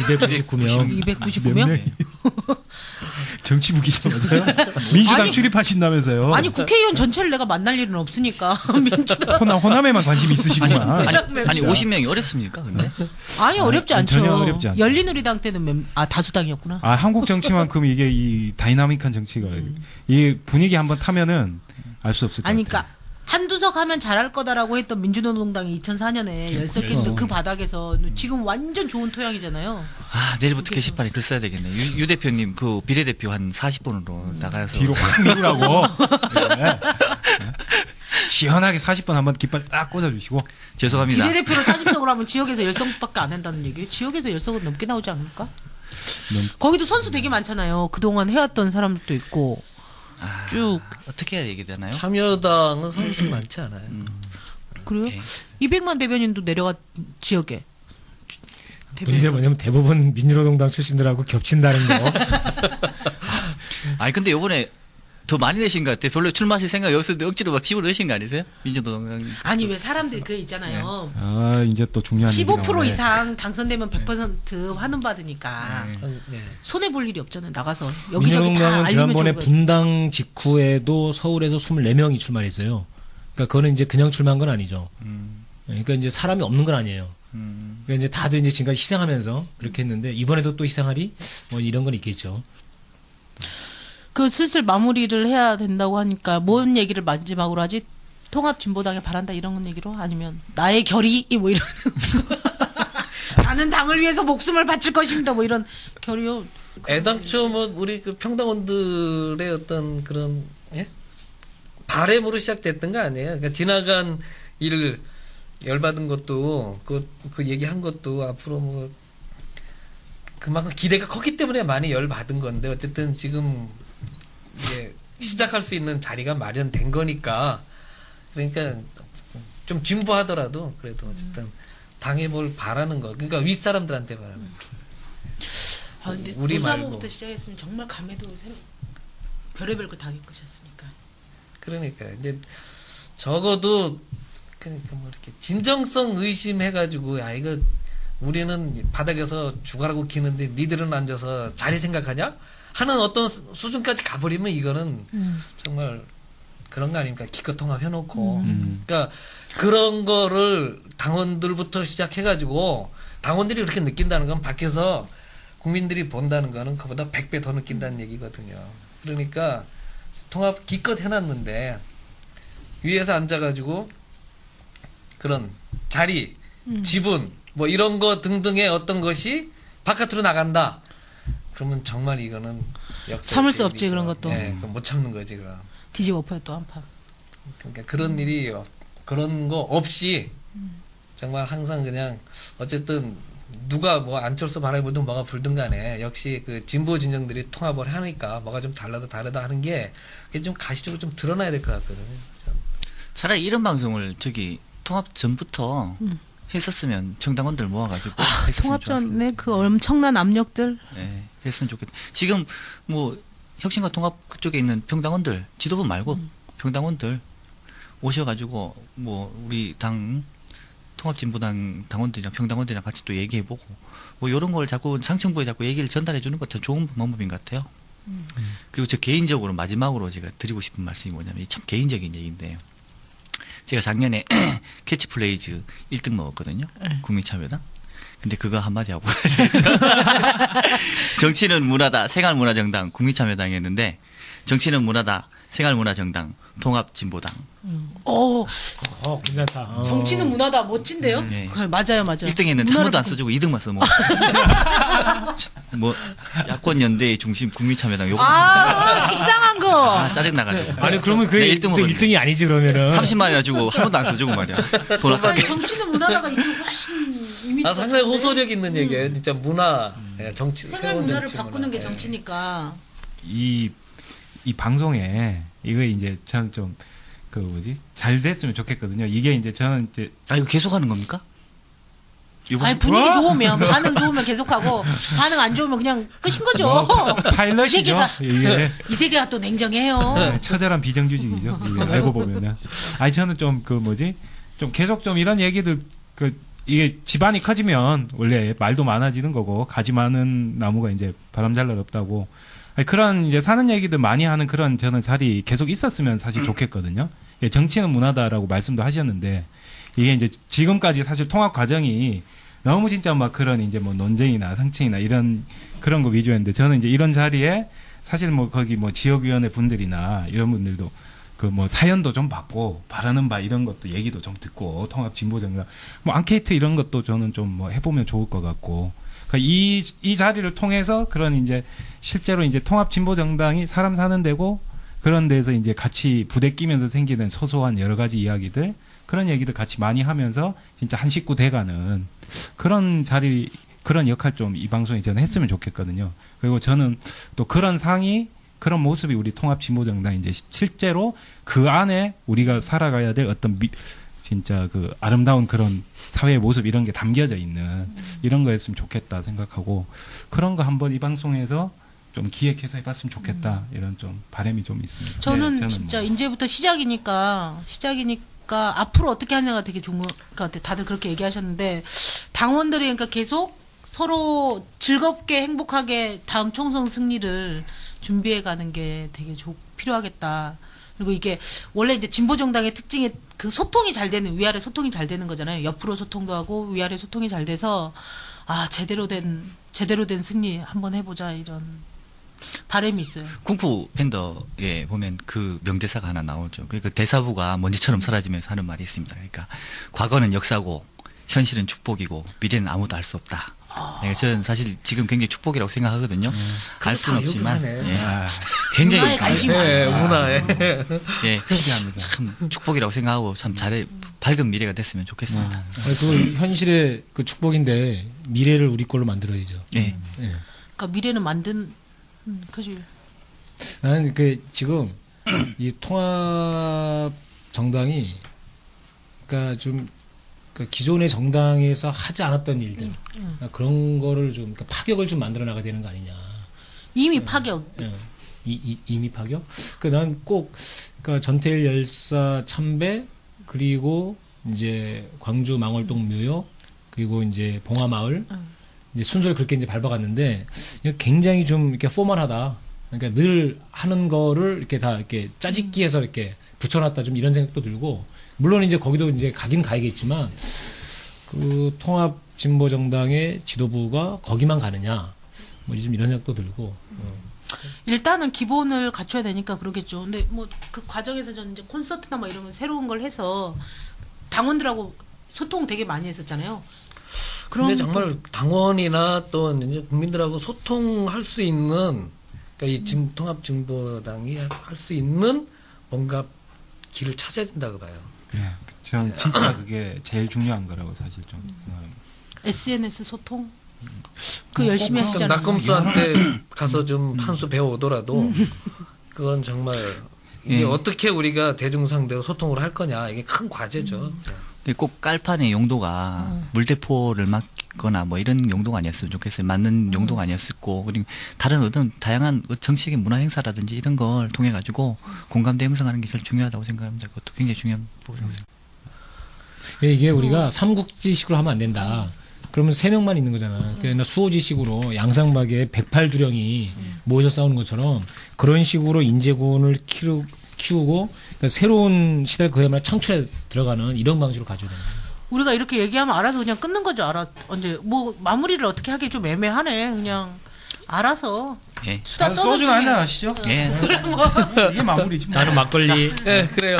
S5: 299명.
S3: 299명?
S4: 정치부 기자면서요? 민주당 출입하신다면서요?
S3: 아니 국회의원 전체를 내가 만날 일은 없으니까 민주당
S4: 호남에만 관심 있으시구나.
S10: 아니 50명이 어렵습니까 근데?
S3: 아니 어렵지 않죠.
S4: 전혀 어렵지 않죠.
S3: 열린우리당 때는 다수당이었구나.
S4: 한국 정치만큼 이게 이 다이나믹한 정치가 이 분위기 한번 타면은 알 수 없을 것 같아요.
S3: 그러니까 한두 석 하면 잘할 거다라고 했던 민주노동당이 2004년에 10석 했는데 그 바닥에서 지금 완전 좋은 토양이잖아요.
S10: 내일부터 게시판에 글 써야 되겠네. 유 대표님 그 비례대표 한 40번으로 나가서
S4: 뒤로 확 밀으라고. 네. 시원하게 40번 한번 깃발 딱 꽂아주시고.
S10: 죄송합니다.
S3: 비례대표로 40석을 하면 지역에서 10석밖에 안 한다는 얘기예요. 지역에서 10석은 넘게 나오지 않을까? 거기도 선수 되게 많잖아요. 그동안 해왔던 사람들도 있고. 쭉
S10: 어떻게 해야 얘기되나요?
S6: 참여당은 선수 많지 않아요.
S3: 그래요? 200만 대변인도 내려가 지역에.
S5: 문제는 뭐냐면 대부분 민주노동당 출신들하고 겹친다는 거.
S10: 아니 근데 이번에 더 많이 내신 것 같아요. 별로 출마하실 생각이 없었는데 억지로 막 집어넣으신 거 아니세요? 민주노동.
S3: 아니 왜 사람들이 그 있잖아요.
S4: 이제 또 중요한
S3: 15% 이상 당선되면 100% 환원 받으니까 손해 볼 일이 없잖아요. 나가서 여기저기 다 알리면
S5: 지난번에 분당 직후에도 서울에서 24명이 출마했어요. 그러니까 그거는 이제 그냥 출마한 건 아니죠. 그러니까 이제 사람이 없는 건 아니에요. 그러니까 이제 다들 이제 지금까지 희생하면서 그렇게 했는데 이번에도 또 희생하리 뭐 이런 건 있겠죠.
S3: 그 슬슬 마무리를 해야 된다고 하니까 뭔 얘기를 마지막으로 하지? 통합 진보당에 바란다 이런 얘기로 아니면 나의 결의 뭐 이런 나는 당을 위해서 목숨을 바칠 것입니다 뭐 이런 결의요.
S6: 애당초 뭐 우리 그 평당원들의 어떤 그런 바램으로 시작됐던 거 아니에요? 그러니까 지나간 일을 열받은 것도 그 얘기한 것도 앞으로 뭐 그만큼 기대가 컸기 때문에 많이 열받은 건데 어쨌든 지금 이제 시작할 수 있는 자리가 마련된 거니까 그러니까 좀 진부하더라도 그래도 어쨌든 당에 뭘 바라는 거 그러니까 윗사람들한테 바라는 거.
S3: 근데
S6: 우리 말고
S3: 부터 시작했으면 정말 감회도 새로 별의별 거 다 겪으셨으니까.
S6: 그러니까 이제 적어도 그러니까 뭐 이렇게 진정성 의심해가지고 이거 우리는 바닥에서 죽어라고 기는데 니들은 앉아서 자리 생각하냐? 하는 어떤 수준까지 가버리면 이거는 정말 그런 거 아닙니까? 기껏 통합해놓고. 그러니까 그런 거를 당원들부터 시작해가지고 당원들이 그렇게 느낀다는 건 밖에서 국민들이 본다는 거는 그보다 100배 더 느낀다는 얘기거든요. 그러니까 통합 기껏 해놨는데 위에서 앉아가지고 그런 자리, 지분 뭐 이런 거 등등의 어떤 것이 바깥으로 나간다. 그러면 정말 이거는
S3: 참을 수 없지 그런 것도.
S6: 네, 못 참는 거지 그럼.
S3: 뒤집어 엎어요 또 한 판.
S6: 그러니까 그런 일이 그런 거 없이 정말 항상 그냥 어쨌든 누가 뭐 안철수 바람이 불든 뭐가 불든 간에 역시 그 진보 진영들이 통합을 하니까 뭐가 좀 달라도 다르다 하는 게 그게 좀 가시적으로 좀 드러나야 될 것 같거든요.
S10: 차라리 이런 방송을 저기 통합 전부터 했었으면 정당원들 모아가지고 했었으면
S3: 통합 전에 그 엄청난 압력들.
S10: 네, 했으면 좋겠다. 지금 뭐 혁신과 통합 그쪽에 있는 평당원들 지도부 말고 평당원들 오셔가지고 뭐 우리 당 통합진보당 당원들이랑 평당원들이랑 같이 또 얘기해보고 뭐 이런 걸 자꾸 상층부에 자꾸 얘기를 전달해주는 것도 좋은 방법인 것 같아요. 그리고 저 개인적으로 마지막으로 제가 드리고 싶은 말씀이 뭐냐면 참 개인적인 얘기인데 제가 작년에 캐치플레이즈 1등 먹었거든요. 국민참여당. 근데 그거 한마디 하고 정치는 문화다 생활문화정당 국민참여당이었는데 정치는 문화다 생활문화정당 통합진보당.
S5: 괜찮다.
S3: 정치는 문화다 멋진데요?
S10: 네.
S3: 맞아요, 맞아요.
S10: 1등 했는데 한 번도 안 써주고 2등만 써먹어. 뭐 야권연대의 중심 국민참여당 요거.
S3: 식상한 거.
S10: 짜증나가지고.
S5: 아니 그러면 그게 1등이 아니지 그러면은.
S10: 30만 원 가지고 한 번도 안 써주고 말이야. 돈 아깝게.
S3: 정치는 문화다가 이게 훨씬 이미지가
S6: 상당히 호소력 있는 얘기예요. 진짜 문화, 정치,
S3: 생활
S6: 새로운
S3: 문화를
S6: 정치
S3: 바꾸는 게
S6: 문화.
S3: 정치니까.
S4: 이 방송에 이거 이제 저는 좀 그 뭐지 잘 됐으면 좋겠거든요. 이게 이제 저는 이제
S10: 이거 계속 하는 겁니까?
S3: 아니 분위기 좋으면 반응 좋으면 계속하고 반응 안 좋으면 그냥 끝인 거죠.
S4: 파일럿이죠.
S3: 이 세계가 또 냉정해요.
S4: 네, 처절한 비정규직이죠. 이게 알고 보면은. 아니 저는 좀 그 뭐지 좀 계속 좀 이런 얘기들 그 이게 집안이 커지면 원래 말도 많아지는 거고 가지 많은 나무가 이제 바람 잘 날 없다고. 아니, 그런 이제 사는 얘기들 많이 하는 그런 저는 자리 계속 있었으면 사실 좋겠거든요. 예, 정치는 문화다라고 말씀도 하셨는데 이게 이제 지금까지 사실 통합 과정이 너무 진짜 막 그런 이제 뭐 논쟁이나 상층이나 이런 그런 거 위주였는데 저는 이제 이런 자리에 사실 뭐 거기 뭐 지역위원회 분들이나 이런 분들도 그 뭐 사연도 좀 받고 바라는 바 이런 것도 얘기도 좀 듣고 통합 진보정당 뭐 앙케이트 이런 것도 저는 좀 뭐 해보면 좋을 것 같고 그러니까 이 자리를 통해서 그런 이제 실제로 이제 통합 진보정당이 사람 사는 데고 그런 데서 이제 같이 부대 끼면서 생기는 소소한 여러 가지 이야기들 그런 얘기들 같이 많이 하면서 진짜 한 식구 돼가는 그런 자리 그런 역할 좀 이 방송에 저는 했으면 좋겠거든요. 그리고 저는 또 그런 상이 그런 모습이 우리 통합 진보정당 이제 실제로 그 안에 우리가 살아가야 될 어떤 진짜 그 아름다운 그런 사회의 모습 이런 게 담겨져 있는 이런 거였으면 좋겠다 생각하고 그런 거 한번 이 방송에서 좀 기획해서 해봤으면 좋겠다 이런 좀 바람이 좀 있습니다.
S3: 저는
S4: 네,
S3: 진짜 이제부터 시작이니까 앞으로 어떻게 하냐가 되게 좋은 것 같아요. 다들 그렇게 얘기하셨는데 당원들이 그러니까 계속 서로 즐겁게 행복하게 다음 총선 승리를 준비해가는 게 되게 필요하겠다. 그리고 이게 원래 이제 진보정당의 특징이 그 소통이 잘 되는 위아래 소통이 잘 되는 거잖아요. 옆으로 소통도 하고 위아래 소통이 잘 돼서 제대로 된 승리 한번 해보자 이런 바람이 있어요.
S10: 쿵푸 팬더에 보면 그 명대사가 하나 나오죠. 그러니까 대사부가 먼지처럼 사라지면서 하는 말이 있습니다. 그러니까 과거는 역사고 현실은 축복이고 미래는 아무도 알 수 없다. 네, 저는 사실 지금 굉장히 축복이라고 생각하거든요. 알 수는 없지만 굉장히
S6: 문화에
S10: 참 축복이라고 생각하고 참 밝은 미래가 됐으면 좋겠습니다.
S5: 그 현실의 그 축복인데 미래를 우리 걸로 만들어야죠.
S3: 그러니까 미래는 그지.
S5: 나는 그 지금 이 통합 정당이 그러니까 좀 기존의 정당에서 하지 않았던 일들 그런 거를 좀 파격을 좀 만들어 나가야 되는 거 아니냐.
S3: 이미 파격.
S5: 이미 파격? 난 꼭 전태일 열사 참배 그리고 이제 광주 망월동 묘역 그리고 이제 봉화마을 이제 순서를 그렇게 이제 밟아갔는데 굉장히 좀 이렇게 포멀하다. 그러니까 늘 하는 거를 이렇게 다 이렇게 짜집기해서 이렇게 붙여놨다 좀 이런 생각도 들고 물론 이제 거기도 이제 가긴 가야겠지만 그 통합 진보 정당의 지도부가 거기만 가느냐 뭐 좀 이런 생각도 들고
S3: 일단은 기본을 갖춰야 되니까 그러겠죠. 근데 뭐 그 과정에서 저는 이제 콘서트나 뭐 이런 거 새로운 걸 해서 당원들하고 소통 되게 많이 했었잖아요.
S6: 근데 정말 당원이나 또 이제 국민들하고 소통할 수 있는 그러니까 이 통합 진보당이 할 수 있는 뭔가 길을 찾아야 된다고 봐요.
S4: 네, 전 진짜 그게 제일 중요한 거라고 사실 좀 생각합니다.
S3: SNS 소통 그 열심히 하시잖아요.
S6: 낙검수한테 가서 좀 한 수 배워 오더라도 그건 정말 이게 어떻게 우리가 대중 상대로 소통을 할 거냐 이게 큰 과제죠.
S10: 꼭 깔판의 용도가 물대포를 막거나 뭐 이런 용도가 아니었으면 좋겠어요. 맞는 용도가 아니었고 그리고 다른 어떤 다양한 정치적인 문화 행사라든지 이런 걸 통해 가지고 공감대 형성하는 게 제일 중요하다고 생각합니다. 그것도 굉장히 중요한 부분이라고 생각합니다.
S5: 이게 우리가 삼국지식으로 하면 안 된다. 그러면 3명만 있는 거잖아. 그러니까 수호지식으로 양상박에 108두령이 모여서 싸우는 것처럼 그런 식으로 인재군을 키우고 그러니까 새로운 시대를 그야말로 창출에 들어가는 이런 방식으로 가져야 됩니다.
S3: 우리가 이렇게 얘기하면 알아서 그냥 끊는 거죠. 언제 뭐 마무리를 어떻게 하기 좀 애매하네. 그냥 알아서 수다 떠는
S4: 소주 한잔 하시죠.
S10: 예.
S3: 뭐.
S4: 이게 마무리지.
S5: 나는 막걸리.
S6: 네, 그래요.